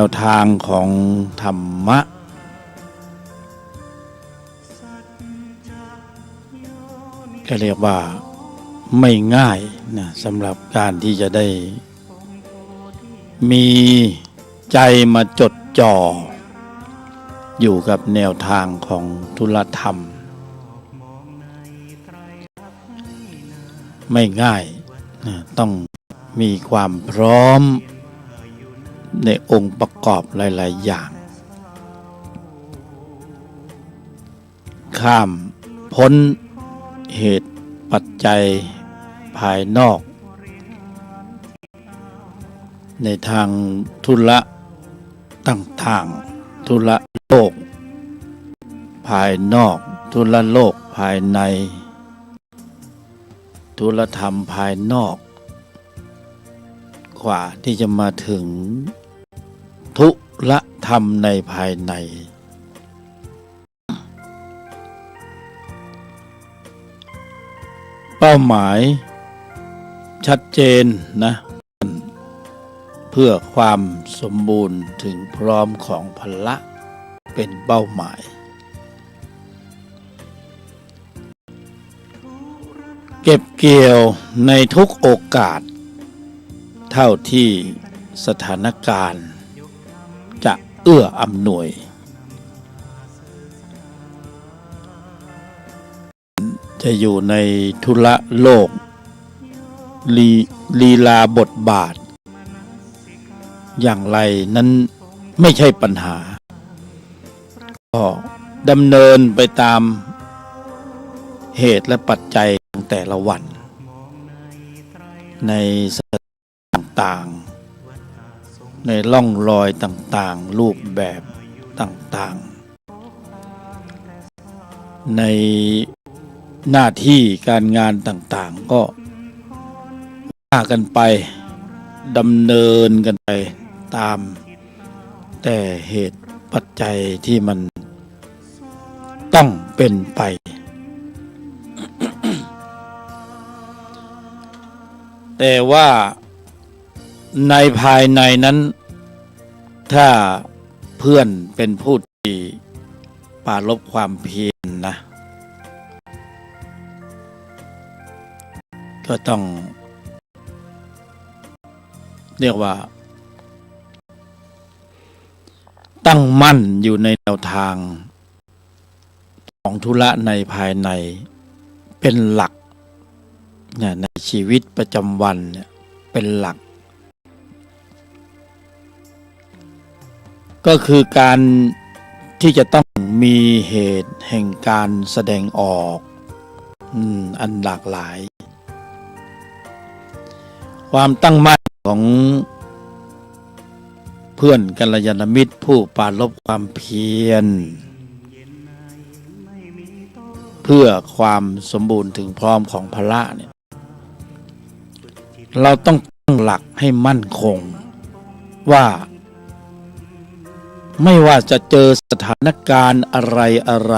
แนวทางของธรรมะก็เรียกว่าไม่ง่ายนะสำหรับการที่จะได้มีใจมาจดจ่ออยู่กับแนวทางของธุลธรรมไม่ง่ายนะต้องมีความพร้อมในองค์ประกอบหลายๆอย่างข้ามพ้นเหตุปัจจัยภายนอกในทางธุระต่างๆธุระโลกภายนอกธุระโลกภายในธุระธรรมภายนอกกว่าที่จะมาถึงธุระธรรมในภายในเป้าหมายชัดเจนนะเพื่อความสมบูรณ์ถึงพร้อมของพละเป็นเป้าหมายเก็บเกี่ยวในทุกโอกาสเท่าที่สถานการณ์จะเอื้ออำนวยจะอยู่ในธุระโลกลีลาบทบาทอย่างไรนั้นไม่ใช่ปัญหาก็ดำเนินไปตามเหตุและปัจจัยของแต่ละวันในสถานต่างๆในร่องรอยต่างๆรูปแบบต่างๆในหน้าที่การงานต่างๆก็ว่ากันไปดำเนินกันไปตามแต่เหตุปัจจัยที่มันต้องเป็นไป แต่ว่าในภายในนั้นถ้าเพื่อนเป็นผู้ที่ปรารภความเพียรนะก็ต้องเรียกว่าตั้งมั่นอยู่ในแนวทางของธุระในภายในเป็นหลักในชีวิตประจำวันเนี่ยเป็นหลักก็คือการที่จะต้องมีเหตุแห่งการแสดงออกอันหลากหลายความตั้งมั่นของเพื่อนกัลยาณมิตรผู้ปรารภความเพียรเพื่อความสมบูรณ์ถึงพร้อมของพละเนี่ยเราต้องตั้งหลักให้มั่นคงว่าไม่ว่าจะเจอสถานการณ์อะไร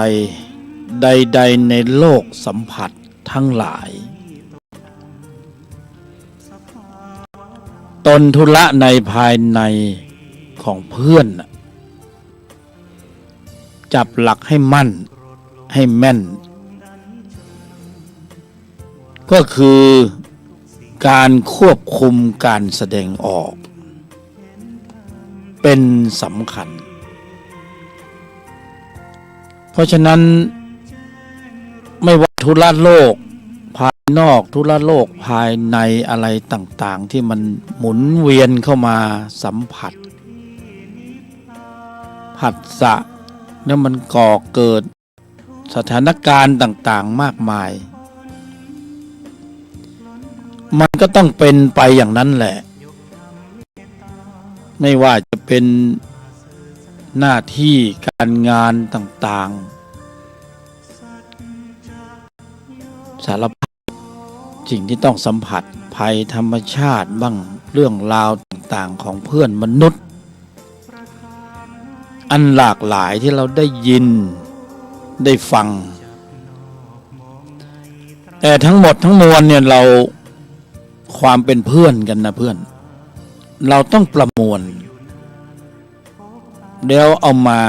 ใดๆในโลกสัมผัสทั้งหลายตนธุระในภายในของเพื่อนจับหลักให้มั่นให้แม่นก็คือการควบคุมการแสดงออกเป็นสำคัญเพราะฉะนั้นไม่ว่าธุระโลกภายนอกธุระโลกภายในอะไรต่างๆที่มันหมุนเวียนเข้ามาสัมผัสผัสสะแล้วมันก่อเกิดสถานการณ์ต่างๆมากมายมันก็ต้องเป็นไปอย่างนั้นแหละไม่ว่าจะเป็นหน้าที่การงานต่างๆสารพัดสิ่งที่ต้องสัมผัสภัยธรรมชาติบ้างเรื่องราวต่างๆของเพื่อนมนุษย์อันหลากหลายที่เราได้ยินได้ฟังแต่ทั้งหมดทั้งมวลเนี่ยเราความเป็นเพื่อนกันนะเพื่อนเราต้องประมวล แล้วเอามา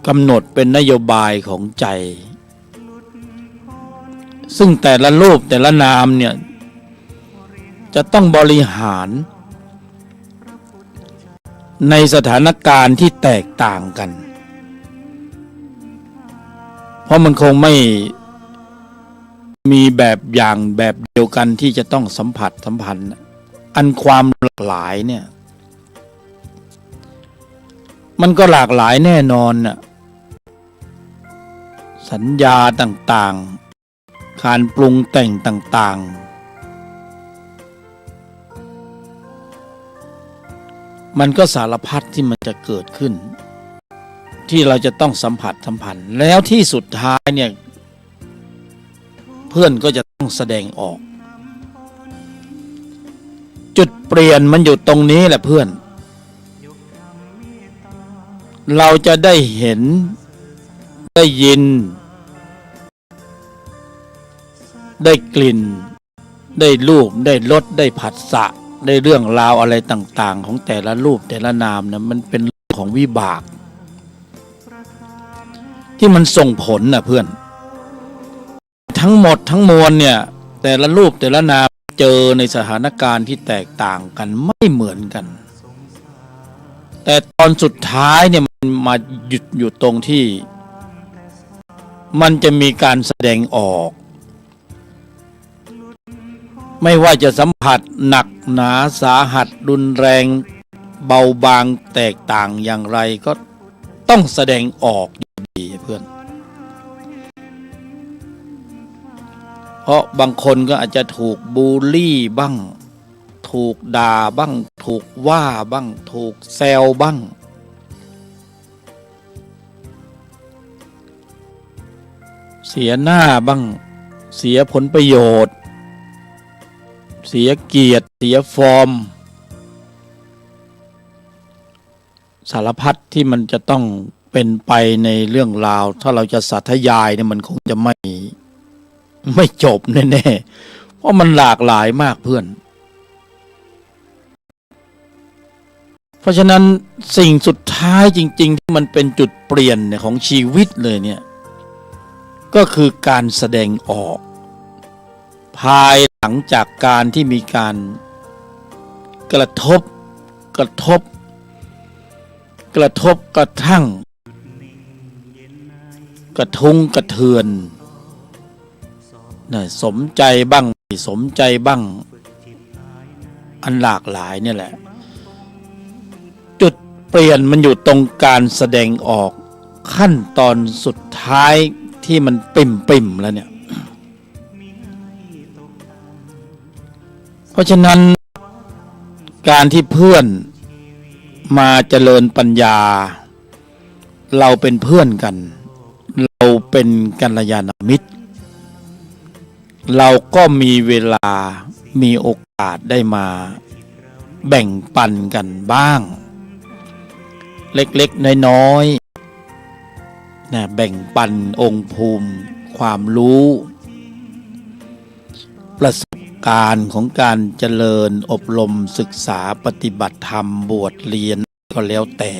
กำหนดเป็นนโยบายของใจซึ่งแต่ละรูปแต่ละนามเนี่ยจะต้องบริหารในสถานการณ์ที่แตกต่างกันเพราะมันคงไม่มีแบบอย่างแบบเดียวกันที่จะต้องสัมผัสสัมพันธ์อันความหลากหลายเนี่ยมันก็หลากหลายแน่นอนน่ะสัญญาต่างๆการปรุงแต่งต่างๆมันก็สารพัดที่มันจะเกิดขึ้นที่เราจะต้องสัมผัสสัมพันธ์แล้วที่สุดท้ายเนี่ยเพื่อนก็จะต้องแสดงออกจุดเปลี่ยนมันอยู่ตรงนี้แหละเพื่อนเราจะได้เห็นได้ยินได้กลิ่นได้รูปได้รสได้ผัสสะได้เรื่องราวอะไรต่างๆของแต่ละรูปแต่ละนามนะมันเป็นเรื่องของวิบากที่มันส่งผลนะเพื่อนทั้งหมดทั้งมวลเนี่ยแต่ละรูปแต่ละนามเจอในสถานการณ์ที่แตกต่างกันไม่เหมือนกันแต่ตอนสุดท้ายเนี่ยมันมาหยุดอยู่ตรงที่มันจะมีการแสดงออกไม่ว่าจะสัมผัสหนักหนาสาหัสรุนแรงเบาบางแตกต่างอย่างไรก็ต้องแสดงออกดีเพื่อนเพราะบางคนก็อาจจะถูกบูลลี่บ้างถูกด่าบ้างถูกว่าบ้างถูกแซวบ้างเสียหน้าบ้างเสียผลประโยชน์เสียเกียรติเสียฟอร์มสารพัดที่มันจะต้องเป็นไปในเรื่องราวถ้าเราจะสาธยายเนี่ยมันคงจะไม่จบแน่ๆเพราะมันหลากหลายมากเพื่อนเพราะฉะนั้นสิ่งสุดท้ายจริงๆที่มันเป็นจุดเปลี่ยนเนี่ยของชีวิตเลยเนี่ยก็คือการแสดงออกภายหลังจากการที่มีการกระทบกระทั่งกระทุ้งกระเทือนนะสมใจบ้างไม่สมใจบ้างอันหลากหลายเนี่ยแหละจุดเปลี่ยนมันอยู่ตรงการแสดงออกขั้นตอนสุดท้ายที่มันปิ่มแล้วเนี่ยเพราะฉะนั้นการที่เพื่อนมาเจริญปัญญาเราเป็นเพื่อนกันเราเป็นกัลยาณมิตรเราก็มีเวลามีโอกาสได้มาแบ่งปันกันบ้างเล็กๆน้อยๆนะแบ่งปันองค์ภูมิความรู้ประสบการณ์ของการเจริญอบรมศึกษาปฏิบัติธรรมบวชเรียนก็แล้วแต่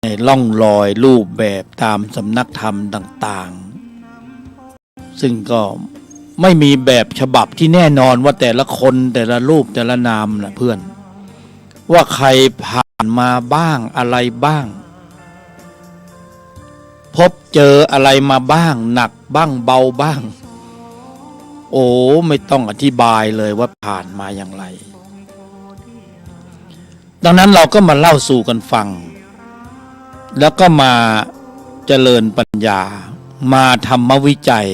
ในล่องลอยรูปแบบตามสำนักธรรมต่างๆซึ่งก็ไม่มีแบบฉบับที่แน่นอนว่าแต่ละคนแต่ละรูปแต่ละนามนะเพื่อนว่าใครผ่านมาบ้างอะไรบ้างพบเจออะไรมาบ้างหนักบ้างเบาบ้างโอ้ไม่ต้องอธิบายเลยว่าผ่านมาอย่างไรดังนั้นเราก็มาเล่าสู่กันฟังแล้วก็มาเจริญปัญญามาธรรมวิจัย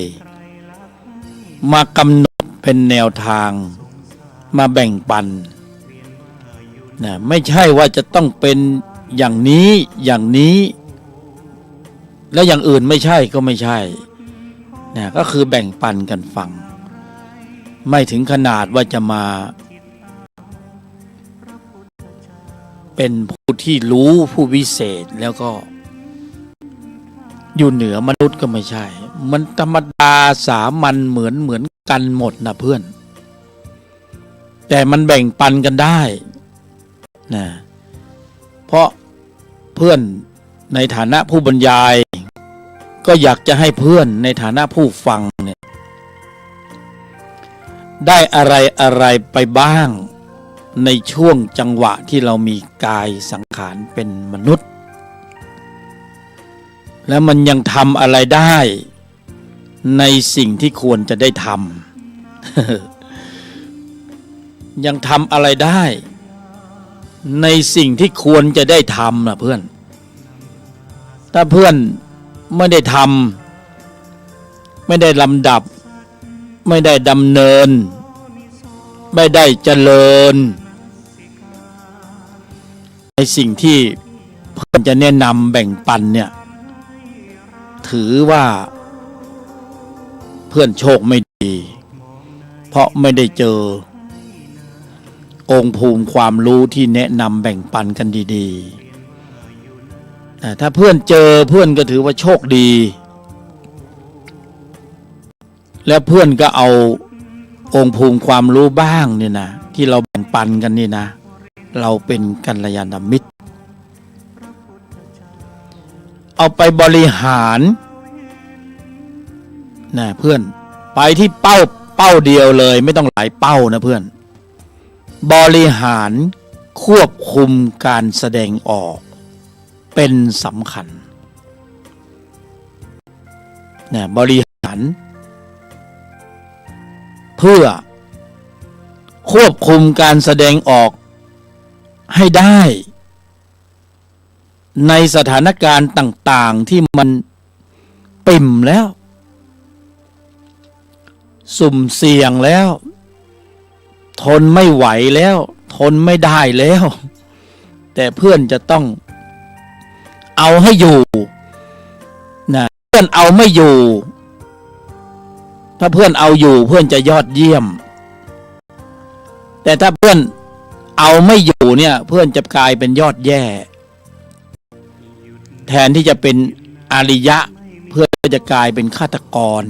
มากำหนดเป็นแนวทางมาแบ่งปันนะไม่ใช่ว่าจะต้องเป็นอย่างนี้อย่างนี้แล้วอย่างอื่นไม่ใช่ก็ไม่ใช่นะก็คือแบ่งปันกันฟังไม่ถึงขนาดว่าจะมาเป็นผู้ที่รู้ผู้วิเศษแล้วก็อยู่เหนือมนุษย์ก็ไม่ใช่มันธรรมดาสามัญเหมือนกันหมดนะเพื่อนแต่มันแบ่งปันกันได้นะ เพราะเพื่อนในฐานะผู้บรรยายก็อยากจะให้เพื่อนในฐานะผู้ฟังเนี่ยได้อะไรไปบ้างในช่วงจังหวะที่เรามีกายสังขารเป็นมนุษย์แล้วมันยังทำอะไรได้ในสิ่งที่ควรจะได้ทำ ยังทำอะไรได้ในสิ่งที่ควรจะได้ทำนะเพื่อนถ้าเพื่อนไม่ได้ทำไม่ได้ลำดับไม่ได้ดำเนินไม่ได้เจริญในสิ่งที่เพื่อนจะแนะนำแบ่งปันเนี่ยถือว่าเพื่อนโชคไม่ดีเพราะไม่ได้เจอองค์ภูมิความรู้ที่แนะนำแบ่งปันกันดีๆแต่ถ้าเพื่อนเจอเพื่อนก็ถือว่าโชคดีและเพื่อนก็เอาองค์ภูมิความรู้บ้างเนี่ยนะที่เราแบ่งปันกันนี่นะเราเป็นกัลยาณมิตรเอาไปบริหารนะเพื่อนไปที่เป้าเดียวเลยไม่ต้องหลายเป้านะเพื่อนบริหารควบคุมการแสดงออกเป็นสำคัญนะบริหารเพื่อควบคุมการแสดงออกให้ได้ในสถานการณ์ต่างๆที่มันปิ่มแล้วสุ่มเสี่ยงแล้วทนไม่ไหวแล้วทนไม่ได้แล้วแต่เพื่อนจะต้องเอาให้อยู่นะเพื่อนเอาไม่อยู่ถ้าเพื่อนเอาอยู่เพื่อนจะยอดเยี่ยมแต่ถ้าเพื่อนเอาไม่อยู่เนี่ยเพื่อนจะกลายเป็นยอดแย่แทนที่จะเป็นอริยะเพื่อนก็จะกลายเป็นฆาตกร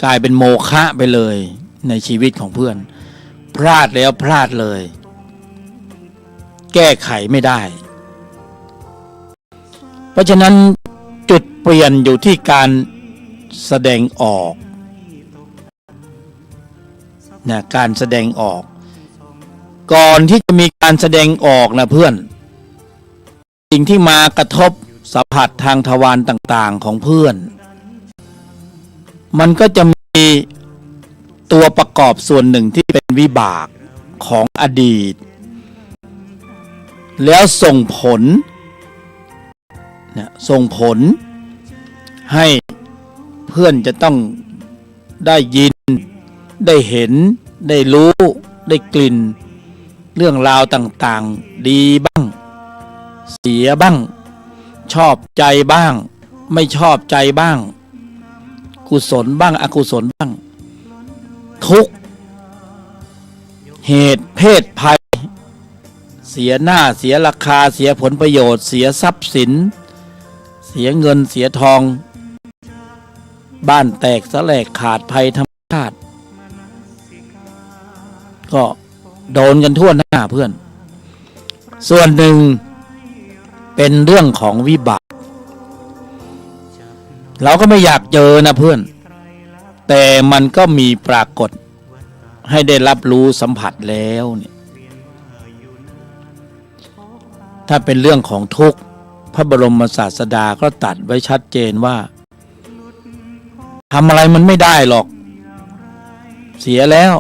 กลายเป็นโมฆะไปเลยในชีวิตของเพื่อนพลาดแล้วพลาดเลยแก้ไขไม่ได้เพราะฉะนั้นจุดเปลี่ยนอยู่ที่การแสดงออกนะการแสดงออกก่อนที่จะมีการแสดงออกนะเพื่อนสิ่งที่มากระทบสัมผัสทางทวารต่างๆของเพื่อนมันก็จะมีตัวประกอบส่วนหนึ่งที่เป็นวิบากของอดีตแล้วส่งผลให้เพื่อนจะต้องได้ยินได้เห็นได้รู้ได้กลิ่นเรื่องราวต่างๆดีบ้างเสียบ้างชอบใจบ้างไม่ชอบใจบ้างกุศลบ้างอกุศลบ้างทุกเหตุเพศภัยเสียหน้าเสียราคาเสียผลประโยชน์เสียทรัพย์สินเสียเงินเสียทองบ้านแตกสลายขาดภัยธรรมชาติก็โดนกันทั่วหน้าเพื่อนส่วนหนึ่งเป็นเรื่องของวิบากเราก็ไม่อยากเจอนะเพื่อนแต่มันก็มีปรากฏให้ได้รับรู้สัมผัสแล้วเนี่ยถ้าเป็นเรื่องของทุกข์พระบรมศาสดาก็ตรัสไว้ชัดเจนว่าทำอะไรมันไม่ได้หรอกเสียแล้ว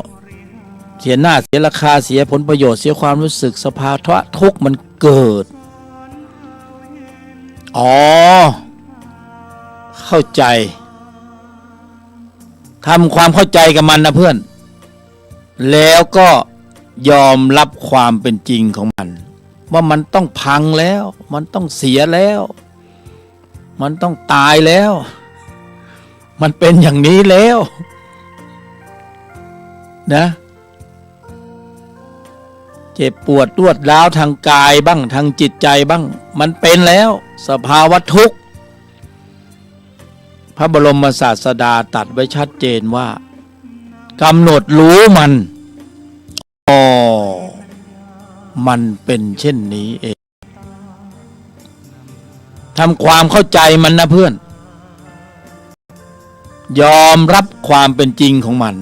เสียหน้าเสียราคาเสียผลประโยชน์เสียความรู้สึกสภาวะทุกข์มันเกิดเข้าใจทำความเข้าใจกับมันนะเพื่อนแล้วก็ยอมรับความเป็นจริงของมันว่ามันต้องพังแล้วมันต้องเสียแล้วมันต้องตายแล้วมันเป็นอย่างนี้แล้วนะเจ็บปวดรวดร้าวทางกายบ้างทางจิตใจบ้างมันเป็นแล้วสภาวะทุกข์พระบรมศาสดาตรัสไว้ชัดเจนว่ากำหนดรู้มัน มันเป็นเช่นนี้เองทำความเข้าใจมันนะเพื่อนยอมรับความเป็นจริงของมัน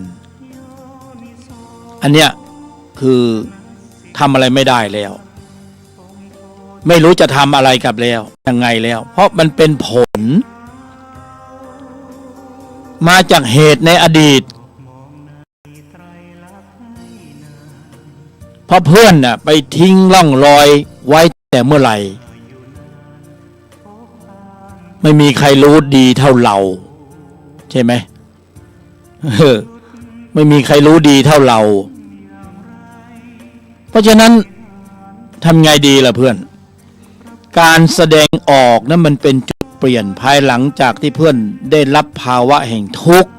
อันเนี้ยคือทำอะไรไม่ได้แล้วไม่รู้จะทำอะไรกับแล้วยังไงแล้วเพราะมันเป็นผลมาจากเหตุในอดีตเพราะเพื่อนน่ะไปทิ้งร่องรอยไว้แต่เมื่อไหร่ไม่มีใครรู้ดีเท่าเราใช่ไหมไม่มีใครรู้ดีเท่าเราเพราะฉะนั้นทำไงดีล่ะเพื่อนการแสดงออกนั้นมันเป็นจุดเปลี่ยนภายหลังจากที่เพื่อนได้รับภาวะแห่งทุกข์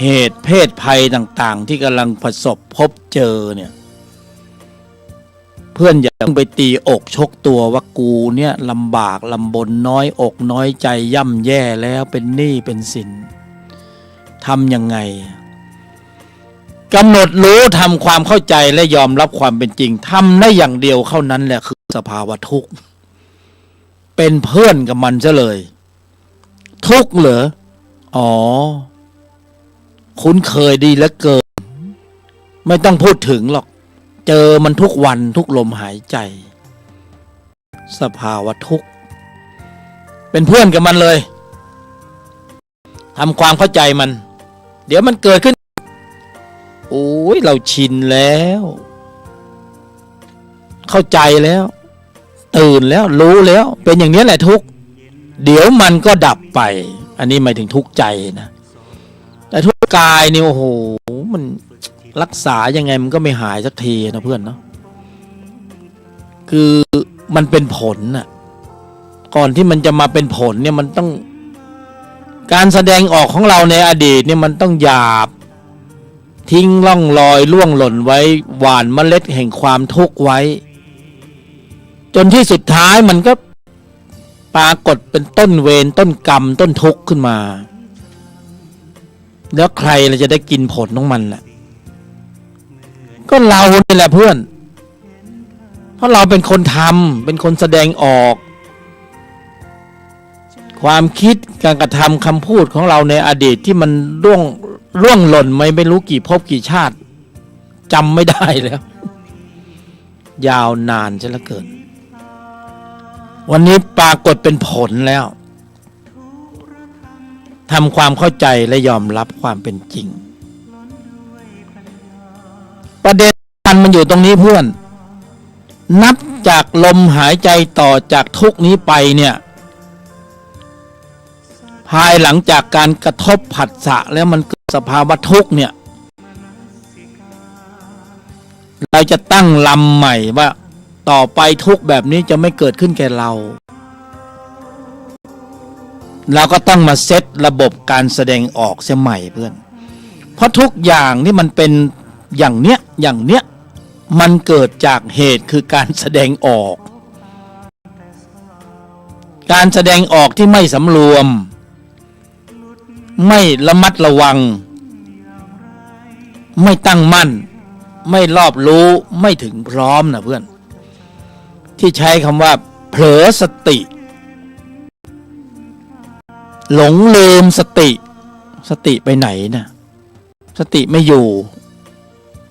เหตุเพศภัยต่างๆที่กำลังประสบพบเจอเนี่ยเพื่อนอย่าต้องไปตีอกชกตัวว่ากูเนี่ยลำบากลำบนน้อยอกน้อยใจย่ำแย่แล้วเป็นหนี้เป็นสินทำยังไงกำหนดรู้ทำความเข้าใจและยอมรับความเป็นจริงทำได้อย่างเดียวเท่านั้นแหละคือสภาวะทุกข์เป็นเพื่อนกับมันซะเลยทุกข์เหรออ๋อคุ้นเคยดีเหลือเกินไม่ต้องพูดถึงหรอกเจอมันทุกวันทุกลมหายใจสภาวะทุกข์เป็นเพื่อนกับมันเลยทำความเข้าใจมันเดี๋ยวมันเกิดขึ้นโอ้ยเราชินแล้วเข้าใจแล้วตื่นแล้วรู้แล้วเป็นอย่างนี้แหละทุกข์เดี๋ยวมันก็ดับไปอันนี้หมายถึงทุกข์ใจนะแต่ทุกข์กายนี่โอ้โหมันรักษายังไงมันก็ไม่หายสักทีนะเพื่อนเนาะคือมันเป็นผลน่ะก่อนที่มันจะมาเป็นผลเนี่ยมันต้องการแสดงออกของเราในอดีตเนี่ยมันต้องหยาบทิ้งร่องรอยล่วงหล่นไว้หว่านเมล็ดแห่งความทุกข์ไว้จนที่สุดท้ายมันก็ปรากฏเป็นต้นเวรต้นกรรมต้นทุกข์ขึ้นมาแล้วใครเราจะได้กินผลของมันล่ะก็เรานี่แหละเพื่อนเพราะเราเป็นคนทำเป็นคนแสดงออกความคิดการกระทำคำพูดของเราในอดีตที่มันล่วงหล่นไม่รู้กี่ภพกี่ชาติจำไม่ได้แล้วยาวนานซะเหลือเกินวันนี้ปรากฏเป็นผลแล้วทำความเข้าใจและยอมรับความเป็นจริงประเด็นมันอยู่ตรงนี้เพื่อนนับจากลมหายใจต่อจากทุกนี้ไปเนี่ยภายหลังจากการกระทบผัสสะแล้วมันเกิดสภาวะทุกข์เนี่ยเราจะตั้งลำใหม่ว่าต่อไปทุกข์แบบนี้จะไม่เกิดขึ้นแก่เราก็ต้องมาเซตระบบการแสดงออกเสียใหม่เพื่อนเพราะทุกอย่างนี่มันเป็นอย่างเนี้ยมันเกิดจากเหตุคือการแสดงออกการแสดงออกที่ไม่สำรวมไม่ระมัดระวังไม่ตั้งมั่นไม่รอบรู้ไม่ถึงพร้อมนะเพื่อนที่ใช้คำว่าเผลอสติหลงลืมสติไปไหนนะสติไม่อยู่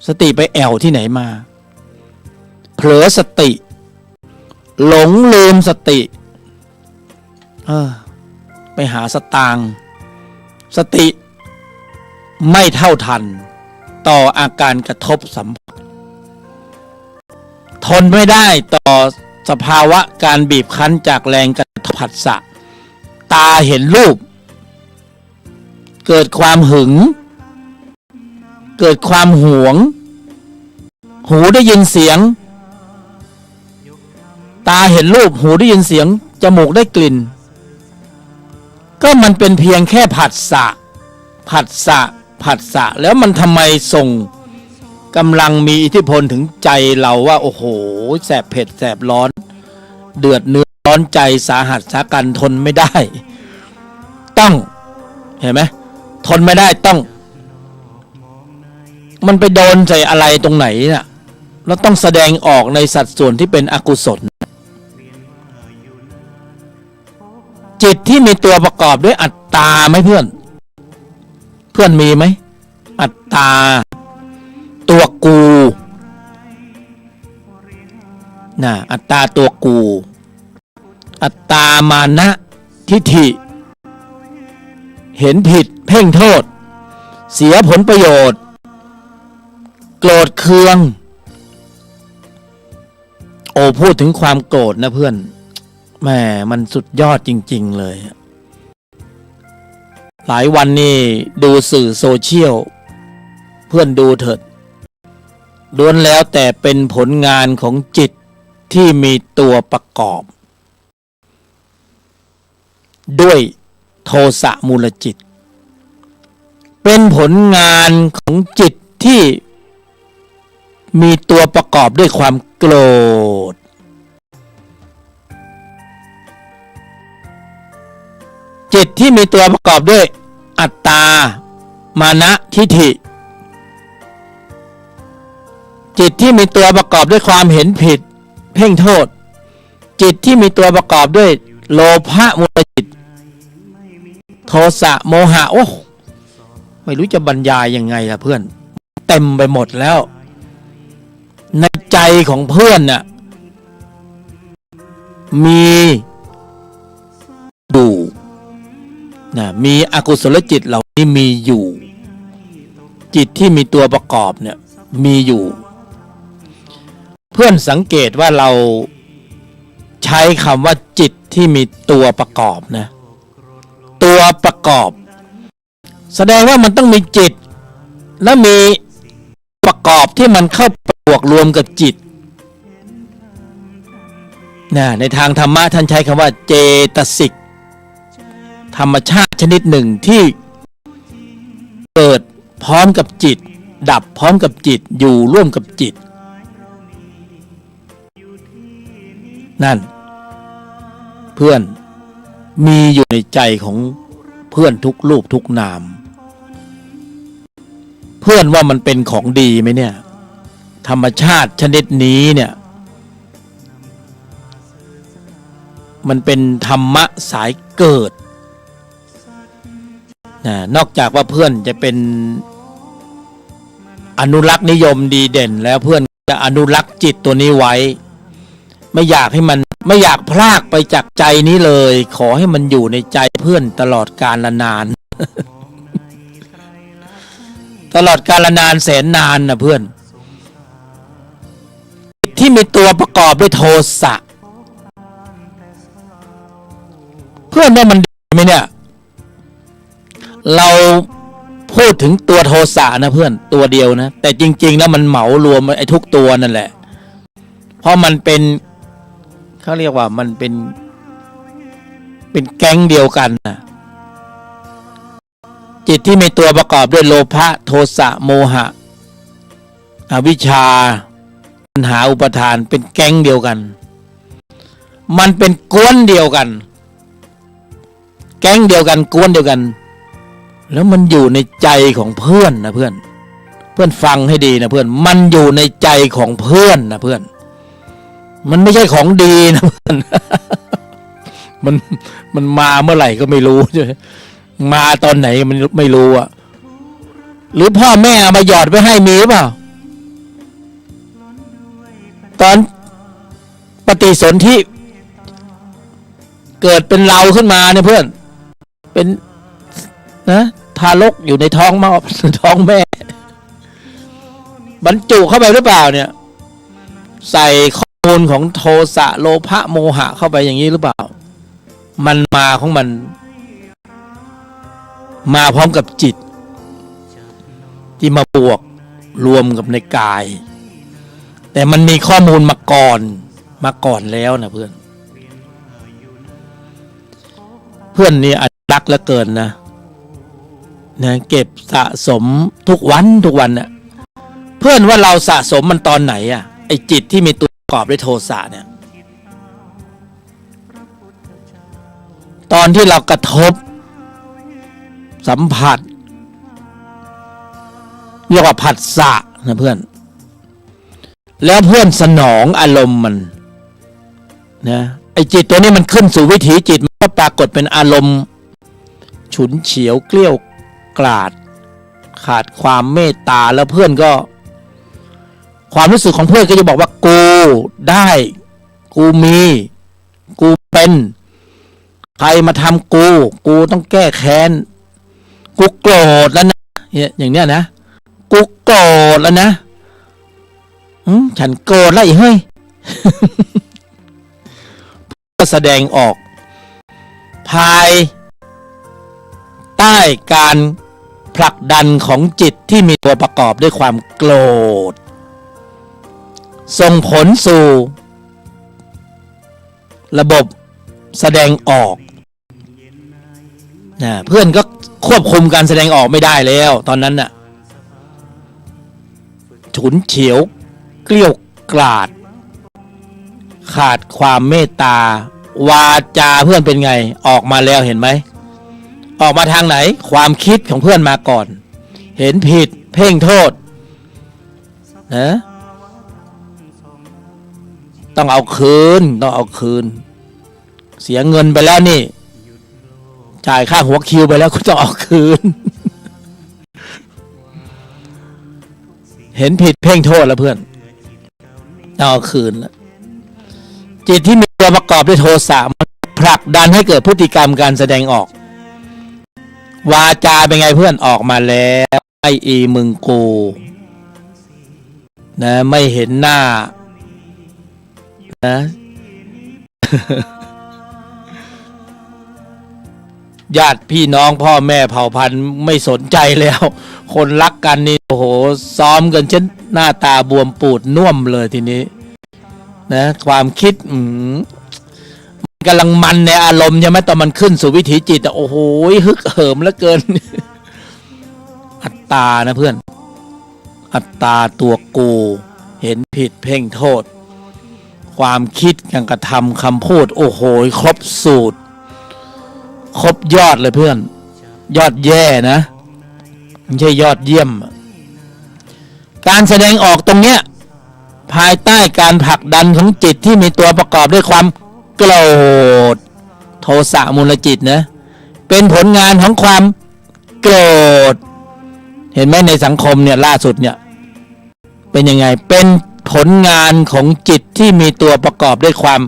สติไปแอวที่ไหนมาเผลอสติหลงลืมสติไปหาสตางค์สติไม่เท่าทันต่ออาการกระทบสัมผัสทนไม่ได้ต่อสภาวะการบีบคั้นจากแรงกระทบผัสสะตาเห็นรูปเกิดความหึงเกิดความหวงหูได้ยินเสียงตาเห็นรูปหูได้ยินเสียงจมูกได้กลิ่นก็มันเป็นเพียงแค่ผัสสะแล้วมันทำไมส่งกำลังมีอิทธิพลถึงใจเราว่าโอ้โหแสบเผ็ดแสบร้อนเดือดเนื้อร้อนใจสาหัสสากันทนไม่ได้ต้องเห็นไหมทนไม่ได้ต้องมันไปโดนใส่อะไรตรงไหนน่ะ แล้วต้องแสดงออกในสัดส่วนที่เป็นอกุศลจิตที่มีตัวประกอบด้วยอัตตาไหมเพื่อนมีไหมอัตตาตัวกูนะอัตตาตัวกูอัตตามานะทิฏฐิเห็นผิดเพ่งโทษเสียผลประโยชน์โกรธเคืองโอ้พูดถึงความโกรธนะเพื่อนแหมมันสุดยอดจริงๆเลยหลายวันนี่ดูสื่อโซเชียลเพื่อนดูเถิดล้วนแล้วแต่เป็นผลงานของจิตที่มีตัวประกอบด้วยโทสะมูลจิตเป็นผลงานของจิตที่มีตัวประกอบด้วยความโกรธจิตที่มีตัวประกอบด้วยอัตตามานะทิฏฐิจิตที่มีตัวประกอบด้วยความเห็นผิดเพ่งโทษจิตที่มีตัวประกอบด้วยโลภะมูลจิตโทสะโมหะโอ้ไม่รู้จะบรรยายยังไงล่ะเพื่อนเต็มไปหมดแล้วในใจของเพื่อนน่ะมีอยู่นะมีอกุศลจิตเหล่านี้มีอยู่จิตที่มีตัวประกอบเนี่ยมีอยู่เพื่อนสังเกตว่าเราใช้คำว่าจิตที่มีตัวประกอบนะตัวประกอบแสดงว่ามันต้องมีจิตและมีประกอบที่มันเข้าบวกรวมกับจิตนะในทางธรรมะท่านใช้คำว่าเจตสิกธรรมชาติชนิดหนึ่งที่เกิดพร้อมกับจิตดับพร้อมกับจิตอยู่ร่วมกับจิตนั่นเพื่อนมีอยู่ในใจของเพื่อนทุกรูปทุกนามเพื่อนว่ามันเป็นของดีไหมเนี่ยธรรมชาติชนิดนี้เนี่ยมันเป็นธรรมะสายเกิดนะนอกจากว่าเพื่อนจะเป็นอนุรักษ์นิยมดีเด่นแล้วเพื่อนจะอนุรักษ์จิตตัวนี้ไว้ไม่อยากให้มันไม่อยากพรากไปจากใจนี้เลยขอให้มันอยู่ในใจเพื่อนตลอดกาลนาน ตลอดกาลนานแสนนานนะเพื่อนที่มีตัวประกอบด้วยโทสะเพื่อนว่ามันดีไหมเนี่ยเราพูดถึงตัวโทสะนะเพื่อนตัวเดียวนะแต่จริงๆแล้วมันเหมารวมไอ้ทุกตัวนั่นแหละเพราะมันเป็นเขาเรียกว่ามันเป็นแก๊งเดียวกันนะจิตที่มีตัวประกอบด้วยโลภะโทสะโมหะอวิชชาปัญหาอุปทานเป็นแก๊งเดียวกันมันเป็นกวนเดียวกันแก๊งเดียวกันกวนเดียวกันแล้วมันอยู่ในใจของเพื่อนนะเพื่อนฟังให้ดีนะเพื่อนมันอยู่ในใจของเพื่อนนะเพื่อนมันไม่ใช่ของดีนะเพื่อน มันมาเมื่อไหร่ก็ไม่รู้ใช่ไหมมาตอนไหนมันไม่รู้อ่ะหรือพ่อแม่เอามาหยอดไว้ให้มีหรือเปล่าตอนปฏิสนธิเกิดเป็นเราขึ้นมาเนี่ยเพื่อนเป็นนะทารกอยู่ในท้องแม่บรรจุเข้าไปหรือเปล่าเนี่ยใส่ข้อมูลของโทสะโลภะโมหะเข้าไปอย่างนี้หรือเปล่ามันมาของมันมาพร้อมกับจิตที่มาบวกรวมกับในกายแต่มันมีข้อมูลมาก่อนแล้วนะเพื่อนนี่อนุรักษ์เหลือเกินนะเก็บสะสมทุกวันน่ะเพื่อนว่าเราสะสมมันตอนไหนอ่ะไอ้จิตที่มีตัวประกอบด้วยโทสะเนี่ยตอนที่เรากระทบสัมผัสเรียกว่าผัสสะนะเพื่อน แล้วเพื่อนสนองอารมณ์มันนะไอ้จิตตัวนี้มันขึ้นสู่วิถีจิตมันก็ปรากฏเป็นอารมณ์ฉุนเฉียวเกลี้ยวกราดขาดความเมตตาแล้วเพื่อนก็ความรู้สึกของเพื่อนก็จะบอกว่ากูได้กูมีกูเป็นใครมาทำกูต้องแก้แค้นกูโกรธแล้วนะอย่างเนี้ยนะกูโกรธแล้วนะฉันโกรธแล้วอีเฮ้ย ก็แสดงออกภายใต้การผลักดันของจิตที่มีตัวประกอบด้วยความโกรธส่งผลสู่ระบบแสดงออกเพื่อนก็ควบคุมการแสดงออกไม่ได้แล้วตอนนั้นน่ะฉุนเฉียวเกลี้ยวกราดขาดความเมตตาวาจาเพื่อนเป็นไงออกมาแล้วเห็นไหมออกมาทางไหนความคิดของเพื่อนมาก่อนเห็นผิดเพ่งโทษนะต้องเอาคืนเสียเงินไปแล้วนี่จ่ายค่าหัวคิวไปแล้วก็ต้องเอาคืน เห็นผิดเพ่งโทษแล้วเพื่อนเอาคืนแล้วจิตที่มีตัวประกอบด้วยโทสะมันผลักดันให้เกิดพฤติกรรมการแสดงออกวาจาเป็นไงเพื่อนออกมาแล้วไอ้อีมึงกูนะไม่เห็นหน้านะ ญาติพี่น้องพ่อแม่เผ่าพันธุ์ไม่สนใจแล้วคนรักกันนี่โอ้โหซ้อมกันจนหน้าตาบวมปูดน่วมเลยทีนี้นะความคิดกำลังมันในอารมณ์ใช่ไหมตอนมันขึ้นสู่วิถีจิตโอ้โหฮึกเหิมเหลือเกิน อัตตานะเพื่อนอัตตาตัวกูเห็นผิดเพ่งโทษความคิดการกระทำคำพูดโอ้โหครบสูตรครบยอดเลยเพื่อนยอดแย่นะไม่ใช่ยอดเยี่ยมการแสดงออกตรงเนี้ยภายใต้การผลักดันของจิตที่มีตัวประกอบด้วยความโกรธโทสะมูลจิตนะเป็นผลงานของความโกรธเห็นไหมในสังคมเนี่ยล่าสุดเนี่ยเป็นยังไงเป็นผลงานของจิตที่มีตัวประกอบด้วยความ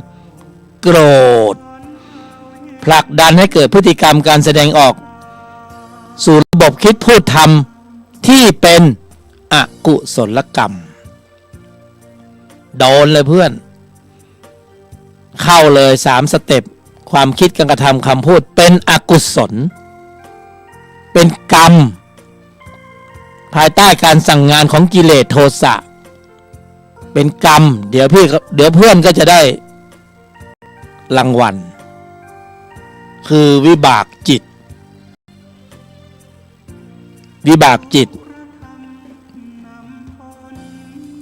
โกรธผลักดันให้เกิดพฤติกรรมการแสดงออกสู่ระบบคิดพูดทำที่เป็นอกุศลกรรมโดนเลยเพื่อนเข้าเลย3 สเต็ปความคิดการกระทำคำพูดเป็นอกุศลเป็นกรรมภายใต้การสั่งงานของกิเลสโทสะเป็นกรรมเดี๋ยวเพื่อนก็จะได้รางวัลคือวิบากจิต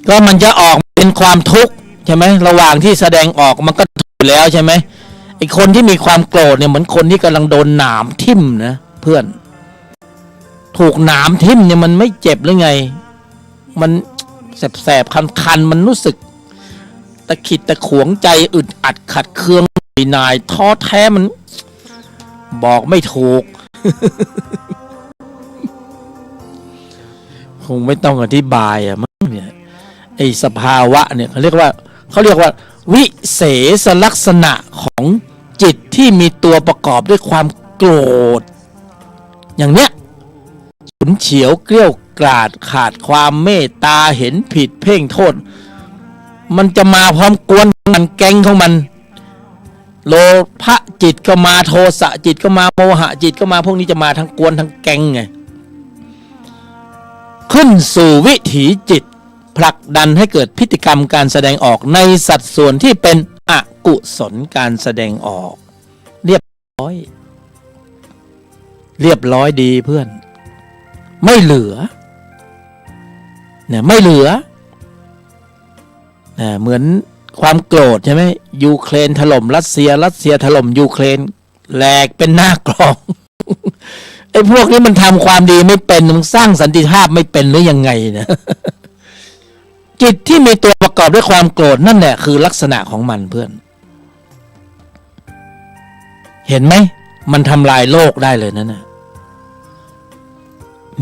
ก็มันจะออกเป็นความทุกข์ใช่ไหมระหว่างที่แสดงออกมันก็ทุกข์อยู่แล้วใช่ไหมไอ้คนที่มีความโกรธเนี่ยเหมือนคนที่กำลังโดนหนามทิ่มนะเพื่อนถูกหนามทิ่มเนี่ยมันไม่เจ็บหรือไงมันแสบๆคันๆมันรู้สึกตะขิดตะขวงใจอึดอัดขัดเคืองหน่ายท้อแท้มันบอกไม่ถูก คงไม่ต้องอธิบายมั้งเนี่ยไอ้สภาวะเนี่ยเขาเรียกว่าวิเศษลักษณะของจิตที่มีตัวประกอบด้วยความโกรธอย่างเนี้ยฉุนเฉียวเกลี้ยวกราดขาดความเมตตาเห็นผิดเพ่งโทษมันจะมาพร้อมกวนมันแก๊งของมันโลภะจิตก็มาโทสะจิตก็มาโมหะจิตก็มาพวกนี้จะมาทั้งกวนทั้งแก๊งไงขึ้นสู่วิถีจิตผลักดันให้เกิดพฤติกรรมการแสดงออกในสัดส่วนที่เป็นอกุศลการแสดงออกเรียบร้อยดีเพื่อนไม่เหลือเนี่ยไม่เหลือเหมือนความโกรธใช่ไหมยูเครนถล่มรัสเซียถล่มยูเครนแหลกเป็นหน้ากลอง ไอ้พวกนี้มันทำความดีไม่เป็นมันสร้างสันติภาพไม่เป็นหรือยังไงนะ จิตที่มีตัวประกอบด้วยความโกรธนั่นแหละคือลักษณะของมันเพื่อนเห็นไหมมันทำลายโลกได้เลยนั่นน่ะ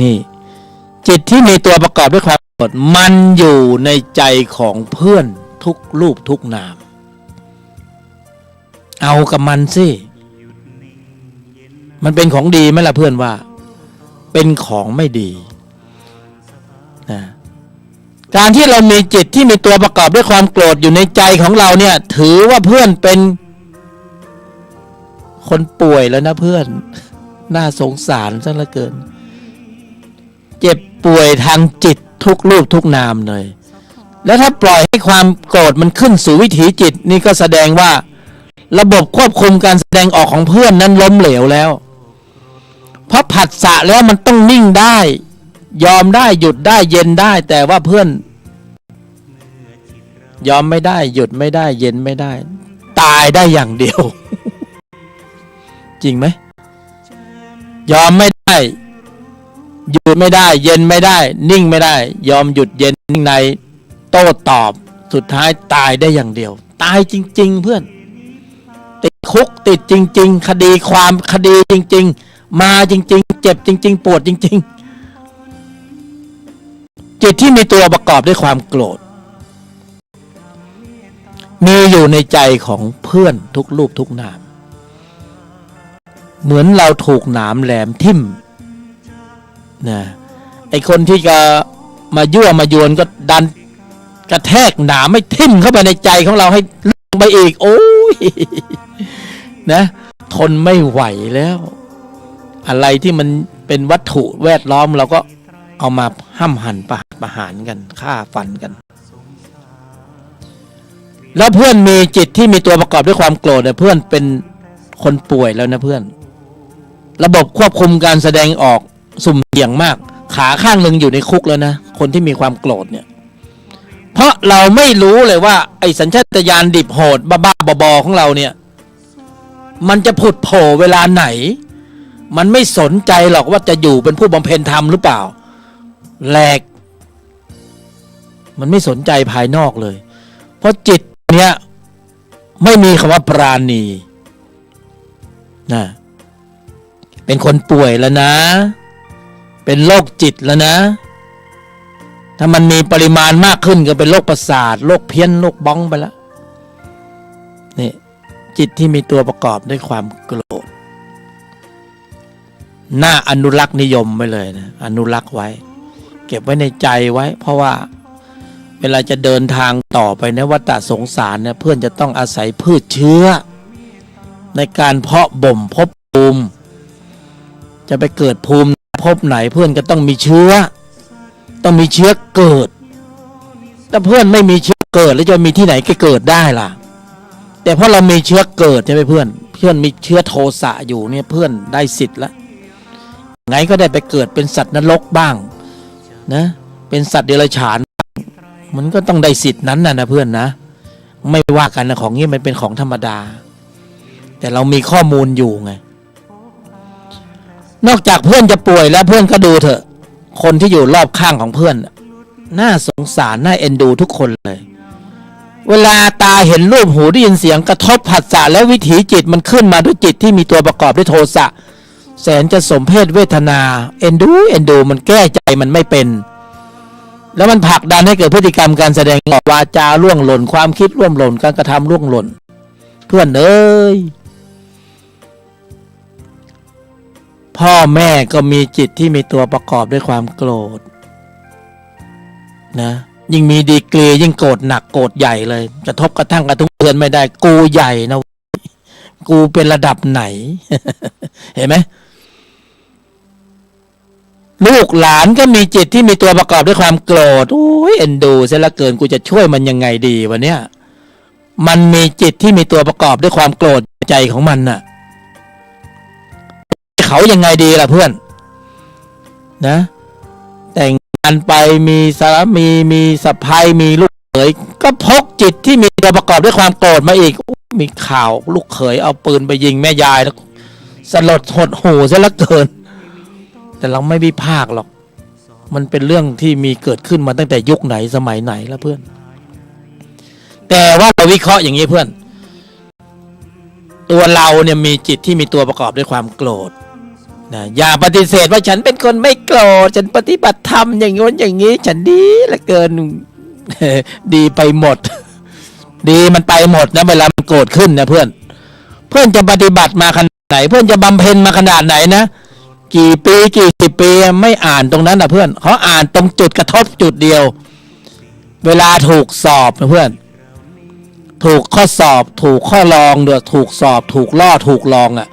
นี่จิตที่มีตัวประกอบด้วยความโกรธมันอยู่ในใจของเพื่อนทุกรูปทุกนามเอากับมันสิมันเป็นของดีไหมล่ะเพื่อนว่าเป็นของไม่ดีนะการที่เรามีจิตที่มีตัวประกอบด้วยความโกรธอยู่ในใจของเราเนี่ยถือว่าเพื่อนเป็นคนป่วยแล้วนะเพื่อนน่าสงสารซะเหลือเกินเจ็บป่วยทางจิตทุกรูปทุกนามเลยแล้วถ้าปล่อยให้ความโกรธมันขึ้นสู่วิถีจิตนี่ก็แสดงว่าระบบควบคุมการแสดงออกของเพื่อนนั้นล้มเหลวแล้วเพราะผัสสะแล้วมันต้องนิ่งได้ยอมได้หยุดได้เย็นได้แต่ว่าเพื่อนยอมไม่ได้หยุดไม่ได้เย็นไม่ได้ตายได้อย่างเดียว จริงไหมยอมไม่ได้หยุดไม่ได้เย็นไม่ได้นิ่งไม่ได้ยอมหยุดเย็นนิ่งในโต้ตอบสุดท้ายตายได้อย่างเดียวตายจริงๆเพื่อนติดคุกติดจริงๆคดีความคดีจริงๆมาจริงๆเจ็บจริงๆปวดจริงๆจิตที่มีตัวประกอบด้วยความโกรธมีอยู่ในใจของเพื่อนทุกรูปทุกนามเหมือนเราถูกหนามแหลมทิ่มนะไอคนที่จะมายั่วมายวนก็ดันกระแทกหนามไม่ทิ่มเข้าไปในใจของเราให้ลงไปอีกโอ้ยนะทนไม่ไหวแล้วอะไรที่มันเป็นวัตถุแวดล้อมเราก็เอามาห้ำหั่นประหารกันฆ่าฟันกันแล้วเพื่อนมีจิตที่มีตัวประกอบด้วยความโกรธเนี่ยเพื่อนเป็นคนป่วยแล้วนะเพื่อนระบบควบคุมการแสดงออกสุ่มเสี่ยงมากขาข้างหนึ่งอยู่ในคุกแล้วนะคนที่มีความโกรธเนี่ยเพราะเราไม่รู้เลยว่าไอ้สัญชาตญาณดิบโหดบ้าๆบอๆของเราเนี่ยมันจะผุดโผล่เวลาไหนมันไม่สนใจหรอกว่าจะอยู่เป็นผู้บำเพ็ญธรรมหรือเปล่าแหลกมันไม่สนใจภายนอกเลยเพราะจิตเนี่ยไม่มีคำว่าปราณีนะเป็นคนป่วยแล้วนะเป็นโรคจิตแล้วนะถ้ามันมีปริมาณมากขึ้นก็เป็นโรคประสาทโรคเพี้ยนโรคบ้องไปแล้วนี่จิตที่มีตัวประกอบด้วยความโกรธน่าอนุรักษ์นิยมไว้เลยนะอนุรักษ์ไว้เก็บไว้ในใจไว้เพราะว่าเวลาจะเดินทางต่อไปในวัฏสงสารเนี่ยเพื่อนจะต้องอาศัยพืชเชื้อในการเพาะบ่มภพภูมิจะไปเกิดภูมิภพไหนเพื่อนก็ต้องมีเชื้อต้องมีเชื้อเกิดถ้าเพื่อนไม่มีเชื้อเกิดแล้วจะมีที่ไหนก็เกิดได้ล่ะแต่เพราะเรามีเชื้อเกิดใช่ไหมเพื่อนมีเชื้อโทสะอยู่เนี่ยเพื่อนได้สิทธิ์แล้วไงก็ได้ไปเกิดเป็นสัตว์นรกบ้างนะเป็นสัตว์เดรัจฉานมันก็ต้องได้สิทธิ์นั้นนะเพื่อนนะไม่ว่ากันนะของนี้มันเป็นของธรรมดาแต่เรามีข้อมูลอยู่ไงนอกจากเพื่อนจะป่วยแล้วเพื่อนก็ดูเถอะคนที่อยู่รอบข้างของเพื่อนน่าสงสารน่าเอ็นดูทุกคนเลยเวลาตาเห็นรูปหูได้ยินเสียงกระทบผัสสะแล้ววิถีจิตมันขึ้นมาด้วยจิตที่มีตัวประกอบด้วยโทสะแสนจะสมเพศเวทนาเอ็นดูมันแก้ใจมันไม่เป็นแล้วมันผลักดันให้เกิดพฤติกรรมการแสดงออกวาจาล่วงหล่นความคิดล่วงหล่นการกระทำล่วงหล่นเพื่อนเอ้ยพ่อแม่ก็มีจิตที่มีตัวประกอบด้วยความโกรธนะยิ่งมีดีกรียิ่งโกรธหนักโกรธใหญ่เลยกระทบกระทั่งกระทุ้งเตือนไม่ได้กูใหญ่นะกูเป็นระดับไหน เห็นไหมลูกหลานก็มีจิตที่มีตัวประกอบด้วยความโกรธโอ้ยเอ็นดูเสียละเกินกูจะช่วยมันยังไงดีวะเนี่ยมันมีจิตที่มีตัวประกอบด้วยความโกรธใจของมันน่ะเขายังไงดีล่ะเพื่อนนะแต่งงานไปมีสามีสะใภ้มีลูกเขยก็พกจิตที่มีตัวประกอบด้วยความโกรธมาอีกมีข่าวลูกเขยเอาปืนไปยิงแม่ยายแล้วสลดหดหู่เสียละเกินแต่เราไม่วิพากษ์หรอก มันเป็นเรื่องที่มีเกิดขึ้นมาตั้งแต่ยุคไหนสมัยไหนแล้วเพื่อนแต่ว่าเราวิเคราะห์อย่างนี้เพื่อนตัวเราเนี่ยมีจิตที่มีตัวประกอบด้วยความโกรธนะอย่าปฏิเสธว่าฉันเป็นคนไม่โกรธฉันปฏิบัติธรรมอย่างงี้อย่างนี้ฉันดีเหลือเกิน ดีไปหมดดีมันไปหมดนะเวลามันโกรธขึ้นนะเพื่อนจะปฏิบัติมาขนาดไหนเพื่อนจะบำเพ็ญมาขนาดไหนนะกี่ปีกี่สิบปีไม่อ่านตรงนั้นนะเพื่อนเขาอ่านตรงจุดกระทบจุดเดียวเวลาถูกสอบนะเพื่อนถูกข้อสอบถูกข้อลองด้วยถูกสอบถูกล่อถูกลองอ่ะ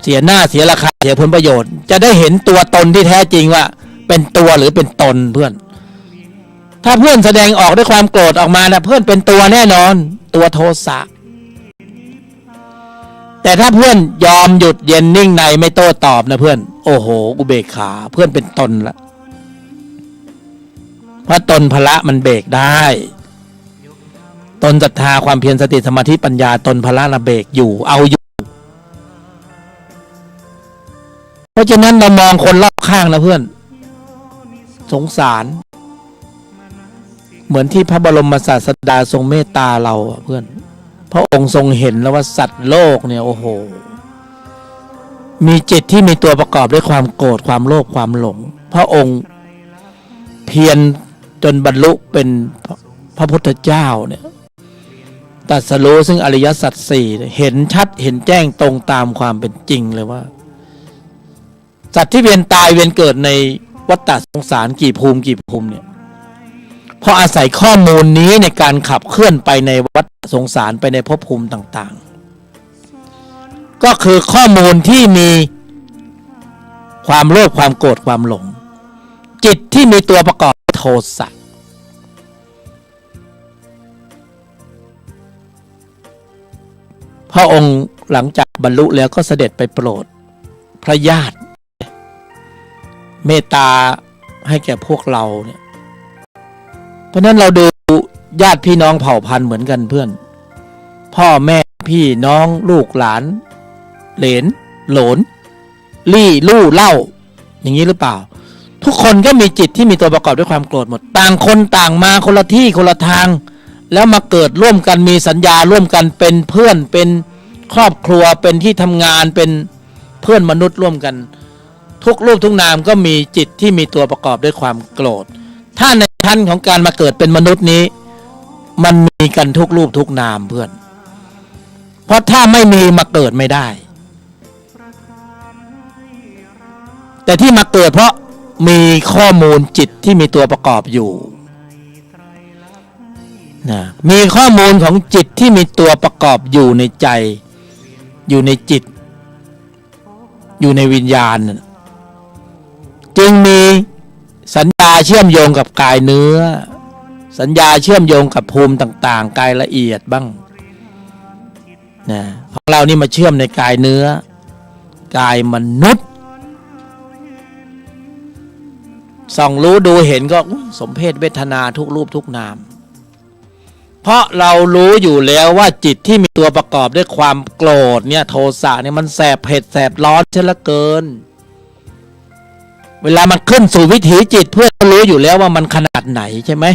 เสียหน้าเสียราคาเสียผลประโยชน์จะได้เห็นตัวตนที่แท้จริงว่าเป็นตัวหรือเป็นตนเพื่อนถ้าเพื่อนแสดงออกด้วยความโกรธออกมานะเพื่อนเป็นตัวแน่นอนตัวโทสะแต่ถ้าเพื่อนยอมหยุดเย็นนิ่งในไม่โต้ตอบนะเพื่อนโอ้โหอุเบกขาเพื่อนเป็นตนละเพราะตนพละมันเบรกได้ตนศรัทธาความเพียรสติสมาธิปัญญาตนพละระเบรกอยู่เอาอยู่เพราะฉะนั้นเรามองคนรอบข้างนะเพื่อนสงสารเหมือนที่พระบรมศาสดาทรงเมตตาเราเพื่อนพระองค์ทรงเห็นแล้วว่าสัตว์โลกเนี่ยโอ้โหมีจิตที่มีตัวประกอบด้วยความโกรธความโลภความหลงพระองค์เพียรจนบรรลุเป็นพระพุทธเจ้าเนี่ยตรัสรู้ซึ่งอริยสัจสี่เห็นชัดเห็นแจ้งตรงตามความเป็นจริงเลยว่าสัตว์ที่เวียนตายเวียนเกิดในวัฏฏะสงสารกี่ภูมิเนี่ยเพราะอาศัยข้อมูลนี้ในการขับเคลื่อนไปในวัฏสงสารไปในภพภูมิต่างๆก็คือข้อมูลที่มีความโลภความโกรธความหลงจิตที่มีตัวประกอบโทสะพระองค์หลังจากบรรลุแล้วก็เสด็จไปโปรดพระญาติเมตตาให้แก่พวกเราเนี่ยเพราะนั้นเราดูญาติพี่น้องเผ่าพันธุ์เหมือนกันเพื่อนพ่อแม่พี่น้องลูกหลานเหลนโหลนลี่ลู่เล่าอย่างนี้หรือเปล่าทุกคนก็มีจิตที่มีตัวประกอบด้วยความโกรธหมดต่างคนต่างมาคนละที่คนละทางแล้วมาเกิดร่วมกันมีสัญญาร่วมกันเป็นเพื่อนเป็นครอบครัวเป็นที่ทำงานเป็นเพื่อนมนุษย์ร่วมกันทุกรูปทุกนามก็มีจิตที่มีตัวประกอบด้วยความโกรธถ้าในชั้นของการมาเกิดเป็นมนุษย์นี้มันมีกันทุกรูปทุกนามเพื่อนเพราะถ้าไม่มีมาเกิดไม่ได้แต่ที่มาเกิดเพราะมีข้อมูลจิตที่มีตัวประกอบอยู่นะมีข้อมูลของจิตที่มีตัวประกอบอยู่ในใจอยู่ในจิตอยู่ในวิญญาณจึงมีสัญญาเชื่อมโยงกับกายเนื้อสัญญาเชื่อมโยงกับภูมิต่างๆกายละเอียดบ้างนะของเรานี่มาเชื่อมในกายเนื้อกายมนุษย์ส่องรู้ดูเห็นก็สมเพศเวทนาทุกรูปทุกนามเพราะเรารู้อยู่แล้วว่าจิตที่มีตัวประกอบด้วยความโกรธเนี่ยโทสะเนี่ยมันแสบเผ็ดแสบร้อนเช่นละเกินเวลามันขึ้นสู่วิถีจิตเพื่อนรู้อยู่แล้วว่ามันขนาดไหนใช่ไหม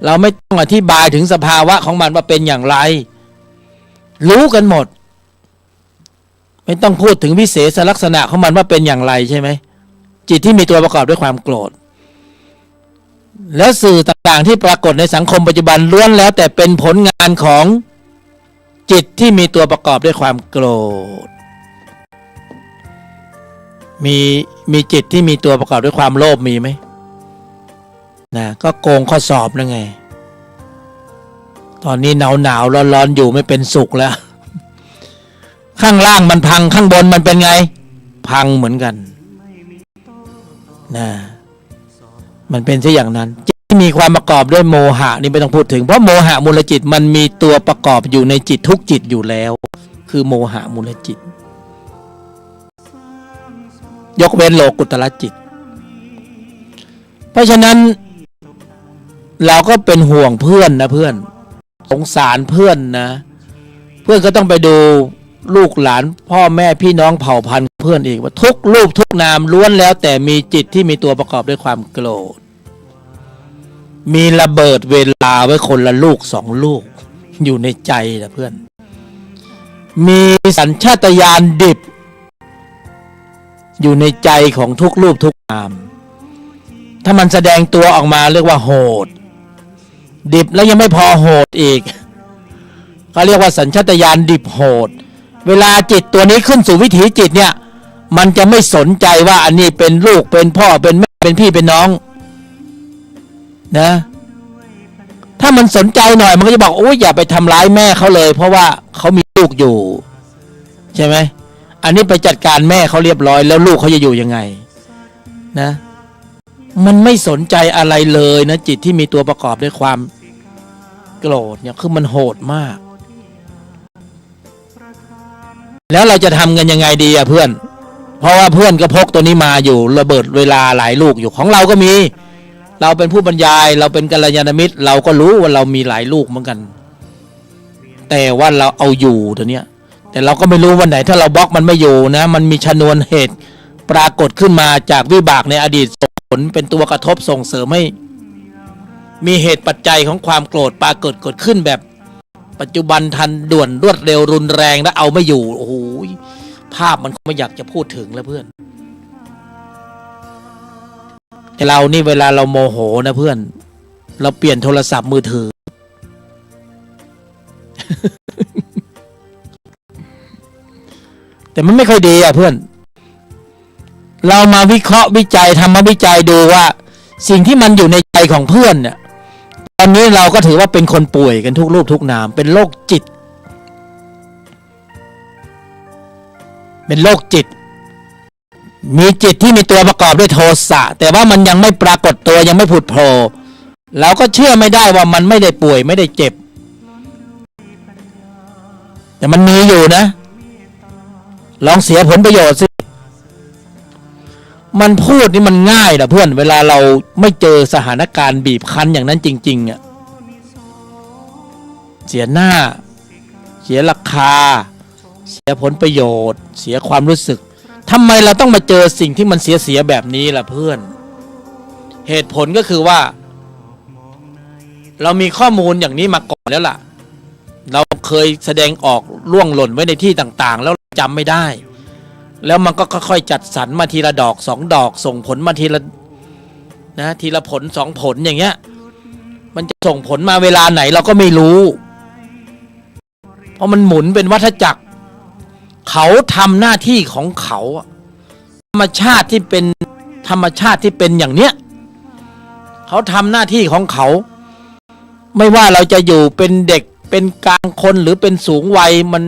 เราไม่ต้องอธิบายถึงสภาวะของมันว่าเป็นอย่างไรรู้กันหมดไม่ต้องพูดถึงวิเศษลักษณะของมันว่าเป็นอย่างไรใช่ไหมจิตที่มีตัวประกอบด้วยความโกรธแล้วสื่อต่างๆที่ปรากฏในสังคมปัจจุบันล้วนแล้วแต่เป็นผลงานของจิตที่มีตัวประกอบด้วยความโกรธมีจิตที่มีตัวประกอบด้วยความโลภมีไหมนะก็โกงข้อสอบนั่นไงตอนนี้หนาวร้อนอยู่ไม่เป็นสุขแล้วข้างล่างมันพังข้างบนมันเป็นไงพังเหมือนกันนะมันเป็นซะอย่างนั้นจิตที่มีความประกอบด้วยโมหะนี่ไม่ต้องพูดถึงเพราะโมหะมูลจิตมันมีตัวประกอบอยู่ในจิตทุกจิตอยู่แล้วคือโมหะมูลจิตยกเว้นโลกุตตรจิตเพราะฉะนั้นเราก็เป็นห่วงเพื่อนนะเพื่อนสงสารเพื่อนนะเพื่อนก็ต้องไปดูลูกหลานพ่อแม่พี่น้องเผ่าพันธุ์ เพื่อนอีกว่าทุกรูปทุกนามล้วนแล้วแต่มีจิตที่มีตัวประกอบด้วยความโกรธมีระเบิดเวลาไว้คนละลูก2 ลูกอยู่ในใจนะเพื่อนมีสัญชาตญาณดิบอยู่ในใจของทุกรูปทุกนามถ้ามันแสดงตัวออกมาเรียกว่าโหดดิบแล้วยังไม่พอโหดอีกเขาเรียกว่าสัญชาตญาณดิบโหดเวลาจิตตัวนี้ขึ้นสู่วิถีจิตเนี่ยมันจะไม่สนใจว่าอันนี้เป็นลูกเป็นพ่อเป็นแม่เป็นพี่เป็นน้องนะถ้ามันสนใจหน่อยมันก็จะบอกโอ้ยอย่าไปทำร้ายแม่เขาเลยเพราะว่าเขามีลูกอยู่ใช่ไหมอันนี้ไปจัดการแม่เขาเรียบร้อยแล้วลูกเขาจะอยู่ยังไงนะมันไม่สนใจอะไรเลยนะจิตที่มีตัวประกอบด้วยความโกรธเนี่ยคือมันโหดมากแล้วเราจะทำกันยังไงดีอะเพื่อนเพราะว่าเพื่อนก็พกตัวนี้มาอยู่ระเบิดเวลาหลายลูกอยู่ของเราก็มีเราเป็นผู้บรรยายเราเป็นกัลยาณมิตรเราก็รู้ว่าเรามีหลายลูกเหมือนกันแต่ว่าเราเอาอยู่ตัวเนี้ยแต่เราก็ไม่รู้วันไหนถ้าเราบล็อกมันไม่อยู่นะมันมีชนวนเหตุปรากฏขึ้นมาจากวิบากในอดีตส่งผลเป็นตัวกระทบส่งเสริมให้มีเหตุปัจจัยของความโกรธปรากฏเกิดขึ้นแบบปัจจุบันทันด่วนรวดเร็วรุนแรงและเอาไม่อยู่โอ้โหภาพมันไม่อยากจะพูดถึงแล้วเพื่อนแต่เรานี่เวลาเราโมโหนะเพื่อนเราเปลี่ยนโทรศัพท์มือถือ แต่มันไม่ค่อยดีอ่ะเพื่อนเรามาวิเคราะห์วิจัยทำมาวิจัยดูว่าสิ่งที่มันอยู่ในใจของเพื่อนเนี่ยตอนนี้เราก็ถือว่าเป็นคนป่วยกันทุกรูปทุกนามเป็นโรคจิตเป็นโรคจิตมีจิตที่มีตัวประกอบด้วยโทสะแต่ว่ามันยังไม่ปรากฏตัวยังไม่ผุดโผล่เราก็เชื่อไม่ได้ว่ามันไม่ได้ป่วยไม่ได้เจ็บแต่มันมีอยู่นะลองเสียผลประโยชน์สิมันพูดนี่มันง่ายนะเพื่อนเวลาเราไม่เจอสถานการณ์บีบคั้นอย่างนั้นจริงๆอ่ะเสียหน้าเสียราคาเสียผลประโยชน์เสียความรู้สึกทำไมเราต้องมาเจอสิ่งที่มันเสียแบบนี้ล่ะเพื่อนเหตุผลก็คือว่าเรามีข้อมูลอย่างนี้มาก่อนแล้วล่ะเราเคยแสดงออกล่วงหล่นไว้ในที่ต่างๆแล้วจำไม่ได้แล้วมันก็ค่อยๆจัดสรรมาทีละดอก2 ดอกส่งผลมาทีละนะทีละผล2 ผลอย่างเงี้ยมันจะส่งผลมาเวลาไหนเราก็ไม่รู้เพราะมันหมุนเป็นวัฏจักรเขาทำหน้าที่ของเขาธรรมชาติที่เป็นธรรมชาติที่เป็นอย่างเนี้ยเขาทำหน้าที่ของเขาไม่ว่าเราจะอยู่เป็นเด็กเป็นกลางคนหรือเป็นสูงวัยมัน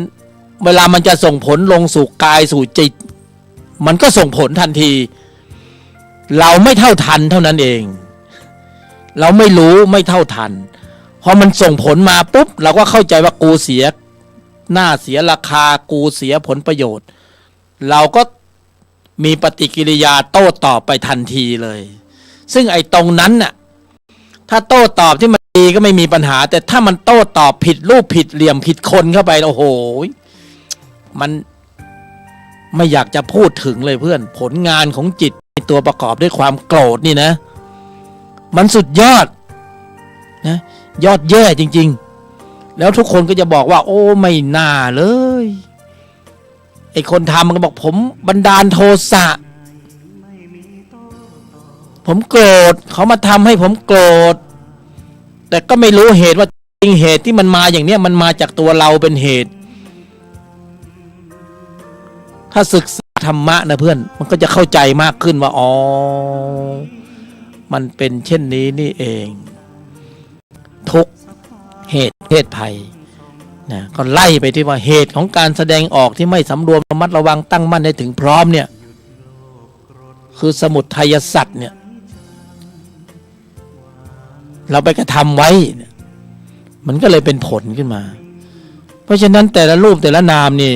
เวลามันจะส่งผลลงสู่กายสู่จิตมันก็ส่งผลทันทีเราไม่เท่าทันเท่านั้นเองเราไม่รู้ไม่เท่าทันพอมันส่งผลมาปุ๊บเราก็เข้าใจว่ากูเสียหน้าเสียราคากูเสียผลประโยชน์เราก็มีปฏิกิริยาโต้ตอบไปทันทีเลยซึ่งไอ้ตรงนั้นน่ะถ้าโต้ตอบที่มันดีก็ไม่มีปัญหาแต่ถ้ามันโต้ตอบผิดรูปผิดเหลี่ยมผิดคนเข้าไปโอ้โหมันไม่อยากจะพูดถึงเลยเพื่อนผลงานของจิตในตัวประกอบด้วยความโกรธนี่นะมันสุดยอดนะยอดแย่จริงๆแล้วทุกคนก็จะบอกว่าโอ้ไม่น่าเลยไอ้คนทำมันก็บอกผมบันดาลโทสะผมโกรธเขามาทำให้ผมโกรธแต่ก็ไม่รู้เหตุว่าจริงเหตุที่มันมาอย่างเนี้ยมันมาจากตัวเราเป็นเหตุถ้าศึกษาธรรมะนะเพื่อนมันก็จะเข้าใจมากขึ้นว่าอ๋อมันเป็นเช่นนี้นี่เองทุกเหตุเพศภัยนะก็ไล่ไปที่ว่าเหตุของการแสดงออกที่ไม่สำรวมระมัดระวังตั้งมั่นให้ถึงพร้อมเนี่ยคือสมุทัยสัตว์เนี่ยเราไปกระทำไว้มันก็เลยเป็นผลขึ้นมาเพราะฉะนั้นแต่ละรูปแต่ละนามนี่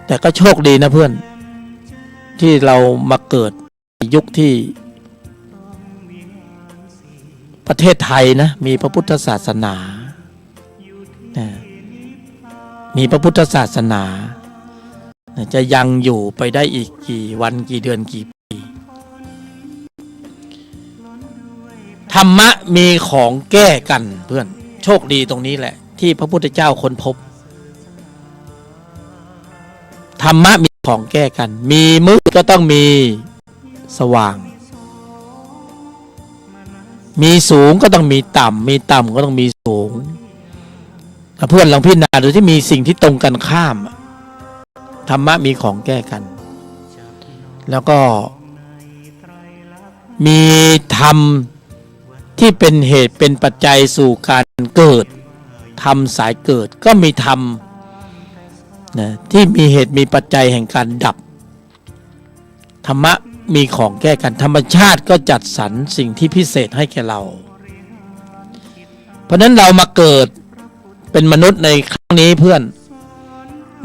แต่ก็โชคดีนะเพื่อนที่เรามาเกิดในยุคที่ประเทศไทยนะมีพระพุทธศาสนามีพระพุทธศาสนา จะยังอยู่ไปได้อีกกี่วันกี่เดือนกี่ปีธรรมะมีของแก้กันเพื่อนโชคดีตรงนี้แหละที่พระพุทธเจ้าค้นพบธรรมะมีของแก้กันมีมืดก็ต้องมีสว่างมีสูงก็ต้องมีต่ำมีต่ำก็ต้องมีสูงถ้าเพื่อนลองพิจารณาดูที่มีสิ่งที่ตรงกันข้ามธรรมะมีของแก้กันแล้วก็มีธรรมที่เป็นเหตุเป็นปัจจัยสู่การเกิดธรรมสายเกิดก็มีธรรมนะที่มีเหตุมีปัจจัยแห่งการดับธรรมะมีของแก้กันธรรมชาติก็จัดสรรสิ่งที่พิเศษให้แก่เราเพราะนั้นเรามาเกิดเป็นมนุษย์ในครั้งนี้เพื่อน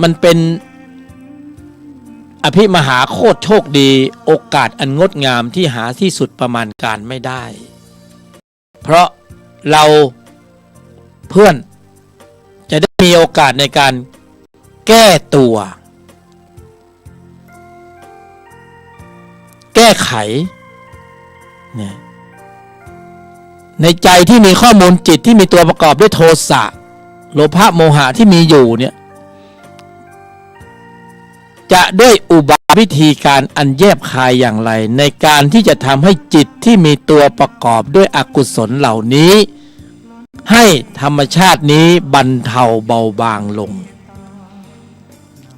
มันเป็นอภิมหาโคตรโชคดีโอกาสอันงดงามที่หาที่สุดประมาณการไม่ได้เพราะเราเพื่อนจะได้มีโอกาสในการแก้ตัวแก้ไขเนี่ยในใจที่มีข้อมูลจิตที่มีตัวประกอบด้วยโทสะโลภะโมหะที่มีอยู่เนี่ยจะด้วยอุบายวิธีการอันแยบคายอย่างไรในการที่จะทำให้จิตที่มีตัวประกอบด้วยอกุศลเหล่านี้ให้ธรรมชาตินี้บรรเทาเบาบางลง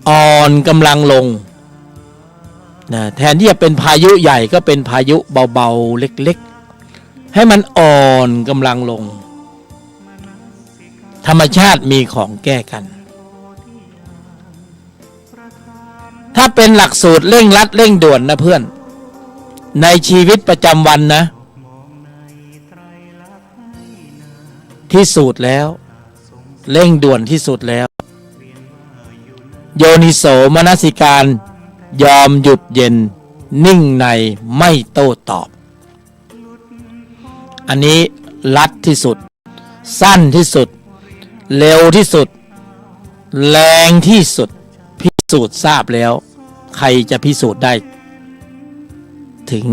อ่อนกำลังลงนะแทนที่จะเป็นพายุใหญ่ก็เป็นพายุเบาๆเล็กๆให้มันอ่อนกำลังลงธรรมชาติมีของแก้กันถ้าเป็นหลักสูตรเร่งรัดเร่งด่วนนะเพื่อนในชีวิตประจำวันนะที่สุดแล้วเร่งด่วนที่สุดแล้วโยนิโสมนสิการยอมหยุดเย็นนิ่งในไม่โต้ตอบอันนี้ลัดที่สุดสั้นที่สุดเร็วที่สุดแรงที่สุดพิสูจน์ทราบแล้วใครจะพิสูจน์ได้ถึง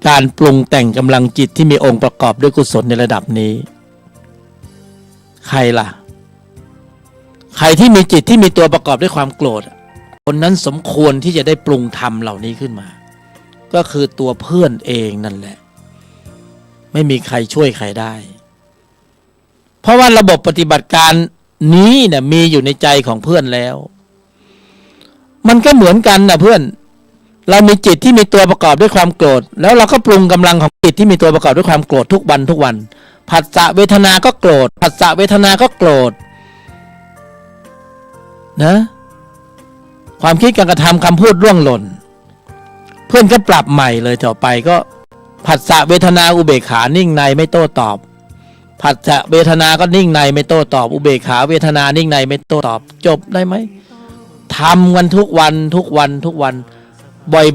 การปรุงแต่งกำลังจิตที่มีองค์ประกอบด้วยกุศลในระดับนี้ใครล่ะใครที่มีจิตที่มีตัวประกอบด้วยความโกรธคนนั้นสมควรที่จะได้ปรุงธรรมเหล่านี้ขึ้นมาก็คือตัวเพื่อนเองนั่นแหละไม่มีใครช่วยใครได้เพราะว่าระบบปฏิบัติการนี้เนี่ยมีอยู่ในใจของเพื่อนแล้วมันก็เหมือนกันนะเพื่อนเรามีจิตที่มีตัวประกอบด้วยความโกรธแล้วเราก็ปรุงกำลังของจิตที่มีตัวประกอบด้วยความโกรธทุกวันผัสสะเวทนาก็โกรธผัสสะเวทนาก็โกรธนะความคิดการกระทำคำพูดร่วงหล่นเพื่อนก็ปรับใหม่เลยต่อไปก็ผัสสะเวทนาอุเบกขานิ่งในไม่โต้ตอบผัสสะเวทนาก็นิ่งในไม่โต้ตอบอุเบกขาเวทนานิ่งในไม่โต้ตอบจบได้ไหมทำกันทุกวันบ่อย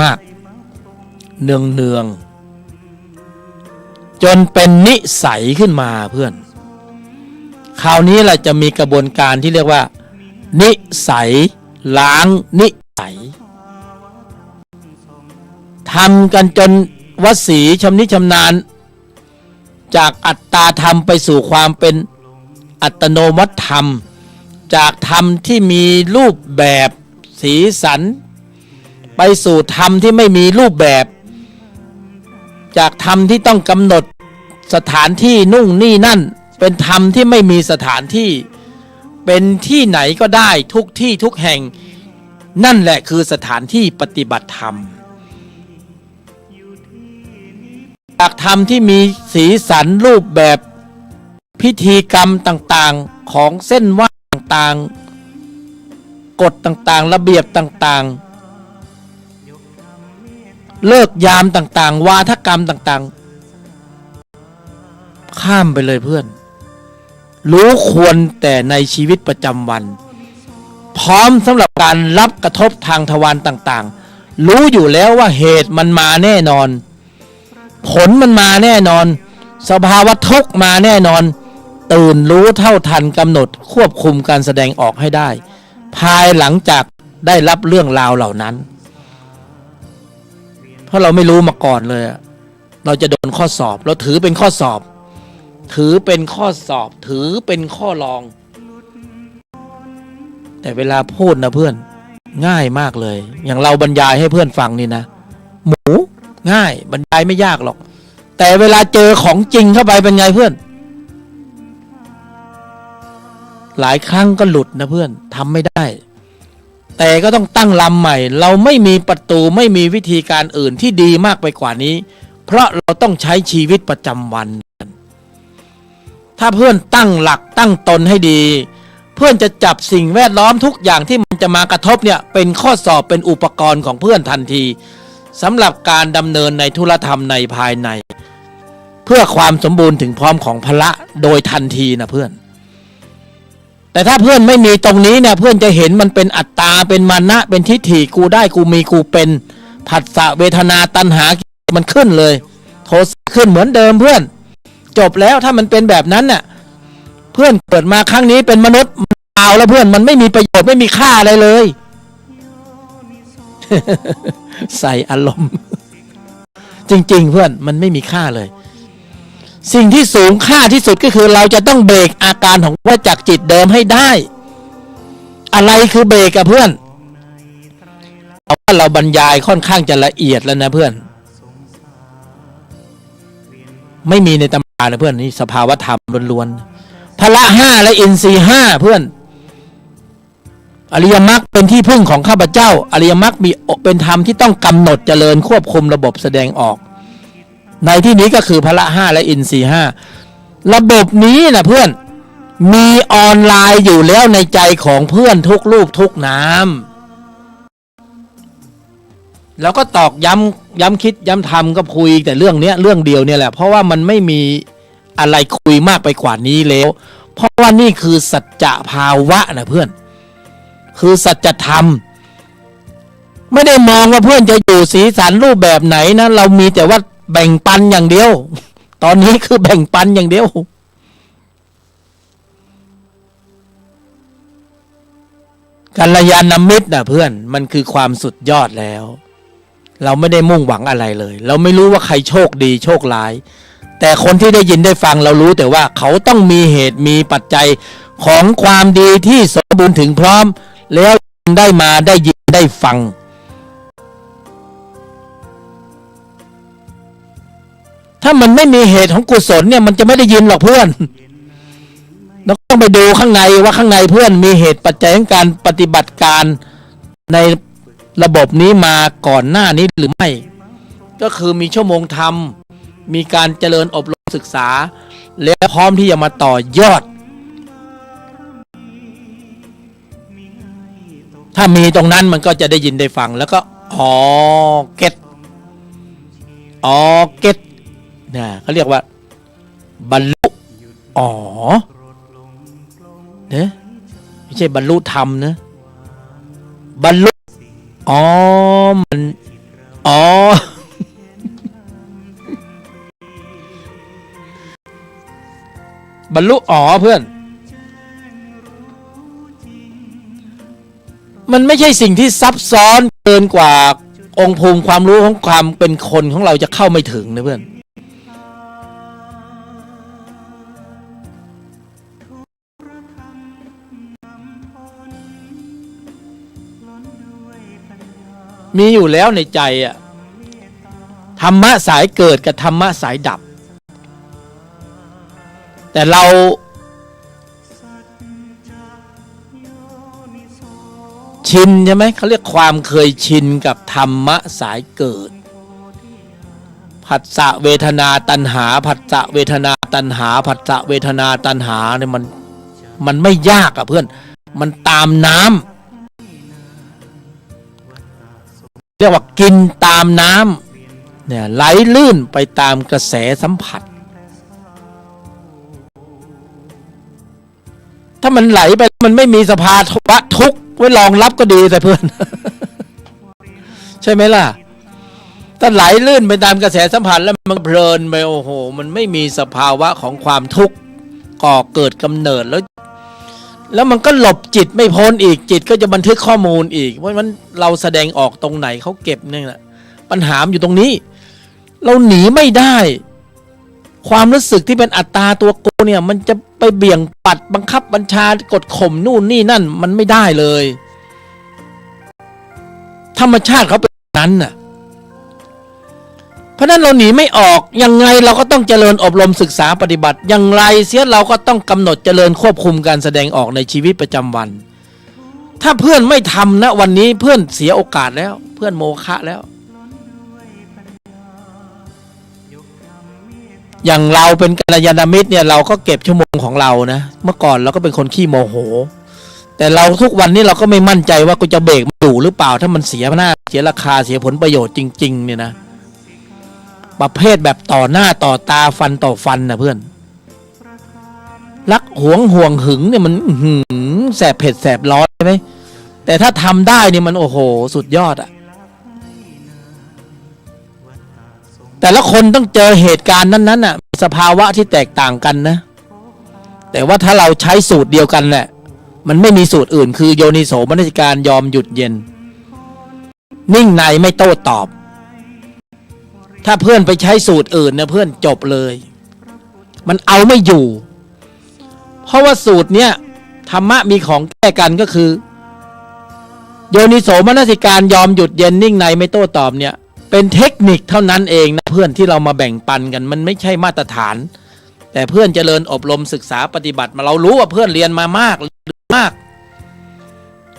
มากเนืองจนเป็นนิสัยขึ้นมาเพื่อนคราวนี้เราจะมีกระบวนการที่เรียกว่านิสัยล้างนิสัยทำกันจนวสีชำนิชำนาญจากอัตตาธรรมไปสู่ความเป็นอัตโนมัติธรรมจากธรรมที่มีรูปแบบสีสันไปสู่ธรรมที่ไม่มีรูปแบบจากธรรมที่ต้องกำหนดสถานที่นู่นนี่นั่นเป็นธรรมที่ไม่มีสถานที่เป็นที่ไหนก็ได้ทุกที่ทุกแห่งนั่นแหละคือสถานที่ปฏิบัติธรรมจากธรรมที่มีสีสันรูปแบบพิธีกรรมต่างๆของเส้นไหว้ต่างๆกฎต่างๆระเบียบต่างๆเลิกยามต่างๆวาทกรรมต่างๆข้ามไปเลยเพื่อนรู้ควรแต่ในชีวิตประจำวันพร้อมสำหรับการรับกระทบทางทวารต่างๆรู้อยู่แล้วว่าเหตุมันมาแน่นอนผลมันมาแน่นอน สภาวะทุกข์มาแน่นอนตื่นรู้เท่าทันกำหนดควบคุมการแสดงออกให้ได้ภายหลังจากได้รับเรื่องราวเหล่านั้นเพราะเราไม่รู้มาก่อนเลยเราจะโดนข้อสอบเราถือเป็นข้อสอบถือเป็นข้อสอบถือเป็นข้อรองแต่เวลาพูดนะเพื่อนง่ายมากเลยอย่างเราบรรยายให้เพื่อนฟังนี่นะหมูง่ายบรรยายไม่ยากหรอกแต่เวลาเจอของจริงเข้าไปเป็นไงเพื่อนหลายครั้งก็หลุดนะเพื่อนทำไม่ได้แต่ก็ต้องตั้งลำใหม่เราไม่มีประตูไม่มีวิธีการอื่นที่ดีมากไปกว่านี้เพราะเราต้องใช้ชีวิตประจำวันถ้าเพื่อนตั้งหลักตั้งตนให้ดีเพื่อนจะจับสิ่งแวดล้อมทุกอย่างที่มันจะมากระทบเนี่ยเป็นข้อสอบเป็นอุปกรณ์ของเพื่อนทันทีสำหรับการดำเนินในธุรธรรมในภายในเพื่อความสมบูรณ์ถึงพร้อมของพละโดยทันทีนะเพื่อนแต่ถ้าเพื่อนไม่มีตรงนี้เนี่ยเพื่อนจะเห็นมันเป็นอัตตาเป็นมานะเป็นทิฏฐิกูได้กูมีกูเป็นผัสสะเวทนาตัณหามันขึ้นเลยโทสะขึ้นเหมือนเดิมเพื่อนจบแล้วถ้ามันเป็นแบบนั้นน่ะเพื่อนเกิดมาครั้งนี้เป็นมนุษย์เปล่าแล้วเพื่อนมันไม่มีประโยชน์ไม่มีค่าอะไรเลย ใส่อารมณ์ จริงๆเพื่อนมันไม่มีค่าเลยสิ่งที่สูงค่าที่สุดก็คือเราจะต้องเบรกอาการของวัฏจักรจิตเดิมให้ได้อะไรคือเบรกอะเพื่อนเอาว่าเราบรรยายค่อนข้างจะละเอียดแล้วนะเพื่อนไม่มีในตำรานะเพื่อนนี่สภาวธรรมล้วนๆพละห้าและอินทรีย์ห้าเพื่อนอริยมรรคเป็นที่พึ่งของข้าพเจ้าอริยมรรคมีเป็นธรรมที่ต้องกำหนดเจริญควบคุมระบบแสดงออกในที่นี้ก็คือพละห้าและอินทรีย์ห้าระบบนี้นะเพื่อนมีออนไลน์อยู่แล้วในใจของเพื่อนทุกรูปทุกนามแล้วก็ตอกย้ำคิดย้ำทำก็คุยแต่เรื่องนี้เรื่องเดียวเนี่ยแหละเพราะว่ามันไม่มีอะไรคุยมากไปกว่านี้แล้วเพราะว่านี่คือสัจจะภาวะนะเพื่อนคือสัจธรรมไม่ได้มองว่าเพื่อนจะอยู่สีสันรูปแบบไหนนะเรามีแต่ว่าแบ่งปันอย่างเดียวตอนนี้คือแบ่งปันอย่างเดียวกัลยาณมิตรนะเพื่อนมันคือความสุดยอดแล้วเราไม่ได้มุ่งหวังอะไรเลยเราไม่รู้ว่าใครโชคดีโชคร้ายแต่คนที่ได้ยินได้ฟังเรารู้แต่ว่าเขาต้องมีเหตุมีปัจจัยของความดีที่สมบูรณ์ถึงพร้อมแล้วได้มาได้ยินได้ฟังถ้ามันไม่มีเหตุของกุศลเนี่ยมันจะไม่ได้ยินหรอกเพื่อนเราต้องไปดูข้างในว่าข้างในเพื่อนมีเหตุปัจจัยของการปฏิบัติการในระบบนี้มาก่อนหน้านี้หรือไม่ก็คือมีชั่วโมงธรรมมีการเจริญอบรมศึกษาและพร้อมที่จะมาต่อยอดถ้ามีตรงนั้นมันก็จะได้ยินได้ฟังแล้วก็เก็ตเนี่ยเขาเรียกว่าบรรลุเนี่ยไม่ใช่บรรลุธรรมนะบรรลุมันบรรลุเพื่อนมันไม่ใช่สิ่งที่ซับซ้อนเกินกว่าองค์ภูมิความรู้ของความเป็นคนของเราจะเข้าไม่ถึงนะเพื่อนมีอยู่แล้วในใจอะธรรมะสายเกิดกับธรรมะสายดับแต่เราชินใช่ไหมเขาเรียกความเคยชินกับธรรมะสายเกิดผัสสะเวทนาตัณหาผัสสะเวทนาตัณหาผัสสะเวทนาตัณหาเนี่ยมันไม่ยากอะเพื่อนมันตามน้ำเรียกว่ากินตามน้ำเนี่ยไหลลื่นไปตามกระแสสัมผัสถ้ามันไหลไปมันไม่มีสภาวะทุกข์ไว้รองรับก็ดีแต่เพื่อน ใช่ไหมล่ะแต่ ถ้าไหลลื่นไปตามกระแสสัมพันธ์แล้วมันเพลินไปโอ้โหมันไม่มีสภาวะของความทุกข์ก่อเกิดกำเนิดแล้วมันก็หลบจิตไม่พ้นอีกจิตก็จะบันทึกข้อมูลอีกว่ามันเราแสดงออกตรงไหนเขาเก็บนี่แหละปัญหาอยู่ตรงนี้เราหนีไม่ได้ความรู้สึกที่เป็นอัตตาตัวกูเนี่ยมันจะไปเบี่ยงปัดบังคับบัญชากดข่มนู่นนี่นั่นมันไม่ได้เลยธรรมชาติเขาเป็นนั้นน่ะเพราะนั้นเราหนีไม่ออกยังไงเราก็ต้องเจริญอบรมศึกษาปฏิบัติอย่างไรเสียเราก็ต้องกำหนดเจริญควบคุมการแสดงออกในชีวิตประจำวันถ้าเพื่อนไม่ทำนะวันนี้เพื่อนเสียโอกาสแล้วเพื่อนโมฆะแล้วอย่างเราเป็นกัลยาณมิตรเนี่ยเราก็เก็บชั่วโมงของเรานะเมื่อก่อนเราก็เป็นคนขี้โมโหแต่เราทุกวันนี้เราก็ไม่มั่นใจว่ากูจะเบรกมันอยู่หรือเปล่าถ้ามันเสียหน้าเสียราคาเสียผลประโยชน์จริงๆเนี่ยนะประเภทแบบต่อหน้าต่อตาฟันต่อฟันนะเพื่อนรักหวงห่วงหึงเนี่ยมันแสบเผ็ดแสบร้อนใช่ไหมแต่ถ้าทำได้เนี่ยมันโอ้โหสุดยอดอะแต่ละคนต้องเจอเหตุการณ์นั้นๆน่ะสภาวะที่แตกต่างกันนะแต่ว่าถ้าเราใช้สูตรเดียวกันแหละมันไม่มีสูตรอื่นคือโยนิโสมนสิการยอมหยุดเย็นนิ่งในไม่โต้ตอบถ้าเพื่อนไปใช้สูตรอื่นนะเพื่อนจบเลยมันเอาไม่อยู่เพราะว่าสูตรเนี้ยธรรมะมีของแก้กันก็คือโยนิโสมนสิการยอมหยุดเย็นนิ่งในไม่โต้ตอบเนี่ยเป็นเทคนิคเท่านั้นเองนะเพื่อนที่เรามาแบ่งปันกันมันไม่ใช่มาตรฐานแต่เพื่อนเจริญอบรมศึกษาปฏิบัติมาเรารู้ว่าเพื่อนเรียนมามาก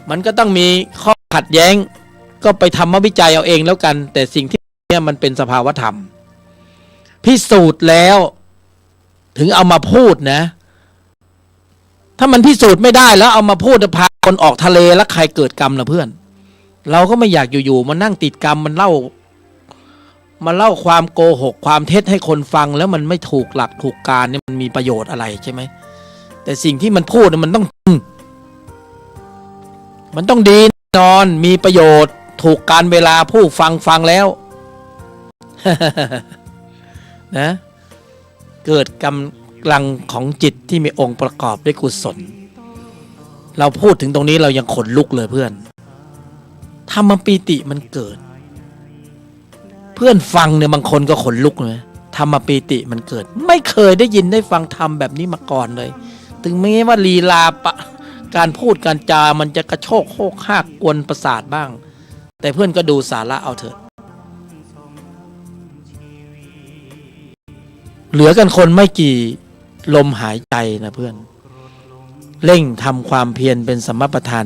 มันก็ต้องมีข้อขัดแย้งก็ไปทำวิจัยเอาเองแล้วกันแต่สิ่งที่เนี่ยมันเป็นสภาวธรรมพิสูจน์แล้วถึงเอามาพูดนะถ้ามันพิสูจน์ไม่ได้แล้วเอามาพูดจะพาคนออกทะเลแล้วใครเกิดกรรมล่ะเพื่อนเราก็ไม่อยากอยู่ๆมานั่งติดกรรมมันเล่าความโกหกความเท็จให้คนฟังแล้วมันไม่ถูกหลักถูกการเนี่ยมันมีประโยชน์อะไรใช่ไหมแต่สิ่งที่มันพูดมันต้องดีแน่นอนมีประโยชน์ถูกการเวลาผู้ฟังแล้ว นะเกิดกำลังของจิตที่มีองค์ประกอบด้วยกุศลเราพูดถึงตรงนี้เรายังขนลุกเลยเพื่อนธรรมปีติมันเกิดเพื่อนฟังเนี่ยบางคนก็ขนลุกเลยธรรมปีติมันเกิดไม่เคยได้ยินได้ฟังธรรมแบบนี้มาก่อนเลยถึงแม้ว่าลีลาการพูดการจามันจะกระโชกโคกหากกวนประสาทบ้างแต่เพื่อนก็ดูสาระเอาเถอะเหลือกันคนไม่กี่ลมหายใจนะเพื่อนเร่งทำความเพียรเป็นสัมมาประธาน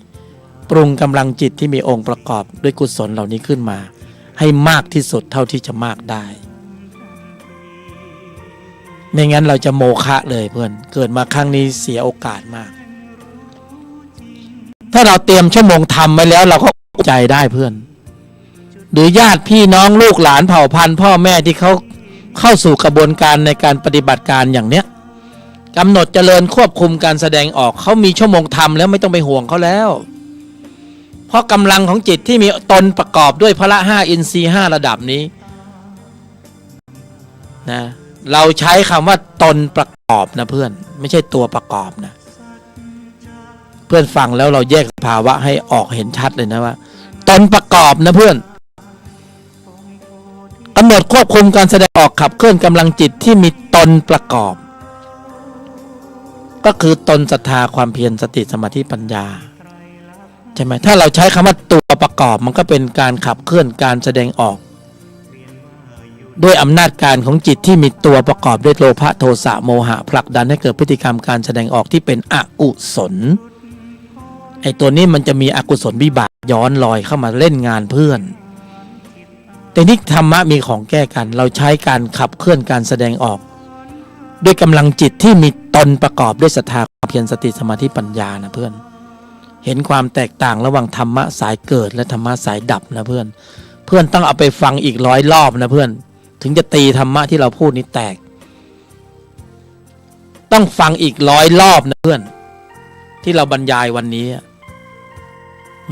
4ปรุงกำลังจิตที่มีองค์ประกอบด้วยกุศลเหล่านี้ขึ้นมาให้มากที่สุดเท่าที่จะมากได้ไม่งั้นเราจะโมฆะเลยเพื่อนเกิดมาครั้งนี้เสียโอกาสมากถ้าเราเตรียมชั่วโมงทำไว้แล้วเราก็ใจได้เพื่อนหรือญาติพี่น้องลูกหลานเผ่าพันธุ์พ่อแม่ที่เขาเข้าสู่กระบวนการในการปฏิบัติการอย่างเนี้ยกำหนดเจริญควบคุมการแสดงออกเขามีชั่วโมงทำแล้วไม่ต้องไปห่วงเขาแล้วเพราะกำลังของจิตที่มีตนประกอบด้วยพละ5อินทรีย์5ระดับนี้นะเราใช้คำว่าตนประกอบนะเพื่อนไม่ใช่ตัวประกอบนะเพื่อนฟังแล้วเราแยกสภาวะให้ออกเห็นชัดเลยนะว่าตนประกอบนะเพื่อนกำหนดควบคุมการแสดงออกขับเคลื่อนกำลังจิตที่มีตนประกอบก็คือตนศรัทธาความเพียรสติสมาธิปัญญาใช่ไหมถ้าเราใช้คำว่าตัวประกอบมันก็เป็นการขับเคลื่อนการแสดงออกด้วยอำนาจการของจิตที่มีตัวประกอบด้วยโลภะโทสะโมหะผลักดันให้เกิดพฤติกรรมการแสดงออกที่เป็นอกุศลไอ้ตัวนี้มันจะมีอกุศลวิบากย้อนลอยเข้ามาเล่นงานเพื่อนแต่นี่ธรรมะมีของแก้กันเราใช้การขับเคลื่อนการแสดงออกด้วยกำลังจิตที่มีตนประกอบด้วยศรัทธาความเพียรสติสมาธิปัญญานะเพื่อนเห็นความแตกต่างระหว่างธรรมะสายเกิดและธรรมะสายดับนะเพื่อนต้องเอาไปฟังอีก100 รอบนะเพื่อนถึงจะตีธรรมะที่เราพูดนี้แตกต้องฟังอีก100 รอบนะเพื่อนที่เราบรรยายวันนี้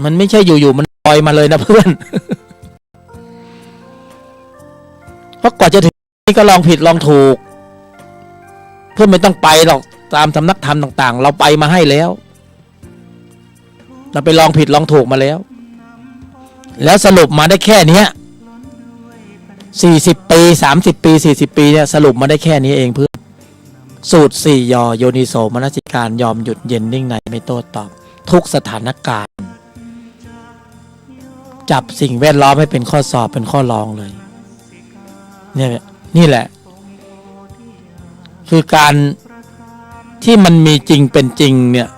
มันไม่ใช่อยู่ๆมันลอยมาเลยนะเพื่อน ราะก่อนจะถึงนี่ก็ลองผิดลองถูกเพื่อนไม่ต้องไปหรอกตามสำนักธรรมต่างๆเราไปมาให้แล้วเราไปลองผิดลองถูกมาแล้วสรุปมาได้แค่นี้40 ปี30 ปี40 ปีเนี่ยสรุปมาได้แค่นี้เองเพื่อนสูตร4ยอโยนิโสมนสิการยอมหยุดเย็นนิ่งในไม่โต้ตอบทุกสถานการณ์จับสิ่งแวดล้อมให้เป็นข้อสอบเป็นข้อรองเลยเนี่ยนี่แหละคือการที่มันมีจริงเป็นจริงเนี่ย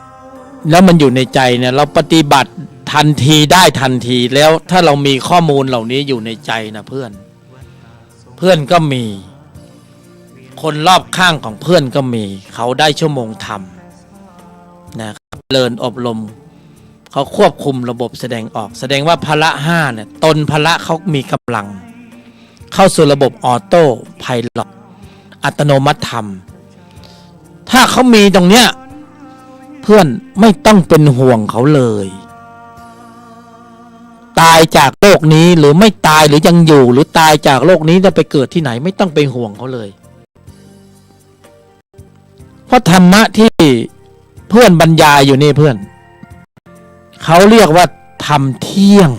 แล้วมันอยู่ในใจเนี่ยเราปฏิบัติทันทีได้ทันทีแล้วถ้าเรามีข้อมูลเหล่านี้อยู่ในใจนะเพื่อนก็มีคนรอบข้างของเพื่อนก็มีเขาได้ชั่วโมงธรรมนะครับเรียนอบรมเขาควบคุมระบบแสดงออกแสดงว่าพละ5เนี่ยตนพละเขามีกำลังเข้าสู่ระบบออโต้ไพลอตอัตโนมัติธรรมถ้าเขามีตรงเนี้ยเพื่อนไม่ต้องเป็นห่วงเขาเลยตายจากโลกนี้หรือไม่ตายหรือยังอยู่หรือตายจากโลกนี้จะไปเกิดที่ไหนไม่ต้องไปห่วงเขาเลยเพราะธรรมะที่เพื่อนบรรยายอยู่นี่เพื่อนเขาเรียกว่าธรรมเที่ยง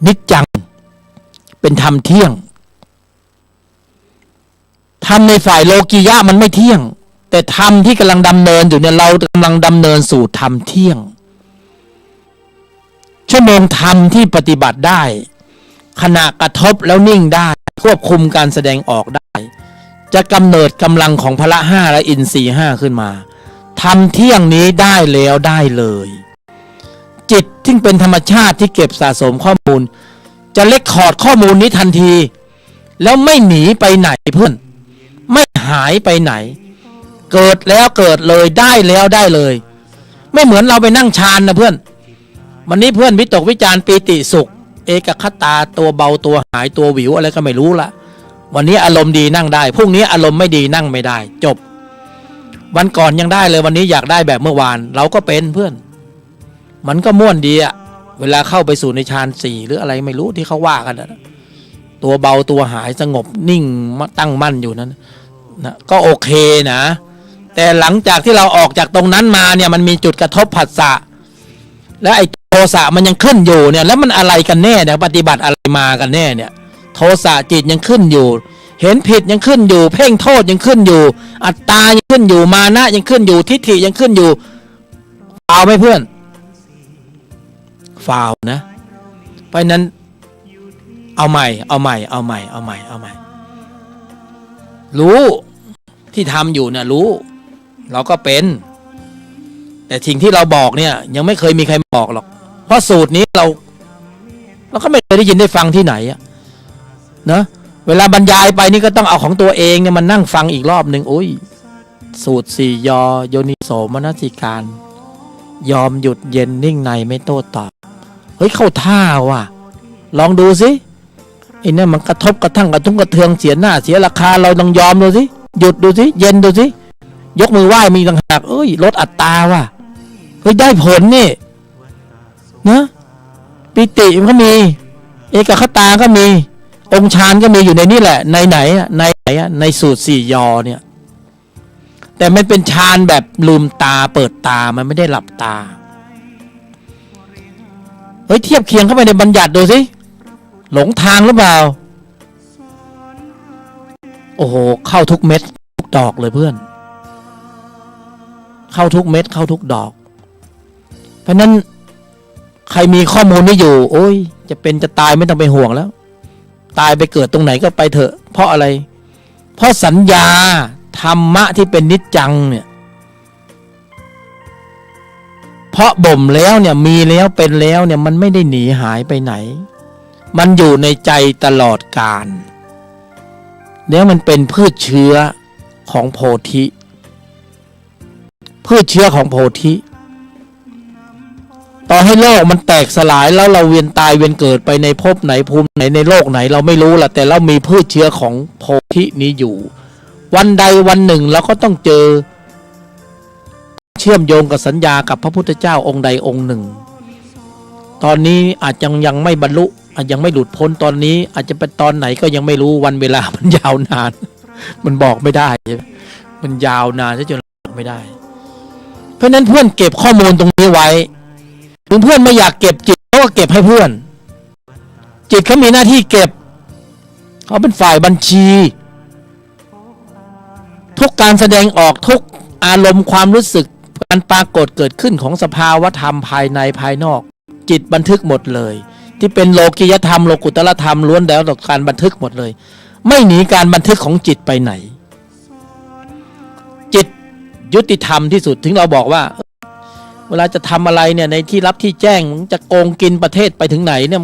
นิจจังเป็นธรรมเที่ยงธรรมในฝ่ายโลกียะมันไม่เที่ยงแต่ธรรมที่กำลังดำเนินอยู่เนี่ยเรากำลังดำเนินสู่ธรรมเที่ยงชั่วโมงธรรมที่ปฏิบัติได้ขณะกระทบแล้วนิ่งได้ควบคุมการแสดงออกได้จะกำเนิดกำลังของพละ5และอินทรีย์5ขึ้นมาธรรมเที่ยงนี้ได้แล้วได้เลยจิตที่เป็นธรรมชาติที่เก็บสะสมข้อมูลจะเรคคอร์ดข้อมูลนี้ทันทีแล้วไม่หนีไปไหนเพื่อนไม่หายไปไหนเกิดแล้วเกิดเลยได้แล้วได้เลยไม่เหมือนเราไปนั่งฌานนะเพื่อนวันนี้เพื่อนวิตกวิจารปีติสุขเอกคตาตัวเบาตัวหายตัวหวิวอะไรก็ไม่รู้ละวันนี้อารมณ์ดีนั่งได้พรุ่งนี้อารมณ์ไม่ดีนั่งไม่ได้จบวันก่อนยังได้เลยวันนี้อยากได้แบบเมื่อวานเราก็เป็นเพื่อนมันก็ม่วนดีอะเวลาเข้าไปสู่ในฌาน4หรืออะไรไม่รู้ที่เขาว่ากันนะตัวเบาตัวหายสงบนิ่งตั้งมั่นอยู่นั้นนะก็โอเคนะแต่หลังจากที่เราออกจากตรงนั้นมาเนี่ยมันมีจุดกระทบผัสสะและไอ้โทสะมันยังขึ้นอยู่เนี่ยแล้วมันอะไรกันแน่เนี่ยปฏิบัติอะไรมากันแน่เนี่ยโทสะจิตยังขึ้นอยู่เห็นผิดยังขึ้นอยู่เพ่งโทษยังขึ้นอยู่อัตตายังขึ้นอยู่มานะยังขึ้นอยู่ทิฏฐิยังขึ้นอยู่ฟาวไหมเพื่อนฟาวนะเพราะนั้นเอาใหม่รู้ที่ทำอยู่เนี่ยรู้เราก็เป็นแต่สิ่งที่เราบอกเนี่ยยังไม่เคยมีใครบอกหรอกเพราะสูตรนี้เราก็ไม่เคยได้ยินได้ฟังที่ไหนอะนะเวลาบรรยายไปนี่ก็ต้องเอาของตัวเองเนี่ยมันนั่งฟังอีกรอบหนึ่งอุ้ยสูตร4ยอโยนิโสมนสิการยอมหยุดเย็นนิ่งในไม่โต้ตอบเฮ้ยเข้าท่าว่ะลองดูสิไอ้นั่นมันกระทบกระทั่งกระทุ้งกระเทืองเสียหน้าเสียราคาเราต้องยอมดูสิหยุดดูสิเย็นดูสิยกมือไหว้มีต่างหากเอ้ยลดอัตตาว่ะเฮ้ยได้ผลนี่นะปิติมันก็มีเอกคตาก็มีองค์ฌานก็มีอยู่ในนี่แหละในไหนในสูตร4ยอเนี่ยแต่มันเป็นฌานแบบลืมตาเปิดตามันไม่ได้หลับตาเฮ้ยเทียบเคียงเข้าไปในบัญญัติดูสิหลงทางหรือเปล่าโอ้โหเข้าทุกเม็ดทุกดอกเลยเพื่อนเข้าทุกเม็ดเข้าทุกดอกเพราะนั้นใครมีข้อมูลนี้อยู่โอ้ยจะเป็นจะตายไม่ต้องไปห่วงแล้วตายไปเกิดตรงไหนก็ไปเถอะเพราะอะไรเพราะสัญญาธรรมะที่เป็นนิจจังเนี่ยเพราะบ่มแล้วเนี่ยมีแล้วเป็นแล้วเนี่ยมันไม่ได้หนีหายไปไหนมันอยู่ในใจตลอดกาลแล้วมันเป็นพืชเชื้อของโพธิพืชเชื้อของโพธิต่อให้โลกมันแตกสลายแล้วเราเวียนตายเวียนเกิดไปในภพไหนภูมิไหนในโลกไหนเราไม่รู้ล่ะแต่เรามีพืชเชื้อของโพธินี้อยู่วันใดวันหนึ่งเราก็ต้องเจอเชื่อมโยงกับสัญญากับพระพุทธเจ้าองค์ใดองค์หนึ่งตอนนี้อาจยังไม่บรรลุอ ยังไม่หลุดพ้นตอนนี้อาจจะเป็นตอนไหนก็ยังไม่รู้วันเวลามันยาวนาน มันบอกไม่ได้มันยาวนานซะจนบอกไม่ได้เพราะนั้นเพื่อนเก็บข้อมูลตรงนี้ไว้ถึงเพื่อนไม่อยากเก็บจิตก็เก็บให้เพื่อนจิตเขามีหน้าที่เก็บเขาเป็นฝ่ายบัญชีทุกการแสดงออกทุกอารมณ์ความรู้สึกการปรากฏเกิดขึ้นของสภาวธรรมภายในภายนอกจิตบันทึกหมดเลยที่เป็นโลกิยธรรมโลกุตตรธรรมล้วนแล้วแต่การบันทึกหมดเลยไม่หนีการบันทึกของจิตไปไหนจิตยุติธรรมที่สุดถึงเราบอกว่าเวลาจะทำอะไรเนี่ยในที่รับที่แจ้งมึงจะโกงกินประเทศไปถึงไหนเนี่ย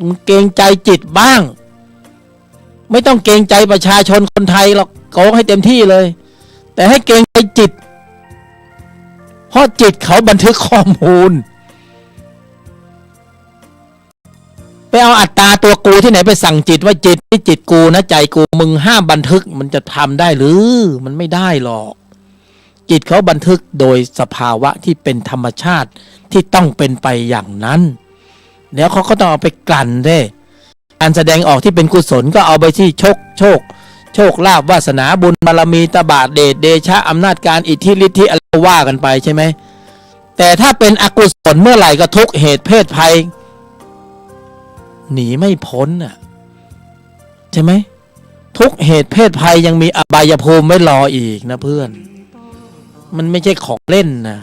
มึงเกรงใจจิตบ้างไม่ต้องเกรงใจประชาชนคนไทยหรอกโกงให้เต็มที่เลยแต่ให้เกรงใจจิตเพราะจิตเขาบันทึกข้อมูลไปเอาอัตตาตัวกูที่ไหนไปสั่งจิตว่าจิตนี่จิตกูนะใจกูมึงห้ามบันทึกมันจะทำได้หรือมันไม่ได้หรอกจิตเขาบันทึกโดยสภาวะที่เป็นธรรมชาติที่ต้องเป็นไปอย่างนั้นแล้วเขาก็ต้องเอาไปกลั่นได้การแสดงออกที่เป็นกุศลก็เอาไปที่โชคลาภวาสนาบุญบารมีตบะเดชเดชะอำนาจการอิทธิฤทธิอะไรว่ากันไปใช่ไหมแต่ถ้าเป็นอกุศลเมื่อไหร่ก็ทุกเหตุเพศภัยหนีไม่พ้นอ่ะใช่ไหมทุกเหตุเพศภัยยังมีอบายภูมิไว้รออีกนะเพื่อนมันไม่ใช่ของเล่นนะ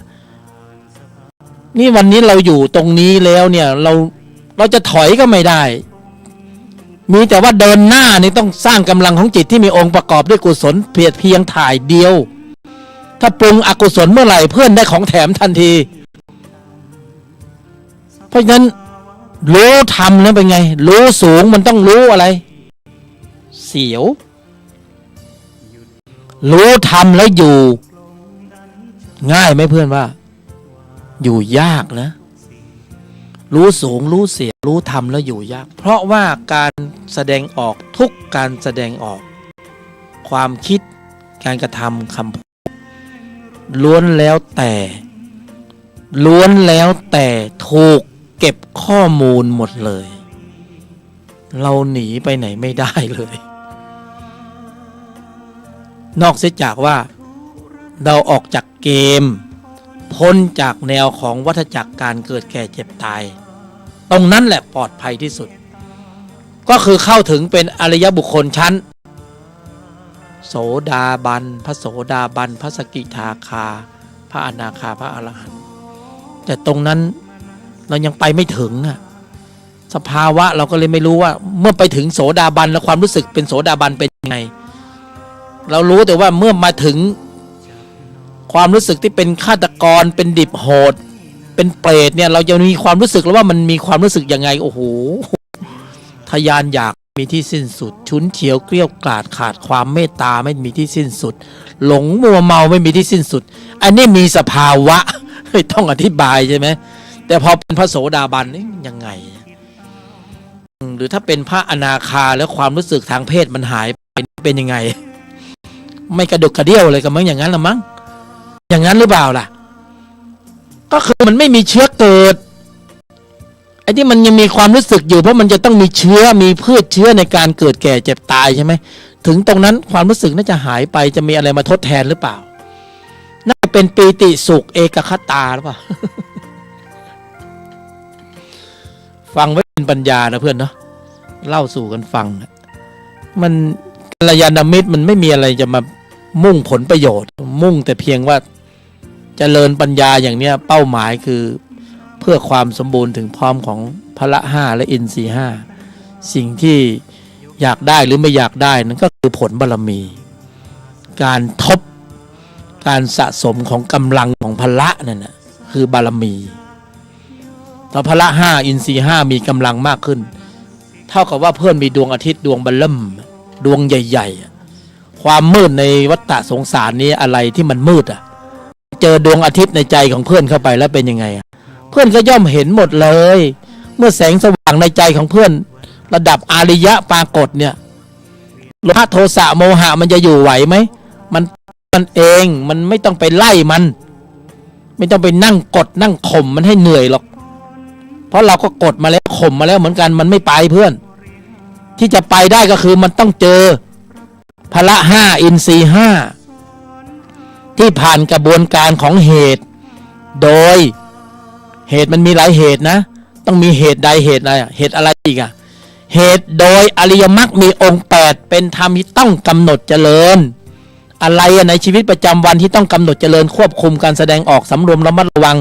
นี่วันนี้เราอยู่ตรงนี้แล้วเนี่ยเราจะถอยก็ไม่ได้มีแต่ว่าเดินหน้านี่ต้องสร้างกำลังของจิตที่มีองค์ประกอบด้วยกุศลเพียงถ่ายเดียวถ้าปรุงอกุศลเมื่อไหร่เพื่อนได้ของแถมทันทีเพราะฉะนั้นรู้ธรรมแล้วเป็นไงรู้สูงมันต้องรู้อะไรเสียวรู้ธรรมแล้วอยู่ง่ายไหมเพื่อนว่าอยู่ยากนะรู้สูงรู้เสียวรู้ธรรมแล้วอยู่ยากเพราะว่าการแสดงออกทุกการแสดงออกความคิดการกระทำคำพูดล้วนแล้วแต่ถูกเก็บข้อมูลหมดเลยเราหนีไปไหนไม่ได้เลยนอกเสียจากว่าเราออกจากเกมพ้นจากแนวของวัฏจักรการเกิดแก่เจ็บตายตรงนั้นแหละปลอดภัยที่สุดก็คือเข้าถึงเป็นอริยบุคคลชั้นโสดาบันพระโสดาบันพระสกิทาคาพระอนาคาพระอรหันต์แต่ตรงนั้นเรายังไปไม่ถึงอ่ะสภาวะเราก็เลยไม่รู้ว่าเมื่อไปถึงโสดาบันแล้วความรู้สึกเป็นโสดาบันเป็นยังไงเรารู้แต่ว่าเมื่อมาถึงความรู้สึกที่เป็นฆาตกรเป็นดิบโหดเป็นเปรตเนี่ยเราจะมีความรู้สึกแล้วว่ามันมีความรู้สึกยังไงโอ้โหทยานอยากมีที่สิ้นสุดฉุนเฉียวเกลี้ยวกล่อมขาดความเมตตาไม่มีที่สิ้นสุดหลงมัวเมาไม่มีที่สิ้นสุดอันนี้มีสภาวะไม่ต้องอธิบายใช่ไหมแต่พอเป็นพระโสดาบันนี่ยังไงหรือถ้าเป็นพระอนาคาแล้วความรู้สึกทางเพศมันหายไปเป็นยังไงไม่กระดุกกระเดี่ยวเลยกันมั้งอย่างนั้นหรือมั้งอย่างนั้นหรือเปล่าล่ะก็คือมันไม่มีเชื้อเกิดไอ้ที่มันยังมีความรู้สึกอยู่เพราะมันจะต้องมีเชื้อมีพืชเชื้อในการเกิดแก่เจ็บตายใช่ไหมถึงตรงนั้นความรู้สึกน่าจะหายไปจะมีอะไรมาทดแทนหรือเปล่าน่าจะเป็นปีติสุขเอกคตาหรือเปล่า ฟังไว้เป็นปัญญานะเพื่อนเนาะเล่าสู่กันฟังมันกัลยาณมิตรมันไม่มีอะไรจะมามุ่งผลประโยชน์มุ่งแต่เพียงว่าเจริญปัญญาอย่างเนี้ยเป้าหมายคือเพื่อความสมบูรณ์ถึงพร้อมของพละห้าและอินทรีย์ห้าสิ่งที่อยากได้หรือไม่อยากได้นั่นก็คือผลบารมีการทบการสะสมของกำลังของพละนั่นนะคือบารมีต่อพละห้าอินทรีย์ห้ามีกำลังมากขึ้นเท่ากับว่าเพื่อนมีดวงอาทิตย์ดวงเบลเริ่มดวงใหญ่ๆความมืดในวัฏฏะสงสารนี้อะไรที่มันมืดอ่ะเจอดวงอาทิตย์ในใจของเพื่อนเข้าไปแล้วเป็นยังไงอ่ะเพื่อนก็ย่อมเห็นหมดเลยเมื่อแสงสว่างในใจของเพื่อนระดับอริยะปรากฏเนี่ยโลภะโทสะโมหะมันจะอยู่ไหวไหมมันเองมันไม่ต้องไปไล่มันไม่ต้องไปนั่งกดนั่งข่มมันให้เหนื่อยหรอก เพราะเราก็กดมาแล้วข่มมาแล้วเหมือนกันมันไม่ไปเพื่อนที่จะไปได้ก็คือมันต้องเจอพละห้าอินทรีย์ห้าที่ผ่านกระบวนการของเหตุโดยเหตุมันมีหลายเหตุนะต้องมีเหตุใดเหตุอะไรเหตุอะไรอีกอะเหตุโดยอริยมรรคมีองค์8เป็นธรรมที่ต้องกำหนดเจริญอะไรในชีวิตประจำวันที่ต้องกำหนดเจริญควบคุมการแสดงออกสำรวมระมัดระวัง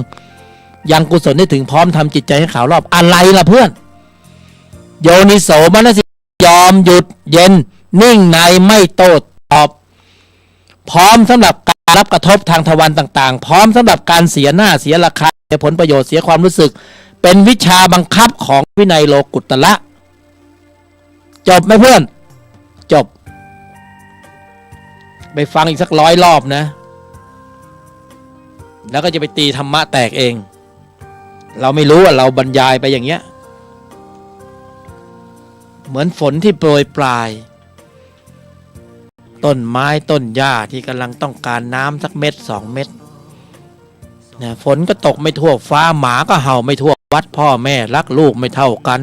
ยังกุศลได้ถึงพร้อมทำจิตใจให้ขาวรอบอะไรล่ะเพื่อนโยนิโสมนสิยอมหยุดเย็นนิ่งในไม่โต้ตอบพร้อมสำหรับการรับกระทบทางทวารต่างๆพร้อมสำหรับการเสียหน้าเสียราคาเสียผลประโยชน์เสียความรู้สึกเป็นวิชาบังคับของวินัยโลกุตละจบไหมเพื่อนจบไปฟังอีกสัก100 รอบนะแล้วก็จะไปตีธรรมะแตกเองเราไม่รู้ว่าเราบรรยายไปอย่างเงี้ยเหมือนฝนที่โปรยปลายต้นไม้ต้นหญ้าที่กำลังต้องการน้ำสักเม็ด2 เม็ดนะฝนก็ตกไม่ทั่วฟ้าหมาก็เห่าไม่ทั่ววัดพ่อแม่รักลูกไม่เท่ากัน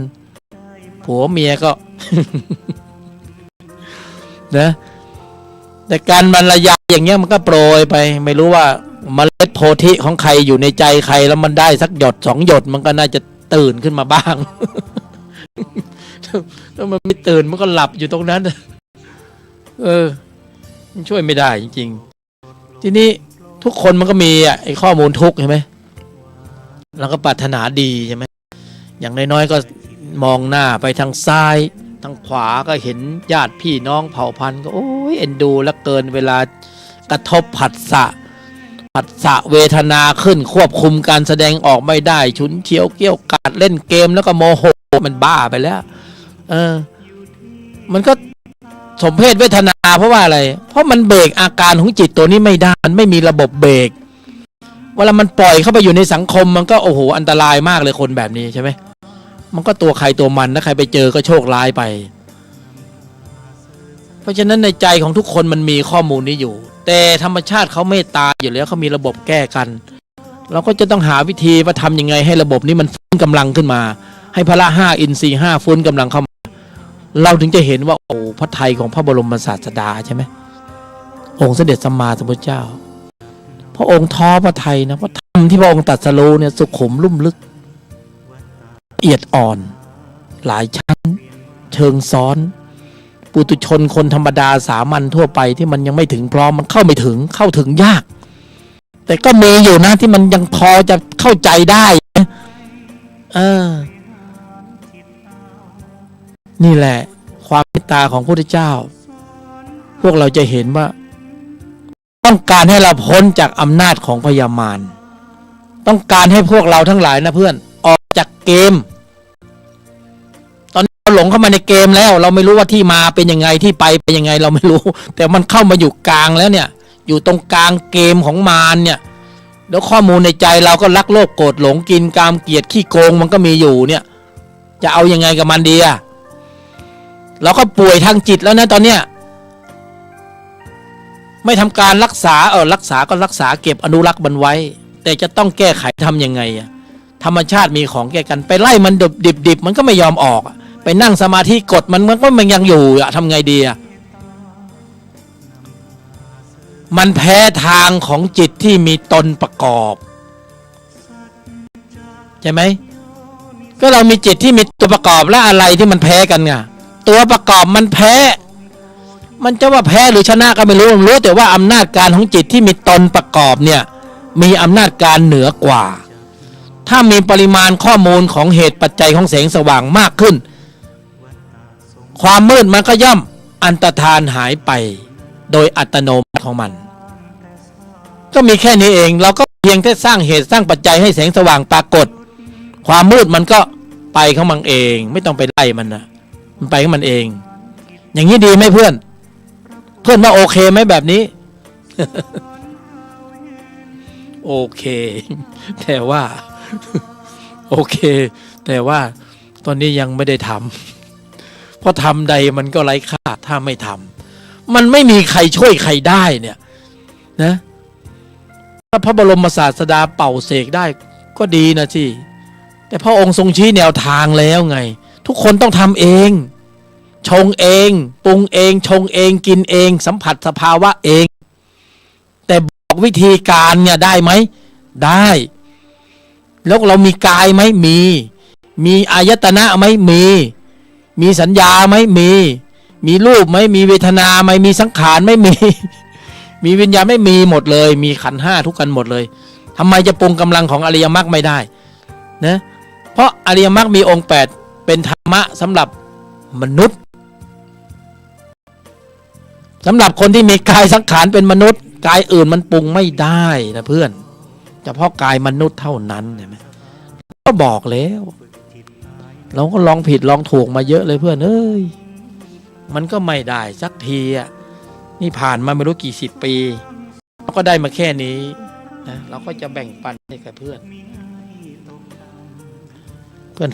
ผัวเมียก็ นะแต่การบรรยายอย่างเงี้ยมันก็โปรยไปไม่รู้ว่าเมล็ดโพธิของใครอยู่ในใจใครแล้วมันได้สักหยด2 หยดมันก็น่าจะตื่นขึ้นมาบ้าง ถ้ามันไม่ตื่นมันก็หลับอยู่ตรงนั้นมันช่วยไม่ได้จริงๆทีนี้ทุกคนมันก็มีไอ้ข้อมูลทุกใช่ไหมแล้วก็ปรารถนาดีใช่ไหมอย่างน้อยๆก็มองหน้าไปทางซ้ายทางขวาก็เห็นญาติพี่น้องเผ่าพันธุ์ก็โอ้ยเอ็นดูแล้วเกินเวลากระทบผัสสะเวทนาขึ้นควบคุมการแสดงออกไม่ได้ฉุนเฉียวเกี้ยวกาดเล่นเกมแล้วก็โมโหมันบ้าไปแล้วมันก็สมเพศเวทนาเพราะว่าอะไรเพราะมันเบรกอาการของจิตตัวนี้ไม่ได้มันไม่มีระบบเบรกเวลามันปล่อยเข้าไปอยู่ในสังคมมันก็โอ้โหอันตรายมากเลยคนแบบนี้ใช่ไหมมันก็ตัวใครตัวมันถ้าใครไปเจอก็โชคร้ายไปเพราะฉะนั้นในใจของทุกคนมันมีข้อมูลนี้อยู่แต่ธรรมชาติเขาเมตตาอยู่แล้วเขามีระบบแก้กันเราก็จะต้องหาวิธีว่าทำยังไงให้ระบบนี้มันฟื้นกำลังขึ้นมาให้พละ5อินทรีย์5ฟื้นกำลังเข้ามาเราถึงจะเห็นว่าโอ้พระทัยของพระบรมศาสดาใช่ไหมองค์เสด็จสัมมาสัมพุทธเจ้าพระองค์ท้อพระทัยนะเพราะธรรมที่พระองค์ตรัสรู้เนี่ยสุขุมลุ่มลึกละเอียดอ่อนหลายชั้นเชิงซ้อนปุถุชนคนธรรมดาสามัญทั่วไปที่มันยังไม่ถึงพร้อมมันเข้าไม่ถึงเข้าถึงยากแต่ก็มีอยู่นะที่มันยังพอจะเข้าใจได้นี่แหละความเมตตาของพระพุทธเจ้าพวกเราจะเห็นว่าต้องการให้เราพ้นจากอำนาจของพยามารต้องการให้พวกเราทั้งหลายนะเพื่อนออกจากเกมตอนนี้เราหลงเข้ามาในเกมแล้วเราไม่รู้ว่าที่มาเป็นยังไงที่ไปเป็นยังไงเราไม่รู้แต่มันเข้ามาอยู่กลางแล้วเนี่ยอยู่ตรงกลางเกมของมารเนี่ยแล้วข้อมูลในใจเราก็รักโลภโกรธหลงกินกามเกลียดขี้โกงมันก็มีอยู่เนี่ยจะเอายังไงกับมันดีอะเราก็ป่วยทางจิตแล้วนะตอนเนี้ยไม่ทำการรักษารักษาก็รักษาเก็บอนุรักษ์มันไว้แต่จะต้องแก้ไขทำยังไงอะธรรมชาติมีของแก้กันไปไล่มันดิบมันก็ไม่ยอมออกไปนั่งสมาธิกดมันก็มันยังอยู่อะทำไงดีอะมันแพ้ทางของจิตที่มีตนประกอบใช่ไหมก็เรามีจิตที่มีตัวประกอบและอะไรที่มันแพ้กันไงตัวประกอบมันแพ้มันจะว่าแพ้หรือชนะก็ไม่รู้แต่ว่าอำนาจการของจิตที่มีตนประกอบเนี่ยมีอำนาจการเหนือกว่าถ้ามีปริมาณข้อมูลของเหตุปัจจัยของแสงสว่างมากขึ้นความมืดมันก็ย่อมอันตรธานหายไปโดยอัตโนมัติของมันก็มีแค่นี้เองเราก็เพียงแค่สร้างเหตุสร้างปัจจัยให้แสงสว่างปรากฏความมืดมันก็ไปของมันเองไม่ต้องไปไล่มันนะมันไปของมันเองอย่างนี้ดีไหมเพื่อนว่าโอเคไหมแบบนี้ โอเคแต่ว่า โอเคแต่ว่าตอนนี้ยังไม่ได้ทำเพราะทำใดมันก็ไร้ค่าถ้าไม่ทำมันไม่มีใครช่วยใครได้เนี่ยนะถ้าพระบรมศาสดาเป่าเสกได้ก็ดีนะที่แต่ แต่พระองค์ทรงชี้แนวทางแล้วไงทุกคนต้องทำเองชงเองปรุงเองชงเองกินเองสัมผัสสภาวะเองแต่บอกวิธีการเนี่ยได้ไหมได้แล้วเรามีกายไหมมีอายตนะไหมมีสัญญาไหมมีรูปไหมมีเวทนาไหมมีสังขารไหมมีวิญญาณไม่มีหมดเลยมีขันธ์ห้าทุกกันหมดเลยทำไมจะปรุงกำลังของอริยมรรคไม่ได้นะเพราะอริยมรรคมีองค์8เป็นธรรมะสำหรับมนุษย์สำหรับคนที่มีกายสังขารเป็นมนุษย์กายอื่นมันปรุงไม่ได้นะเพื่อนเฉพาะกายมนุษย์เท่านั้นเห็นไหมก็บอกแล้วเราก็ลองผิดลองถูกมาเยอะเลยเพื่อนเอ้ยมันก็ไม่ได้สักทีอ่ะนี่ผ่านมาไม่รู้กี่สิบปีเราก็ได้มาแค่นี้นะเราก็จะแบ่งปันให้กับเพื่อน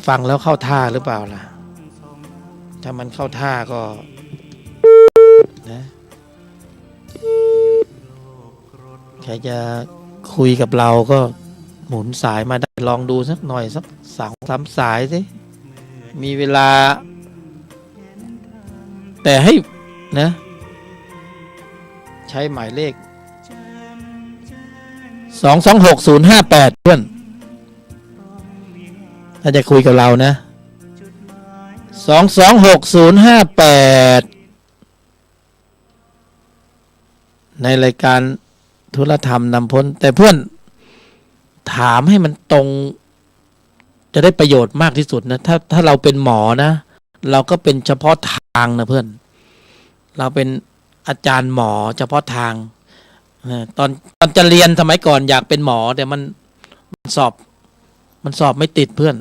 ฟังแล้วเข้าท่าหรือเปล่าล่ะถ้ามันเข้าท่าก็นะใครจะคุยกับเราก็หมุนสายมาได้ลองดูสักหน่อยสัก2-3 สายสิมีเวลาแต่ให้นะใช้หมายเลข226-058เพื่อนถ้าจะคุยกับเรานะ226-058ในรายการธุรธรรมนำพ้นแต่เพื่อนถามให้มันตรงจะได้ประโยชน์มากที่สุดนะถ้าเราเป็นหมอนะเราก็เป็นเฉพาะทางนะเพื่อนเราเป็นอาจารย์หมอเฉพาะทางตอนจะเรียนสมัยก่อนอยากเป็นหมอแต่มันสอบไม่ติดเพื่อน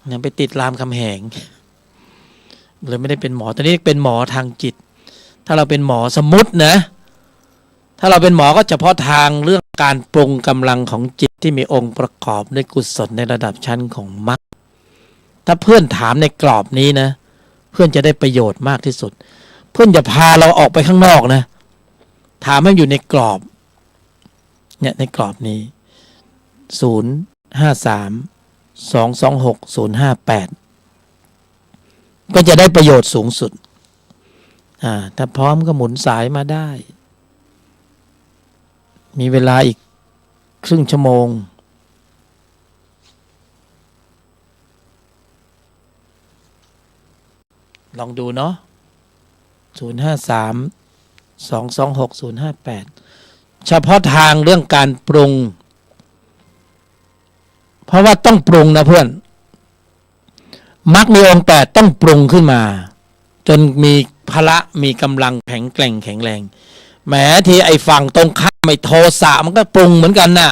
เนี่ยไปติดรามคำแหงเลยไม่ได้เป็นหมอตอนนี้เป็นหมอทางจิตถ้าเราเป็นหมอสมมุตินะถ้าเราเป็นหมอก็เฉพาะทางเรื่องการปรุงกำลังของจิตที่มีองค์ประกอบด้วยกุศลในระดับชั้นของมรรคถ้าเพื่อนถามในกรอบนี้นะเพื่อนจะได้ประโยชน์มากที่สุดเพื่อนอย่าพาเราออกไปข้างนอกนะถามให้อยู่ในกรอบเนี่ยในกรอบนี้053-226-058ก็จะได้ประโยชน์สูงสุดถ้าพร้อมก็หมุนสายมาได้มีเวลาอีกครึ่งชั่วโมงลองดูเนาะ053-226-058เฉพาะทางเรื่องการปรุงเพราะว่าต้องปรุงนะเพื่อนมรรคมีองค์8ต้องปรุงขึ้นมาจนมีพละมีกำลังแข็งแกร่งแข็งแรงแหมที่ไอ้ฝั่งตรงข้ามไอ้โทสะมันก็ปรุงเหมือนกันน่ะ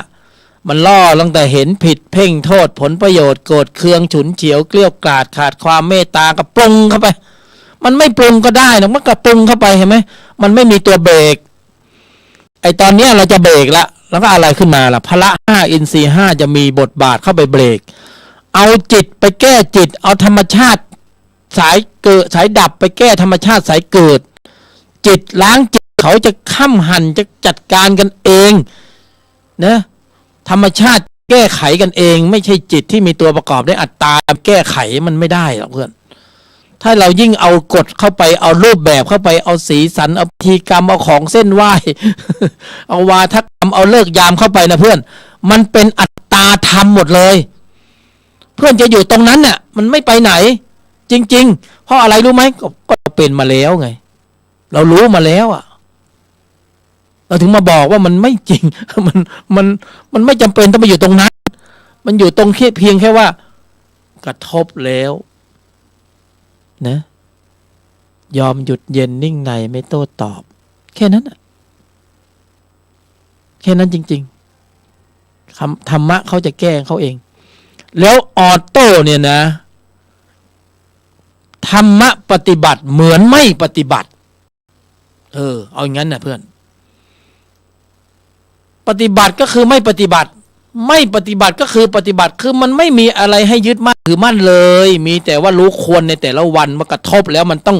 มันล่อตั้งแต่เห็นผิดเพ่งโทษผลประโยชน์โกรธเคืองฉุนเฉียวเกลี้ยวกล่อมขาดความเมตตาก็ปรุงเข้าไปมันไม่ปรุงก็ได้นะมันก็ปรุงเข้าไปเห็นไหมมันไม่มีตัวเบรกไอ้ตอนเนี้ยเราจะเบรกแล้วก็อะไรขึ้นมาล่ะพละ5อินทรีย์5จะมีบทบาทเข้าไปเบรกเอาจิตไปแก้จิตเอาธรรมชาติสายเกิดสายดับไปแก้ธรรมชาติสายเกิดจิตล้างจิตเขาจะค้ำหั่นจะจัดการกันเองนะธรรมชาติแก้ไขกันเองไม่ใช่จิตที่มีตัวประกอบด้วยอัตตาแก้ไขมันไม่ได้หรอกเพื่อนถ้าเรายิ่งเอากฎเข้าไปเอารูปแบบเข้าไปเอาสีสันเอาพิธีกรรมเอาของเส้นไหว้ เอาวาทกรรมเอาเลิกยามเข้าไปนะเพื่อนมันเป็นอัตตาธรรมหมดเลยเพื่อนจะอยู่ตรงนั้นน่ะมันไม่ไปไหนจริงๆเพราะอะไรรู้ไหมก็เป็นมาแล้วไงเรารู้มาแล้วอ่ะเราถึงมาบอกว่ามันไม่จริง มันไม่จำเป็นต้องไปอยู่ตรงนั้นมันอยู่ตรงเพียงแค่ว่ากระทบแล้วนะยอมหยุดเย็นนิ่งในไม่โต้ตอบแค่นั้นแค่นั้นจริงๆธรรมะเขาจะแก้เขาเองแล้วออโต้เนี่ยนะธรรมะปฏิบัติเหมือนไม่ปฏิบัติเอาอย่างนั้นนะเพื่อนปฏิบัติก็คือไม่ปฏิบัติไม่ปฏิบัติก็คือปฏิบัติคือมันไม่มีอะไรให้ยึดมั่นถือมั่นเลยมีแต่ว่ารู้ควรในแต่ละวันมากระทบแล้วมันต้อง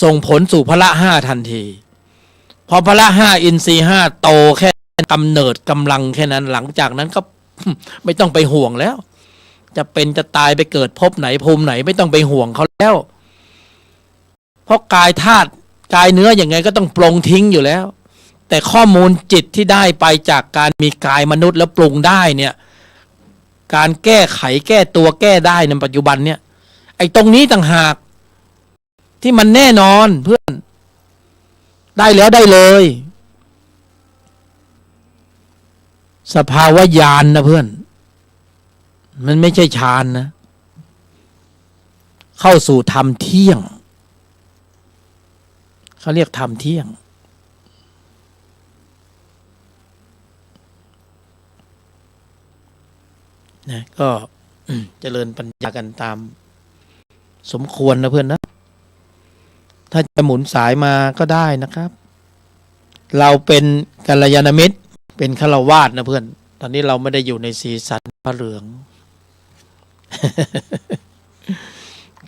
ส่งผลสู่พละ5ทันทีพอพละ5อินทรีย์5โตแค่กำเนิดกำลังแค่นั้นหลังจากนั้นก็ ไม่ต้องไปห่วงแล้ว จะเป็นจะตายไปเกิดภพไหนภูมิไหนไม่ต้องไปห่วงเขาแล้วเพราะกายธาตุกายเนื้ออย่างไงก็ต้องปรงทิ้งอยู่แล้วแต่ข้อมูลจิตที่ได้ไปจากการมีกายมนุษย์แล้วปรุงได้เนี่ยการแก้ไขแก้ตัวแก้ได้ในปัจจุบันเนี่ยไอ้ตรงนี้ต่างหากที่มันแน่นอนเพื่อนได้แล้วได้เลยสภาวะญาณนะเพื่อนมันไม่ใช่ฌานนะเข้าสู่ธรรมเที่ยงเขาเรียกธรรมเที่ยงนะก็เจริญปัญญากันตามสมควรนะเพื่อนนะถ้าจะหมุนสายมาก็ได้นะครับเราเป็นกัลยาณมิตรเป็นฆราวาสนะเพื่อนตอนนี้เราไม่ได้อยู่ในสีสันพระเหลือง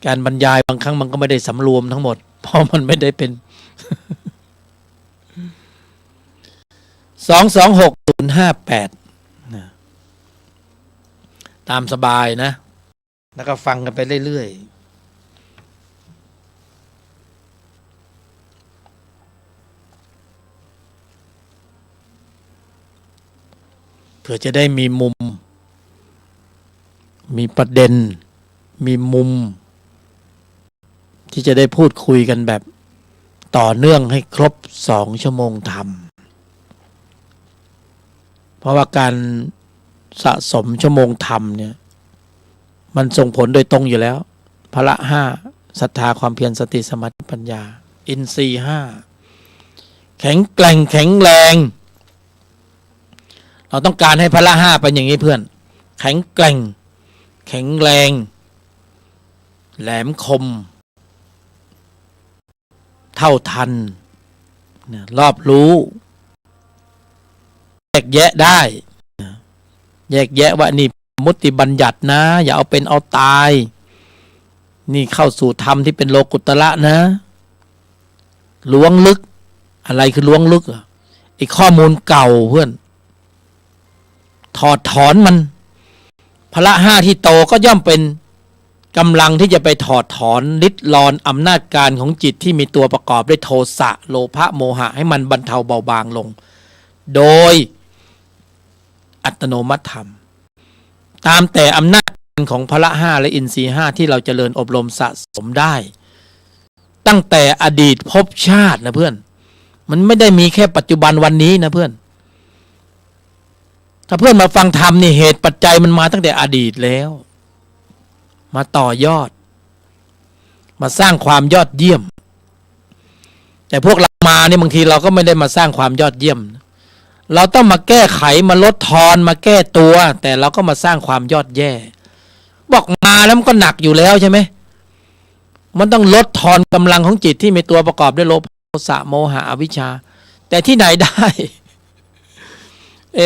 การบรรยายบางครั้งมันก็ไม่ได้สำรวมทั้งหมดเพราะมันไม่ได้เป็น226-058ตามสบายนะแล้วก็ฟังกันไปเรื่อยๆเพื่อจะได้มีมุมมีประเด็นมีมุมที่จะได้พูดคุยกันแบบต่อเนื่องให้ครบ2 ชั่วโมงธรรมเพราะว่าการสะสมชั่วโมงธรรมเนี่ยมันส่งผลโดยตรงอยู่แล้วพละ5ศรัทธาความเพียรสติสมาธิปัญญาอินทรีย์5แข็งแกร่งแข็งแรงเราต้องการให้พละ5เป็นอย่างนี้เพื่อนแข็งแกร่งแข็งแรงแหลมคมเท่าทันรอบรู้แยกแยะได้แยกแยะว่านี่มุติบัญญัตินะอย่าเอาเป็นเอาตายนี่เข้าสู่ธรรมที่เป็นโลกุตระนะล้วงลึกอะไรคือล้วงลึกไอ้ข้อมูลเก่าเพื่อนถอดถอนมันพละ5ที่โตก็ย่อมเป็นกำลังที่จะไปถอดถอนลิดรอนอำนาจการของจิตที่มีตัวประกอบด้วยโทสะโลภะโมหะให้มันบรรเทาเบาบางลงโดยอัตโนมัติธรรมตามแต่อำนาจของพละ5และอินทรีย์5ที่เราเจริญอบรมสะสมได้ตั้งแต่อดีตภพชาตินะเพื่อนมันไม่ได้มีแค่ปัจจุบันวันนี้นะเพื่อนถ้าเพื่อนมาฟังธรรมนี่เหตุปัจจัยมันมาตั้งแต่อดีตแล้วมาต่อยอดมาสร้างความยอดเยี่ยมแต่พวกเรามาเนี่ยบางทีเราก็ไม่ได้มาสร้างความยอดเยี่ยมเราต้องมาแก้ไขมาลดทอนมาแก้ตัวแต่เราก็มาสร้างความยอดแย่บอกมาแล้วมันก็หนักอยู่แล้วใช่ไหมมันต้องลดทอนกำลังของจิตที่มีตัวประกอบด้วยโลภะโทสะโมหะอวิชชาแต่ที่ไหนได้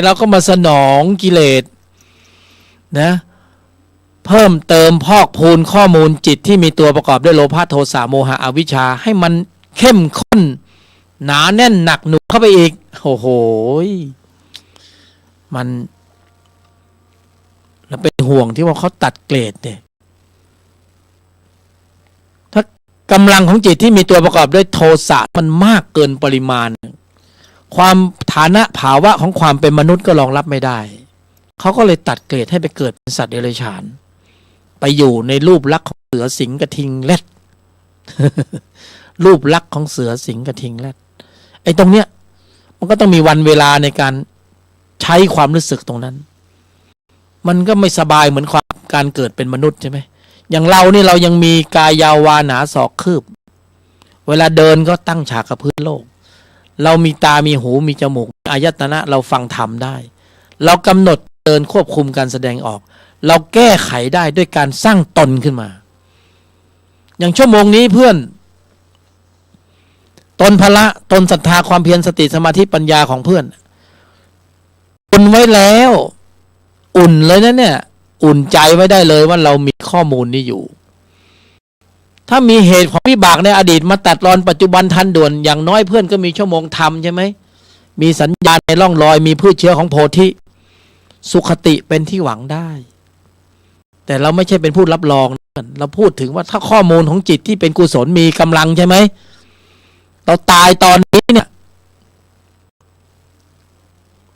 เราก็มาสนองกิเลสนะเพิ่มเติมพอกพูนข้อมูลจิตที่มีตัวประกอบด้วยโลภะโทสะโมหะอวิชชาให้มันเข้มข้นหนาแน่นหนักหนุเข้าไปอีกโอ้โหมันแล้วเป็นห่วงที่ว่าเขาตัดเกรดเนี่ยถ้ากำลังของจิตที่มีตัวประกอบด้วยโทสะมันมากเกินปริมาณความฐานะภาวะของความเป็นมนุษย์ก็รองรับไม่ได้เขาก็เลยตัดเกรดให้ไปเกิดเป็นสัตว์เดรัจฉานไปอยู่ในรูปลักษณ์ของเสือสิงห์กระทิงแรด รูปลักษณ์ของเสือสิงห์กระทิงแรดไอ้ตรงเนี้ยมันก็ต้องมีวันเวลาในการใช้ความรู้สึกตรงนั้นมันก็ไม่สบายเหมือนความการเกิดเป็นมนุษย์ใช่ไหมอย่างเรานี่เรายังมีกายยาววาหนาศอกคืบเวลาเดินก็ตั้งฉากกับพื้นโลกเรามีตามีหูมีจมูกอายตนะเราฟังธรรมได้เรากำหนดเดินควบคุมการแสดงออกเราแก้ไขได้ด้วยการสร้างตนขึ้นมาอย่างชั่วโมงนี้เพื่อนตนพละตนศรัทธาความเพียรสติสมาธิปัญญาของเพื่อนอุ่นไว้แล้วอุ่นเลยนะเนี่ยอุ่นใจไว้ได้เลยว่าเรามีข้อมูลนี้อยู่ถ้ามีเหตุของวิบากในอดีตมาตัดรอนปัจจุบันทันด่วนอย่างน้อยเพื่อนก็มีชั่วโมงธรรมใช่ไหมมีสัญญาณในร่องรอยมีพืชเชื้อของโพธิ สุขติเป็นที่หวังได้ แต่เราไม่ใช่เป็นผู้รับรองนะเราพูดถึงว่าถ้าข้อมูลของจิตที่เป็นกุศลมีกำลังใช่ไหมเราตายตอนนี้เนี่ย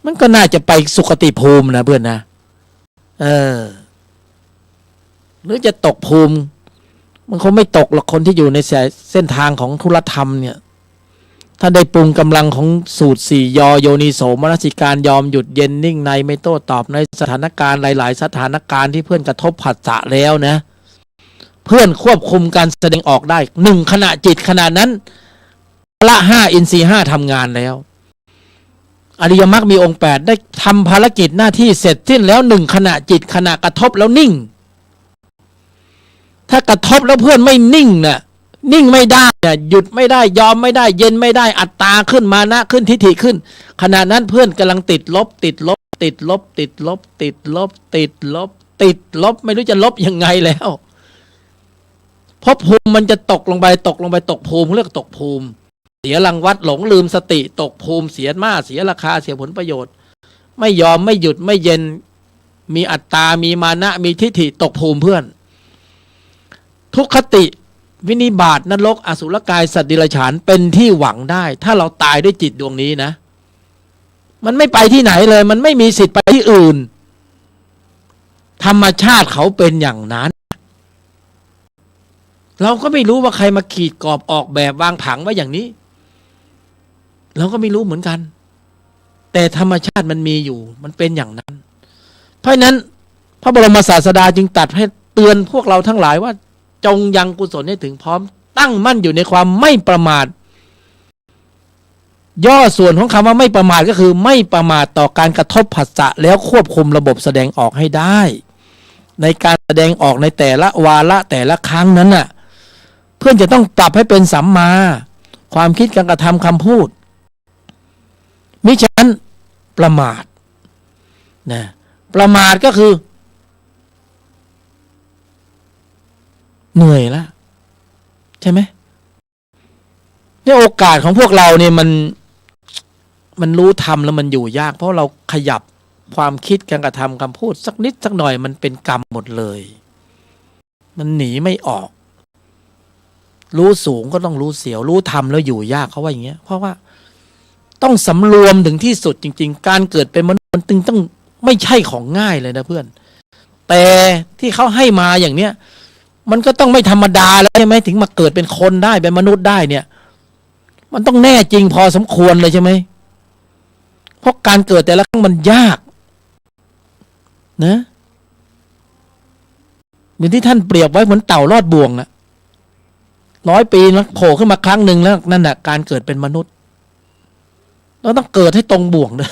มันก็น่าจะไปสุคติภูมินะเพื่อนนะหรือจะตกภูมิมันคงไม่ตกหรอกคนที่อยู่ในเส้นทางของธุรธรรมเนี่ยถ้าได้ปรุงกำลังของสูตร4 ยอโยนิโสมนสิการยอมหยุดเย็นนิ่งในไม่โต้ตอบในสถานการณ์หลายๆสถานการณ์ที่เพื่อนกระทบผัสสะแล้วนะเพื่อนควบคุมการแสดงออกได้1ขณะจิตขณะนั้นละ5อินทรีย์5ทำงานแล้วอริยมรรคมีองค์8ได้ทำภารกิจหน้าที่เสร็จสิ้นแล้ว1ขณะจิตขณะกระทบแล้วนิ่งถ้ากระทบแล้วเพื่อนไม่นิ่งน่ะนิ่งไม่ได้หยุดไม่ได้ยอมไม่ได้เย็นไม่ได้อัตตาขึ้นมานะขึ้นทิฏฐิขึ้นขณะนั้นเพื่อนกำลังติดลบไม่รู้จะลบยังไงแล้วเพราะภูมิมันจะตกลงไปตกภูมิเรียกตกภูมิเสียรังวัดหลงลืมสติตกภูมิเสียมาเสียราคาเสียผลประโยชน์ไม่ยอมไม่หยุดไม่เย็นมีอัตตามีมานะมีทิฏฐิตกภูมิเพื่อนทุกขติวินิบาตนรกอสุรกายสัตว์เดรัจฉานเป็นที่หวังได้ถ้าเราตายด้วยจิตดวงนี้นะมันไม่ไปที่ไหนเลยมันไม่มีสิทธิ์ไปที่อื่นธรรมชาติเขาเป็นอย่างนั้นเราก็ไม่รู้ว่าใครมาขีดกรอบออกแบบวางผังไว้อย่างนี้เราก็ไม่รู้เหมือนกันแต่ธรรมชาติมันมีอยู่มันเป็นอย่างนั้นเพราะฉะนั้นพระบรมศาสดาจึงตรัสให้เตือนพวกเราทั้งหลายว่าจงยังกุศลให้ถึงพร้อมตั้งมั่นอยู่ในความไม่ประมาทย่อส่วนของคำว่าไม่ประมาทก็คือไม่ประมาทต่อการกระทบผัสสะแล้วควบคุมระบบแสดงออกให้ได้ในการแสดงออกในแต่ละวาระแต่ละครั้งนั้นน่ะเพื่อนจะต้องปรับให้เป็นสัมมาความคิดการกระทำคำพูดมิฉะนั้นประมาทนะประมาทก็คือเหนื่อยแล้วใช่ไหมในโอกาสของพวกเราเนี่ยมันรู้ทำแล้วมันอยู่ยากเพราะเราขยับความคิดการกระทำคำพูดสักนิดสักหน่อยมันเป็นกรรมหมดเลยมันหนีไม่ออกรู้สูงก็ต้องรู้เสียวรู้ทำแล้วอยู่ยากเขาว่าอย่างเงี้ยเพราะว่าต้องสำรวมถึงที่สุดจริงๆการเกิดเป็นมนุษย์มันต้องไม่ใช่ของง่ายเลยนะเพื่อนแต่ที่เขาให้มาอย่างเนี้ยมันก็ต้องไม่ธรรมดาแล้วใช่ไหมถึงมาเกิดเป็นคนได้เป็นมนุษย์ได้เนี่ยมันต้องแน่จริงพอสมควรเลยใช่ไหมเพราะการเกิดแต่ละครั้งมันยากนะเหมือนที่ท่านเปรียบไว้เหมือนเต่าลอดบ่วงอะ100 ปีแล้วโผล่ขึ้นมาครั้งหนึ่งแล้วนั่นแหะการเกิดเป็นมนุษย์เราต้องเกิดให้ตรงบ่วงนะ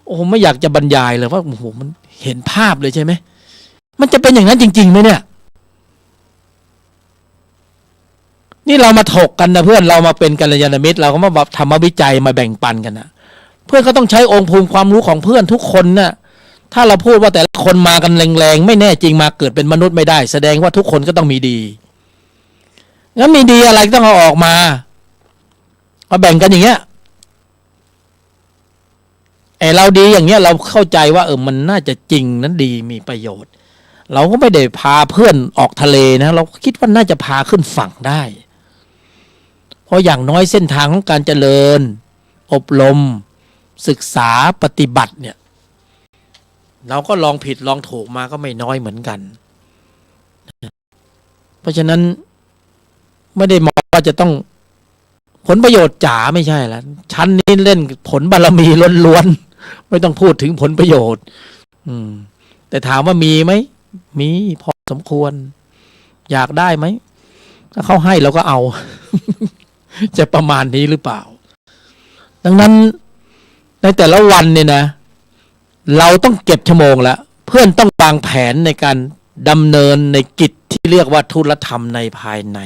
โอ้โหไม่อยากจะบรรยายเลยว่าโอ้โหมันเห็นภาพเลยใช่ไหมมันจะเป็นอย่างนั้นจริงๆไหมเนี่ยนี่เรามาถกกันนะเพื่อนเรามาเป็นกัลยาณมิตรเราก็มาทำวิจัยมาแบ่งปันกันนะเพื่อนก็ต้องใช้องค์ภูมิความรู้ของเพื่อนทุกคนนะถ้าเราพูดว่าแต่ละคนมากันแรงๆไม่แน่จริงมาเกิดเป็นมนุษย์ไม่ได้แสดงว่าทุกคนก็ต้องมีดีงั้นมีดีอะไรต้องเอาออกมาแบ่งกันอย่างเงี้ยเราดีอย่างเงี้ยเราเข้าใจว่ามันน่าจะจริงนั้นดีมีประโยชน์เราก็ไม่ได้พาเพื่อนออกทะเลนะเราคิดว่าน่าจะพาขึ้นฝั่งได้เพราะอย่างน้อยเส้นทางของการเจริญอบรมศึกษาปฏิบัติเนี่ยเราก็ลองผิดลองถูกมาก็ไม่น้อยเหมือนกันเพราะฉะนั้นไม่ได้มองว่าจะต้องผลประโยชน์จ๋าไม่ใช่แล้วชั้นนี้เล่นผลบารมีล้วนๆไม่ต้องพูดถึงผลประโยชน์แต่ถามว่ามีไหมมีพอสมควรอยากได้ไหมถ้าเขาให้เราก็เอา จะประมาณนี้หรือเปล่าดังนั้นในแต่ละวันเนี่ยนะเราต้องเก็บชั่วโมงละเพื่อนต้องวางแผนในการดำเนินในกิจที่เรียกว่าธุรธรรมในภายใน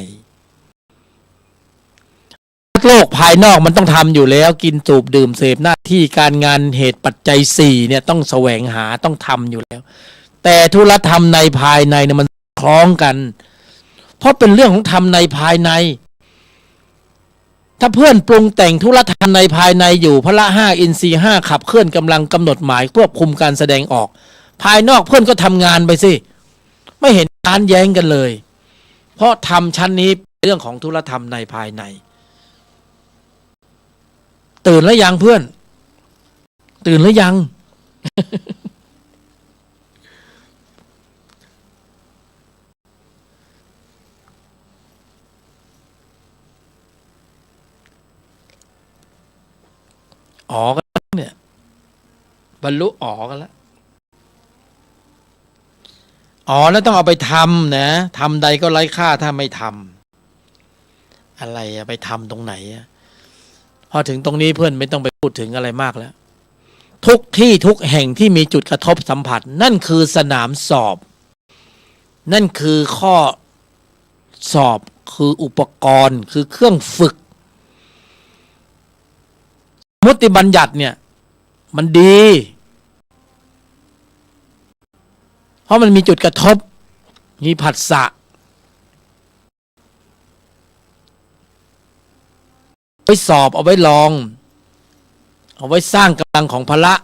โลกภายนอกมันต้องทำอยู่แล้วกินสูบดื่มเสพหน้าที่การงานเหตุปัจจัย4เนี่ยต้องแสวงหาต้องทำอยู่แล้วแต่ธุรธรรมในภายในเนี่ยมันคล้องกันเพราะเป็นเรื่องของธรรมในภายใน ถ้าเพื่อนปรุงแต่งธุรธรรมในภายในอยู่พละห้าอินทรีย์ห้าขับเคลื่อนกำลังกำหนดหมายควบคุมการแสดงออกภายนอกเพื่อนก็ทำงานไปสิไม่เห็นค้านแย้งกันเลยเพราะธรรมชั้นนี้เป็นเรื่องของธุรธรรมในภายในตื่นแล้วยังเพื่อนตื่นแล้วยัง อ๋อกันเนี่ยบรรลุอ๋อกันแล้วอ๋อแล้วต้องเอาไปทำนะทำใดก็ไร้ค่าถ้าไม่ทำอะไรอะไปทำตรงไหนอะพอถึงตรงนี้เพื่อนไม่ต้องไปพูดถึงอะไรมากแล้วทุกที่ทุกแห่งที่มีจุดกระทบสัมผัสนั่นคือสนามสอบนั่นคือข้อสอบคืออุปกรณ์คือเครื่องฝึกมุติบัญญัติเนี่ยมันดีเพราะมันมีจุดกระทบมีผัสสะไว้สอบเอาไว้ลองเอาไว้สร้างกำลังของพละ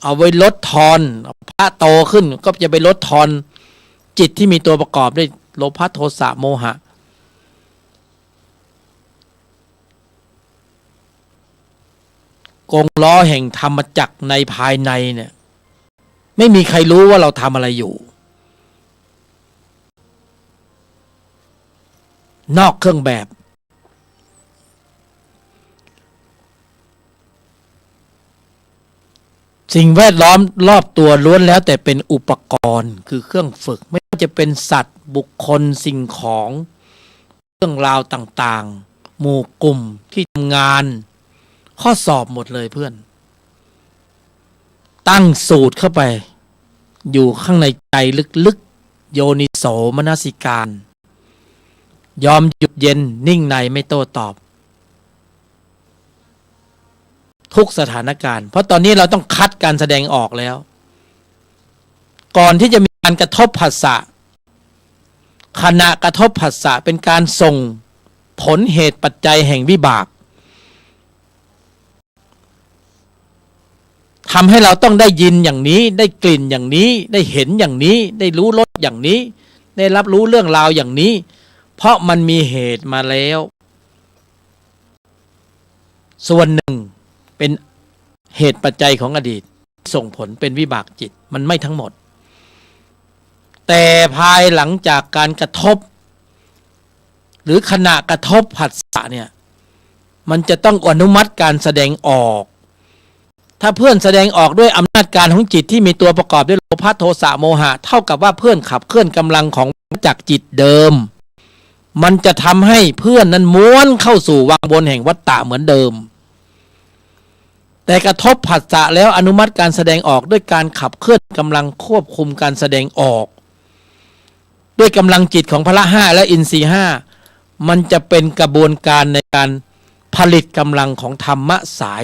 เอาไว้ลดทอนพระโตขึ้นก็จะไปลดทอนจิตที่มีตัวประกอบด้วยโลภะโทสะโมหะกงล้อแห่งธรรมจักรในภายในเนี่ยไม่มีใครรู้ว่าเราทำอะไรอยู่นอกเครื่องแบบสิ่งแวดล้อมรอบตัวล้วนแล้วแต่เป็นอุปกรณ์คือเครื่องฝึกไม่ว่าจะเป็นสัตว์บุคคลสิ่งของเรื่องราวต่างๆหมู่กลุ่มที่ทำงานข้อสอบหมดเลยเพื่อนตั้งสูตรเข้าไปอยู่ข้างในใจลึกๆโยนิโสมนสิการยอมหยุดเย็นนิ่งในไม่โต้ตอบทุกสถานการณ์เพราะตอนนี้เราต้องคัดการแสดงออกแล้วก่อนที่จะมีการกระทบผัสสะขณะกระทบผัสสะเป็นการส่งผลเหตุปัจจัยแห่งวิบากทำให้เราต้องได้ยินอย่างนี้ได้กลิ่นอย่างนี้ได้เห็นอย่างนี้ได้รู้รสอย่างนี้ได้รับรู้เรื่องราวอย่างนี้เพราะมันมีเหตุมาแล้วส่วนหนึ่งเป็นเหตุปัจจัยของอดีตส่งผลเป็นวิบากจิตมันไม่ทั้งหมดแต่ภายหลังจากการกระทบหรือขณะกระทบผัสสะเนี่ยมันจะต้องอนุมัติการแสดงออกถ้าเพื่อนแสดงออกด้วยอำนาจการของจิตที่มีตัวประกอบด้วยโลภะโทสะโมหะเท่ากับว่าเพื่อนขับเคลื่อนกำลังของจักรจิตเดิมมันจะทำให้เพื่อนนั้นม้วนเข้าสู่วังวนแห่งวัฏฏะเหมือนเดิมแต่กระทบผัสสะแล้วอนุมัติการแสดงออกด้วยการขับเคลื่อนกำลังควบคุมการแสดงออกด้วยกำลังจิตของพละห้าและอินทรีย์ห้ามันจะเป็นกระบวนการในการผลิตกำลังของธรรมะสาย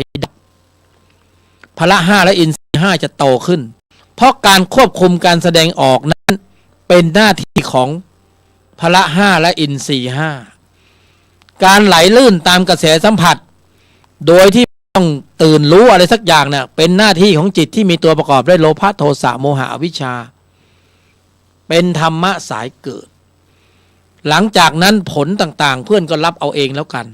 พละห้าและอินทรีย์ห้าจะโตขึ้นเพราะการควบคุมการแสดงออกนั้นเป็นหน้าที่ของพละห้าและอินทรีย์ห้าการไหลลื่นตามกระแสสัมผัสโดยที่ต้องตื่นรู้อะไรสักอย่างเนี่ยเป็นหน้าที่ของจิตที่มีตัวประกอบด้วยโลภะโทสะโมหะอวิชชาเป็นธรรมะสายเกิดหลังจากนั้นผลต่างๆเพื่อนก็รับเอาเองแล้วกัน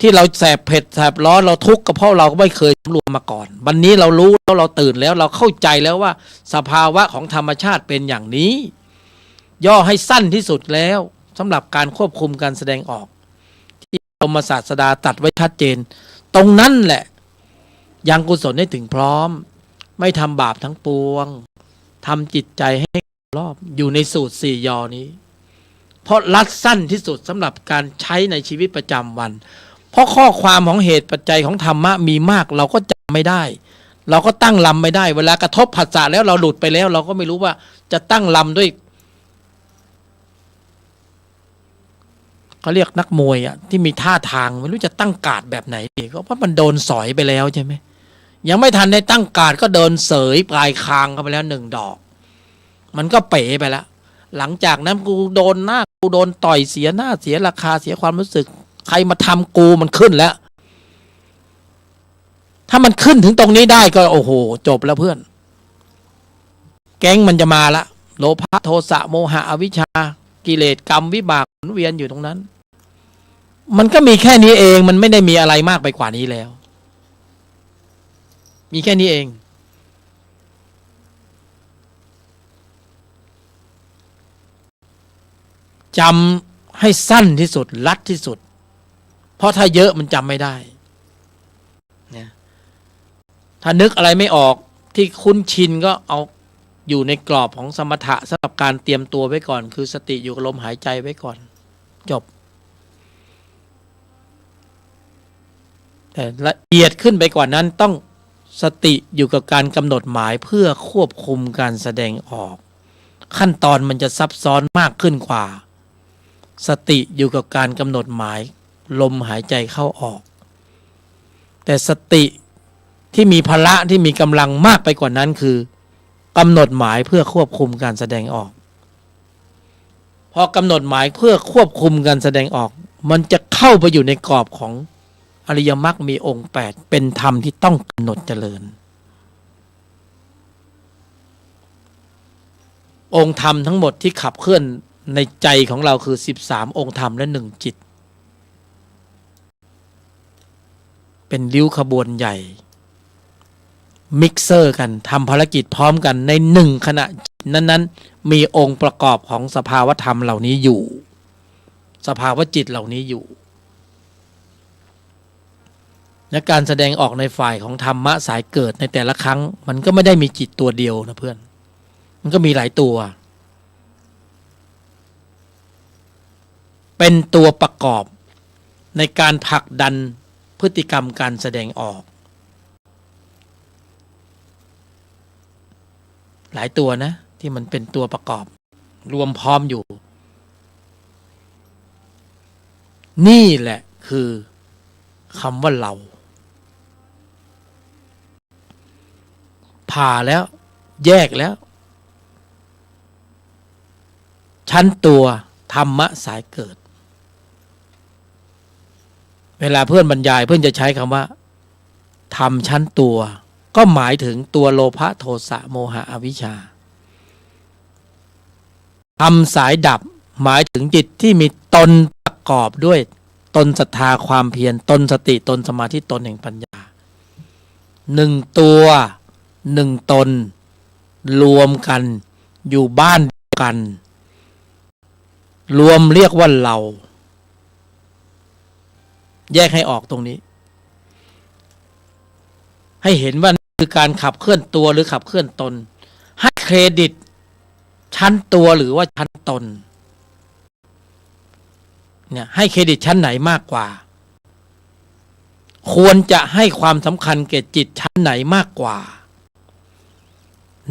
ที่เราแสบเผ็ดแสบร้อนเราทุกข์ก็เพราะเราก็ไม่เคยสำรวมมาก่อนวันนี้เรารู้แล้วเราตื่นแล้วเราเข้าใจแล้วว่าสภาวะของธรรมชาติเป็นอย่างนี้ย่อให้สั้นที่สุดแล้วสำหรับการควบคุมการแสดงออกที่พระบรมศาสดาตรัสไว้ชัดเจนตรงนั้นแหละยังกุศลให้ถึงพร้อมไม่ทำบาปทั้งปวงทำจิตใจให้รอบอยู่ในสูตร4 ยอนี้เพราะรัดสั้นที่สุดสำหรับการใช้ในชีวิตประจำวันเพราะข้อความของเหตุปัจจัยของธรรมะมีมากเราก็จำไม่ได้เราก็ตั้งลำไม่ได้เวลากระทบผัสสะแล้วเราหลุดไปแล้วเราก็ไม่รู้ว่าจะตั้งลำด้วยเขาเรียกนักมวยอ่ะที่มีท่าทางไม่รู้จะตั้งการ์ดแบบไหนดีก็เพราะมันโดนสอยไปแล้วใช่ไหมยังไม่ทันได้ตั้งการ์ดก็เดินเสยปลายคางเข้าไปแล้ว1 ดอกมันก็เป๋ไปแล้วหลังจากนั้นกูโดนหน้ากูโดนต่อยเสียหน้าเสียราคาเสียความรู้สึก ใครมาทำกูมันขึ้นแล้ว ถ้ามันขึ้นถึงตรงนี้ได้ก็โอ้โหจบแล้วเพื่อนแก๊งมันจะมาละโลภะโทสะโมหะอวิชชากิเลสกรรมวิบากหมุนเวียนอยู่ตรงนั้นมันก็มีแค่นี้เองมันไม่ได้มีอะไรมากไปกว่านี้แล้วมีแค่นี้เองจำให้สั้นที่สุดรัดที่สุดเพราะถ้าเยอะมันจำไม่ได้เนี่ยถ้านึกอะไรไม่ออกที่คุ้นชินก็เอาอยู่ในกรอบของสมถะสำหรับการเตรียมตัวไว้ก่อนคือสติอยู่กับลมหายใจไว้ก่อนจบแต่ละเอียดขึ้นไปกว่านั้นต้องสติอยู่กับการกำหนดหมายเพื่อควบคุมการแสดงออกขั้นตอนมันจะซับซ้อนมากขึ้นกว่าสติอยู่กับการกำหนดหมายลมหายใจเข้าออกแต่สติที่มีพละที่มีกำลังมากไปกว่านั้นคือกำหนดหมายเพื่อควบคุมการแสดงออกพอกำหนดหมายเพื่อควบคุมการแสดงออกมันจะเข้าไปอยู่ในกรอบของอริยมรรคมีองค์8เป็นธรรมที่ต้องกำหนดเจริญองค์ธรรมทั้งหมดที่ขับเคลื่อนในใจของเราคือ13องค์ธรรมและ1จิตเป็นริ้วขบวนใหญ่มิกเซอร์กันทำภารกิจพร้อมกันใน1ขณะนั้นๆมีองค์ประกอบของสภาวธรรมเหล่านี้อยู่สภาวจิตเหล่านี้อยู่และการแสดงออกในฝ่ายของธรรมะสายเกิดในแต่ละครั้งมันก็ไม่ได้มีจิตตัวเดียวนะเพื่อนมันก็มีหลายตัวเป็นตัวประกอบในการผลักดันพฤติกรรมการแสดงออกหลายตัวนะที่มันเป็นตัวประกอบรวมพร้อมอยู่นี่แหละคือคำว่าเราผ่าแล้วแยกแล้วชั้นตัวธรรมะสายเกิดเวลาเพื่อนบรรยายเพื่อนจะใช้คำว่าธรรมชั้นตัวก็หมายถึงตัวโลภะโทสะโมหะอวิชชาธรรมสายดับหมายถึงจิตที่มีตนประกอบด้วยตนศรัทธาความเพียรตนสติตนสมาธิตนแห่งปัญญา1ตัว1ตนรวมกันอยู่บ้านเดียวกันรวมเรียกว่าเราแยกให้ออกตรงนี้ให้เห็นว่านี่คือการขับเคลื่อนตัวหรือขับเคลื่อนตนให้เครดิตชั้นตัวหรือว่าชั้นตนเนี่ยให้เครดิตชั้นไหนมากกว่าควรจะให้ความสำคัญแก่จิตชั้นไหนมากกว่า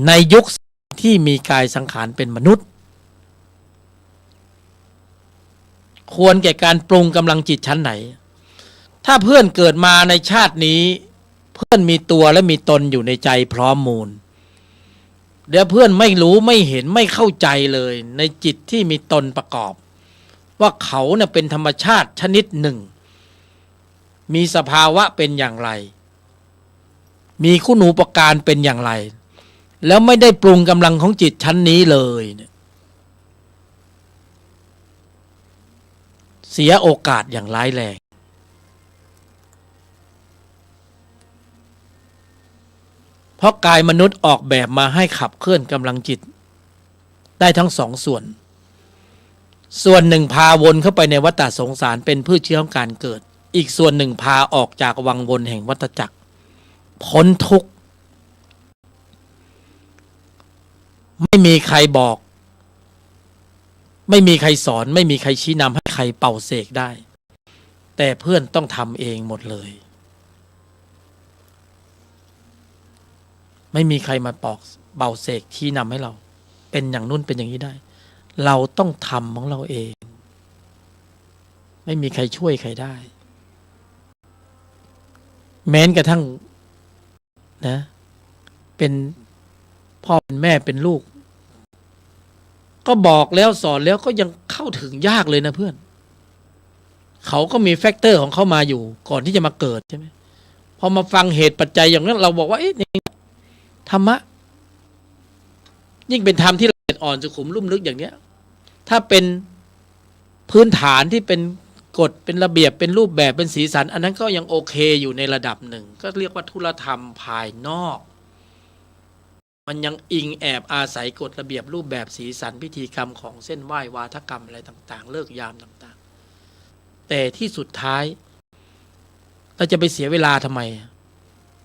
ในยุคที่มีกายสังขารเป็นมนุษย์ควรแก่การปรุงกำลังจิตชั้นไหนถ้าเพื่อนเกิดมาในชาตินี้เพื่อนมีตัวและมีตนอยู่ในใจพร้อมมูลเดี๋ยวเพื่อนไม่รู้ไม่เห็นไม่เข้าใจเลยในจิตที่มีตนประกอบว่าเขาเนี่ยเป็นธรรมชาติชนิดหนึ่งมีสภาวะเป็นอย่างไรมีคุณูปการเป็นอย่างไรแล้วไม่ได้ปรุงกำลังของจิตชั้นนี้เลยเนี่ยเสียโอกาสอย่างร้ายแรงเพราะกายมนุษย์ออกแบบมาให้ขับเคลื่อนกำลังจิตได้ทั้งสองส่วนหนึ่งพาวนเข้าไปในวัฏสงสารเป็นพืชเชื้อของการเกิดอีกส่วนหนึ่งพาออกจากวังวนแห่งวัฏจักรพ้นทุกข์ไม่มีใครบอกไม่มีใครสอนไม่มีใครชี้นำให้ใครเป่าเสกได้แต่เพื่อนต้องทำเองหมดเลยไม่มีใครมาบอกเป่าเสกชี้นำให้เราเป็นอย่างนู้นเป็นอย่างนี้ได้เราต้องทำของเราเองไม่มีใครช่วยใครได้แม้กระทั่งนะเป็นพ่อเป็นแม่เป็นลูกก็บอกแล้วสอนแล้วก็ยังเข้าถึงยากเลยนะเพื่อน เขาก็มีแฟกเตอร์ของเขามาอยู่ก่อนที่จะมาเกิดใช่ไหมพอมาฟังเหตุปัจจัยอย่างนั้นเราบอกว่าธรรมะยิ่งเป็นธรรมที่ละเอียดอ่อนสุขุมลุ่มลึกอย่างเนี้ยถ้าเป็นพื้นฐานที่เป็นกฎเป็นระเบียบเป็นรูปแบบเป็นสีสันอันนั้นก็ยังโอเคอยู่ในระดับหนึ่งก็เรียกว่าธุรธรรมภายนอกมันยังอิงแอบอาศัยกฎระเบียบรูปแบบสีสันพิธีกรรมของเส้นไหว้วาทกรรมอะไรต่างๆเลิกยามต่างๆแต่ที่สุดท้ายเราจะไปเสียเวลาทำไม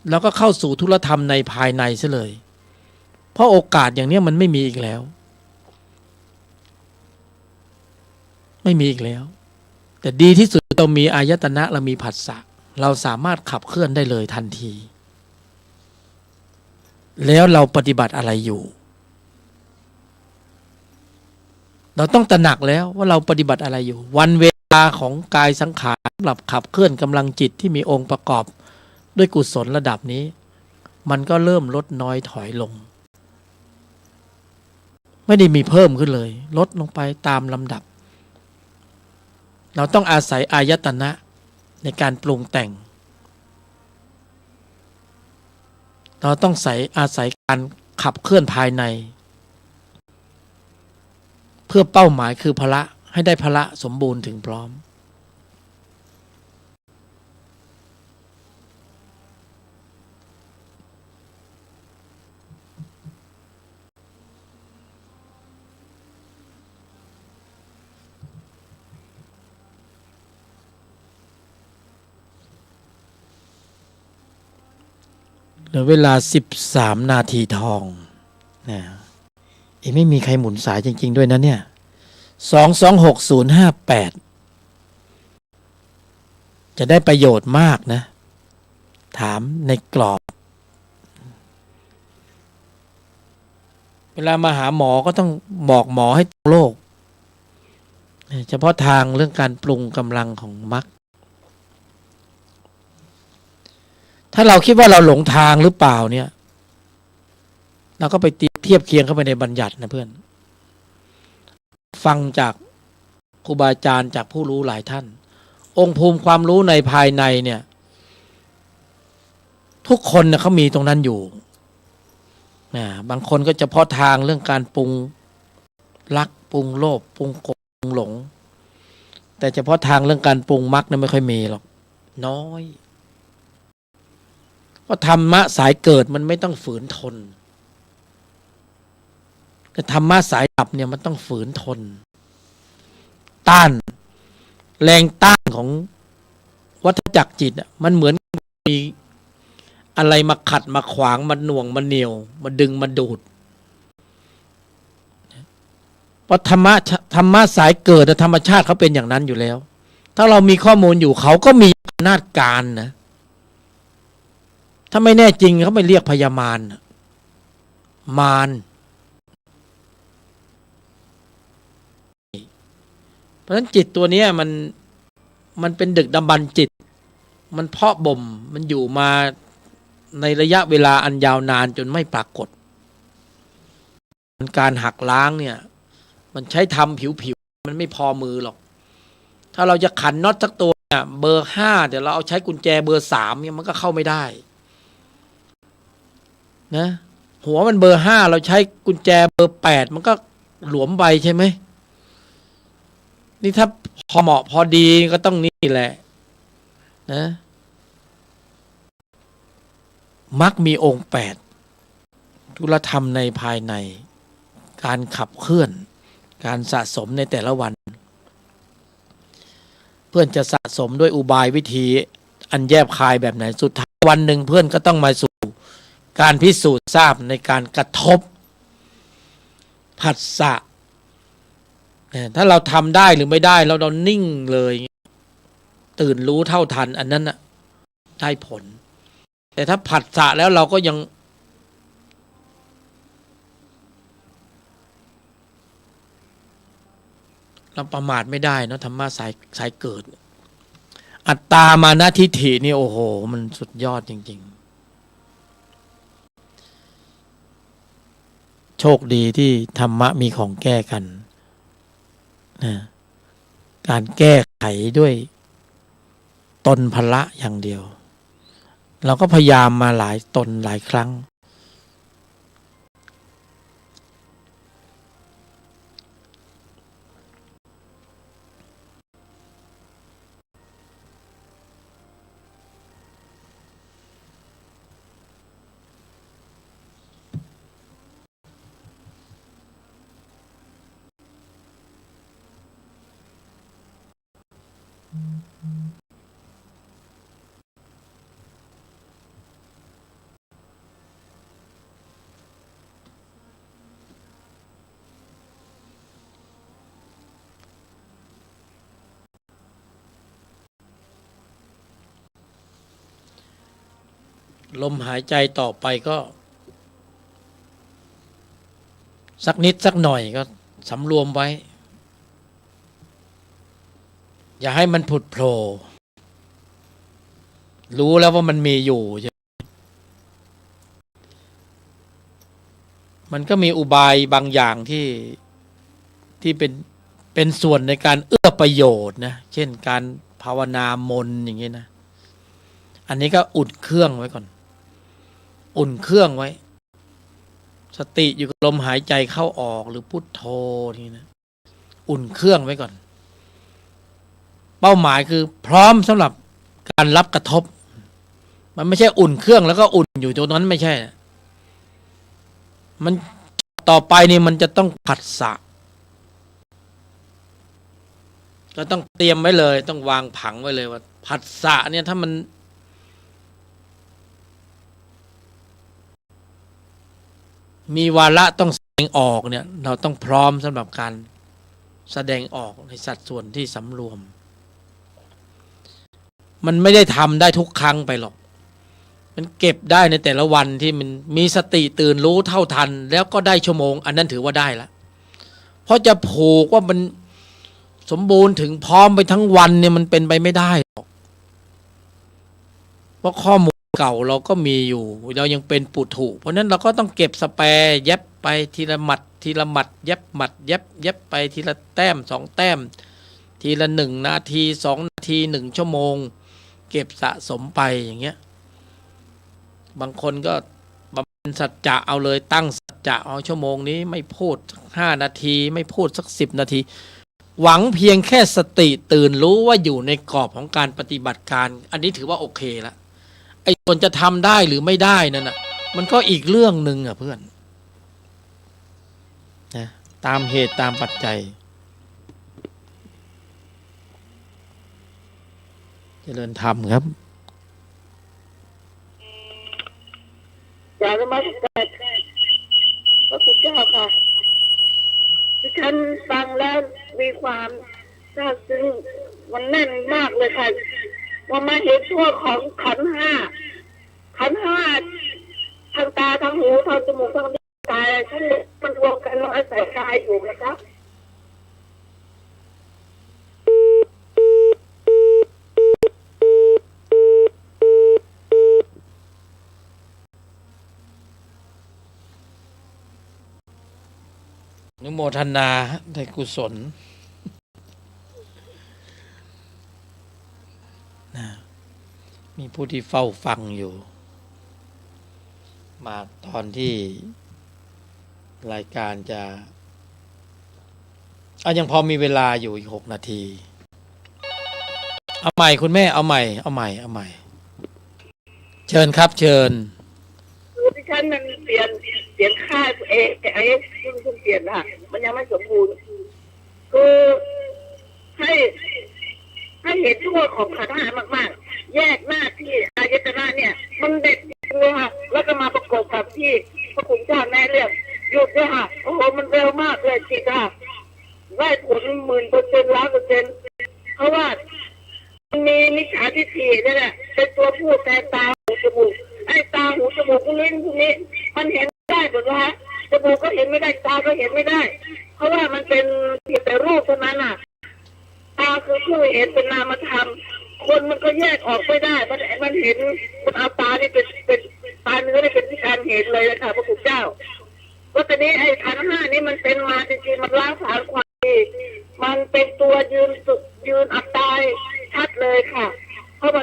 เราก็เข้าสู่ธุรธรรมในภายในซะเลยเพราะโอกาสอย่างนี้มันไม่มีอีกแล้วไม่มีอีกแล้วแต่ดีที่สุดเรามีอายตนะเรามีผัสสะเราสามารถขับเคลื่อนได้เลยทันทีแล้วเราปฏิบัติอะไรอยู่เราต้องตระหนักแล้วว่าเราปฏิบัติอะไรอยู่วันเวลาของกายสังขารสำหรับขับเคลื่อนกำลังจิตที่มีองค์ประกอบด้วยกุศลระดับนี้มันก็เริ่มลดน้อยถอยลงไม่ได้มีเพิ่มขึ้นเลยลดลงไปตามลำดับเราต้องอาศัยอายตนะในการปรุงแต่งเราต้องอาศัยการขับเคลื่อนภายในเพื่อเป้าหมายคือพละให้ได้พละสมบูรณ์ถึงพร้อมเหลือเวลา13 นาทีทองนะไม่มีใครหมุนสายจริงๆด้วยนะเนี่ย226-058จะได้ประโยชน์มากนะถามในกรอบเวลามาหาหมอก็ต้องบอกหมอให้ตรงโลกเฉพาะทางเรื่องการปรุงกำลังของมรรคถ้าเราคิดว่าเราหลงทางหรือเปล่าเนี่ยเราก็ไปเทียบเคียงเข้าไปในบัญญัตินะเพื่อนฟังจากครูบาอาจารย์จากผู้รู้หลายท่านองค์ภูมิความรู้ในภายในเนี่ยทุกคนเนี่ยเขามีตรงนั้นอยู่นะบางคนก็เฉพาะทางเรื่องการปรุงรักปรุงโลภปรุงโกรธปรุงหลงแต่เฉพาะทางเรื่องการปรุงมรรคเนี่ยไม่ค่อยมีหรอกน้อยเพราะธรรมะสายเกิดมันไม่ต้องฝืนทนแต่ธรรมะสายดับเนี่ยมันต้องฝืนทนต้านแรงต้านของวัฏจักรจิตมันเหมือนมีอะไรมาขัดมาขวางมาหน่วงมาเหนี่ยวมาดึงมาดูดเพราะธรรมะสายเกิดธรรมชาติเขาเป็นอย่างนั้นอยู่แล้วถ้าเรามีข้อมูลอยู่เขาก็มีอำนาจการนะถ้าไม่แน่จริงเขาไม่เรียกพญามารมารเพราะฉะนั้นจิตตัวนี้มันเป็นดึกดำบรรพ์จิตมันเพาะบ่มมันอยู่มาในระยะเวลาอันยาวนานจนไม่ปรากฏการหักล้างเนี่ยมันใช้ทำผิวมันไม่พอมือหรอกถ้าเราจะขันน็อตสักตัวเนี่ยเบอร์5เดี๋ยวเราเอาใช้กุญแจเบอร์3เนี่ยมันก็เข้าไม่ได้นะหัวมันเบอร์5เราใช้กุญแจเบอร์8มันก็หลวมไปใช่ไหมนี่ถ้าพอเหมาะพอดีก็ต้องนี่แหละนะมักมีองค์8ธุรธรรมในภายในการขับเคลื่อนการสะสมในแต่ละวันเพื่อนจะสะสมด้วยอุบายวิธีอันแยบคายแบบไหนสุดท้ายวันหนึ่งเพื่อนก็ต้องมาสู่การพิสูจน์ทราบในการกระทบผัสสะถ้าเราทำได้หรือไม่ได้เรานิ่งเลยตื่นรู้เท่าทันอันนั้นน่ะได้ผลแต่ถ้าผัสสะแล้วเราก็ยังเราประมาทไม่ได้เนาะธรรมะสายเกิดอัตตามานะทิฏฐินี่โอ้โหมันสุดยอดจริงๆโชคดีที่ธรรมะมีของแก้กันนะการแก้ไขด้วย ตนพละอย่างเดียวเราก็พยายามมาหลายตนหลายครั้งลมหายใจต่อไปก็สักนิดสักหน่อยก็สำรวมไว้อย่าให้มันผุดโผล่รู้แล้วว่ามันมีอยู่มันก็มีอุบายบางอย่างที่เป็นส่วนในการเอื้อประโยชน์นะเช่นการภาวนามนอย่างนี้นะอันนี้ก็อุ่นเครื่องไว้ก่อนอุ่นเครื่องไว้สติอยู่กับลมหายใจเข้าออกหรือพุทโธนี่นะอุ่นเครื่องไว้ก่อนเป้าหมายคือพร้อมสำหรับการรับกระทบมันไม่ใช่อุ่นเครื่องแล้วก็อุ่นอยู่ตรงนั้นไม่ใช่มันต่อไปนี่มันจะต้องผัสสะก็ต้องเตรียมไว้เลยต้องวางผังไว้เลยว่าผัสสะเนี่ยถ้ามันมีวาระต้องแสดงออกเนี่ยเราต้องพร้อมสำหรับการแสดงออกในสัดส่วนที่สำรวมมันไม่ได้ทำได้ทุกครั้งไปหรอกมันเก็บได้ในแต่ละวันที่มันมีสติตื่นรู้เท่าทันแล้วก็ได้ชั่วโมงอันนั้นถือว่าได้ละเพราะจะผูกว่ามันสมบูรณ์ถึงพร้อมไปทั้งวันเนี่ยมันเป็นไปไม่ได้หรอกเพราะข้อมูลเก่าเราก็มีอยู่เรายังเป็นปุถุเพราะนั้นเราก็ต้องเก็บสแปร์เย็บไปทีละหมัดทีละหมัดเย็บหมัดเย็บไปทีละแต้ม2 แต้มทีละ1 นาที2 นาที1 ชั่วโมงเก็บสะสมไปอย่างเงี้ยบางคนก็บำเพ็ญสัจจะเอาเลยตั้งสัจจะเอาชั่วโมงนี้ไม่พูด5 นาทีไม่พูดสัก10 นาทีหวังเพียงแค่สติตื่นรู้ว่าอยู่ในกรอบของการปฏิบัติการอันนี้ถือว่าโอเคแล้วไอ้ส่วนจะทำได้หรือไม่ได้นั่นน่ะมันก็อีกเรื่องหนึ่งอ่ะเพื่อนนะตามเหตุตามปัจจัยเจริญธรรมครับอยากจะมาสักการพระคุณเจ้าค่ะที่ฉันฟังแล้วมีความซาบซึ้งมันแน่นมากเลยค่ะว่ามาเห็นทั่วของขันธ์ 5ทางตาทางหูทางจมูกทางลิ้นกายฉันมันรวมกันแล้วอาศัยกายอยู่นะคะอนุโมทนาในกุศลนะมีผู้ที่เฝ้าฟังอยู่มาตอนที่รายการจะยังพอมีเวลาอยู่อีก6 นาทีเอาใหม่คุณแม่เอาใหม่เชิญครับเชิญที่ฉันมันเปลี่ยนค่าแต่ไอ้เพิ่งเปลี่ยนอ่ะมันยังไม่สมบูรณ์คือให้เห็นทั่วของขันธ์ 5มากๆแยกหน้าที่อายตนะเนี่ยมันเด็ดเลยค่ะแล้วก็มาประกอบกับที่พระคุณเจ้าแนะเรื่องหยุดด้วยค่ะโอ้โหมันเร็วมากเลยจิตค่ะได้ผล10,000%1,000,000%เพราะว่ามีมิจฉาทิฏฐินี่แหละเป็นตัวพูดแต่ตาหูจมูกไอ้ตาหูจมูกลิ้นพวกนี้มันเห็นได้หมดนะจมูกก็เห็นไม่ได้ตาก็เห็นไม่ได้เพราะว่ามันเป็นเพียงแต่รูปเท่านั้นน่ะตาคือผู้เห็นเป็นนามธรรมคนมันก็แยกออกไม่ได้มันเห็นมันเอาตานี่เป็นตาเนื้อนี่เป็นที่การเห็นเลยนะคะพระคุณเจ้าว่าแต่นี้ไอ้ขันธ์ 5นี่มันเป็นมาจริงๆมันล้างผลาญความดีมันเป็นตัวยืนอับตายชัดเลยค่ะเพราะมัน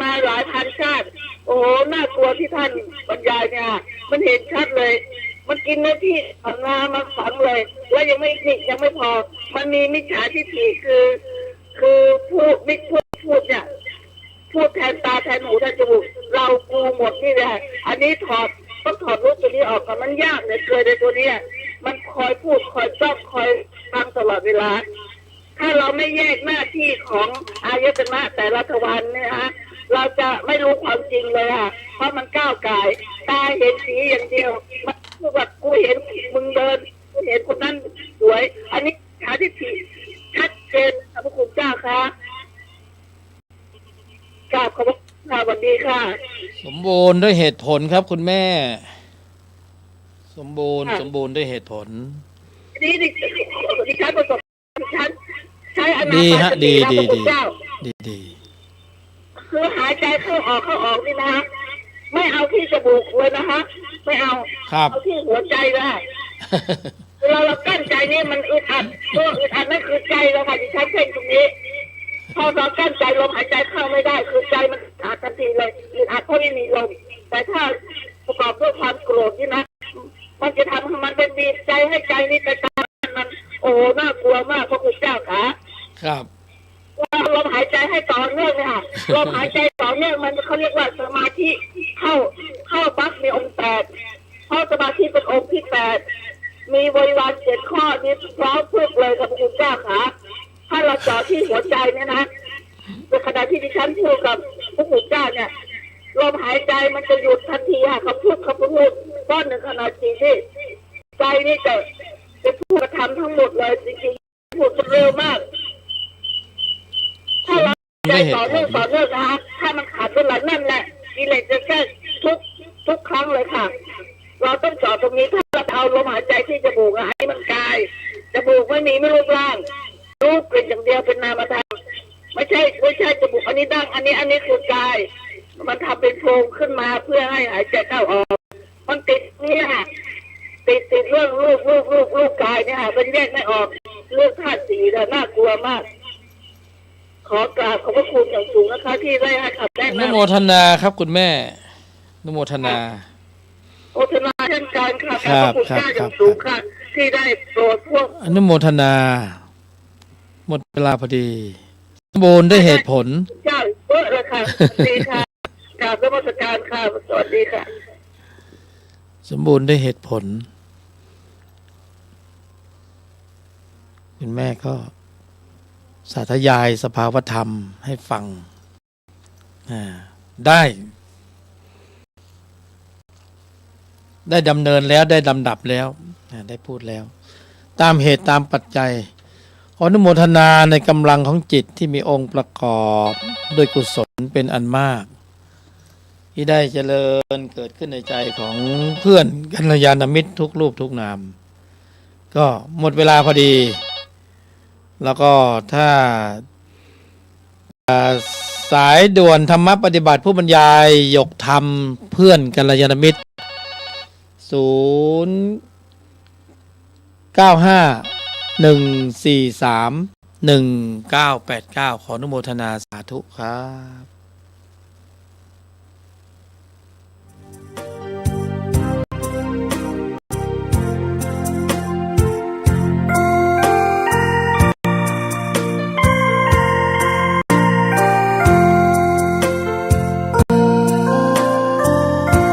มาหลายพันชาติโอ้โหน่ากลัวที่ท่านบรรยายเนี่ยมันเห็นชัดเลย มันกินเนื้อที่ฝังน้ำมาฝังเลยแล้วยังไม่นี่ยังไม่พอมันมีมิจฉาทิฏฐิคือพูดมิจพูดเนี่ยพูดแทนตาแทนหูแทนจมูกเรากูหมดนี่แหละอันนี้ต้องถอดรูปตัวนี้ออกก่อนมันยากเลยเกินในตัวเนี้ยมันคอยพูดคอยจ้องคอยฟังตลอดเวลาถ้าเราไม่แยกหน้าที่ของอายตนะแต่ละทวารเนี่ยฮะเราจะไม่รู้ความจริงเลยค่ะเพราะมันก้าวไก่ตาเห็นสีอย่างเดียวมันพูดว่ากูเห็นมึงเดินกูเห็นคนนั้นสวยอันนี้หาที่ผิดชัดเจนขอบพระคุณเจ้าค่ะกราบขอบพระคุณค่ะสวัสดีค่ะ สมบูรณ์ด้วยเหตุผลครับคุณแม่ สมบูรณ์ด้วยเหตุผล นี่ดิฉันประสบดิฉันใช้อนา ดี ค ฮะ ต ดี นะ ดี พระคุณ ดี เจ้า ดี คือหายใจเข้าออกนี่นะไม่เอาที่จมูกเลยนะคะไม่เอา ครับ เอาที่หัวใจได้เวลาเรากั้นใจนี่มันอึดอัดตัวอึดอัดนั่นคือใจเราค่ะดิฉันเพ่งตรงนี้พอเรากั้นใจลมหายใจเข้าไม่ได้คือใจมันอัดทันทีเลยอึดอัดเพราะไม่มีลมแต่ถ้าประกอบด้วยความโกรธนี่นะมันจะทำให้มันเป็นบีบใจให้ใจนี่ไปตามมันโอ้โหน่ากลัวมากพระคุณเจ้าค่ะ ครับ ลมหายใจให้ต่อเนื่องเลยค่ะลมหายใจต่อเนื่องมันเขาเรียกว่าสมาธิเข้าบัคมีองค์แปดเพราะสมาธิเป็นองค์ที่แปดมีบริวาร7 ข้อนี้พร้อมพึกเลยกับพระคุณเจ้าค่ะถ้าเราเจาะที่หัวใจเนี่ยนะในขณะที่ดิฉันพูดกับพระคุณเจ้าเนี่ยลมหายใจมันจะหยุดทันทีค่ะเขาพูดก้อนหนึ่งขนาดจริงที่ใจนี่จะพูดกระทำทั้งหมดเลยจริงๆพูดเร็วมากถ้าเราใจต่อเนื่องนะคะถ้ามันขาดเวลานั่นแหละกิเลสจะแก้ทุกครั้งเลยค่ะ เราต้องเจาะตรงนี้ถ้าเราเอาลมหายใจที่จมูกให้มันกายจมูกไม่รูปร่างรูปเป็นอย่างเดียวเป็นนามธรรมไม่ใช่จมูกอันนี้ดั้งอันนี้คือกายมันทำเป็นโพรงขึ้นมาเพื่อให้หายใจเข้าออกมันติดเนี่ยค่ะติดเรื่องรูปกายเนี่ยค่ะมันแยกไม่ออกเรื่องธาตุสีแต่น่ากลัวมากขอกราบขอบพระคุณอย่างสูงนะคะที่ได้ให้คำแนะ อนุ นำ โมทนาครับคุณแม่อนุโมทนา โอทนาเช่นกันค่ะ ครั ขอบบ พระคุณ ครับ เจ้าอย่างสูงค่ะ ที่ได้โปรดพวก อนุโมทนา หมดเวลาพอดี สมบูรณ์ด้วยเหตุผล เจ้าเยอะเลยค่ะสวัสดีค่ะกราบนมัสการค่ะสวัสดีค่ะ สมบูรณ์ด้วยเหตุผล คุณแม่ก็สาธยายสภาวธรรมให้ฟังได้ดำเนินแล้วได้ลำดับแล้วได้พูดแล้ว ตามเหตุตามปัจจัยขออนุโมทนาในกำลังของจิตที่มีองค์ประกอบด้วยกุศลเป็นอันมาก ที่ได้เจริญเกิดขึ้นในใจของเพื่อนกัลยาณมิตรทุกรูปทุกนามก็หมดเวลาพอดี แล้วก็ถ้าสายด่วนธรรมปฏิบัติผู้บรรยายยกธรรมเพื่อนกัลยาณมิตร095-143-1989ขออนุโมทนาสาธุครับ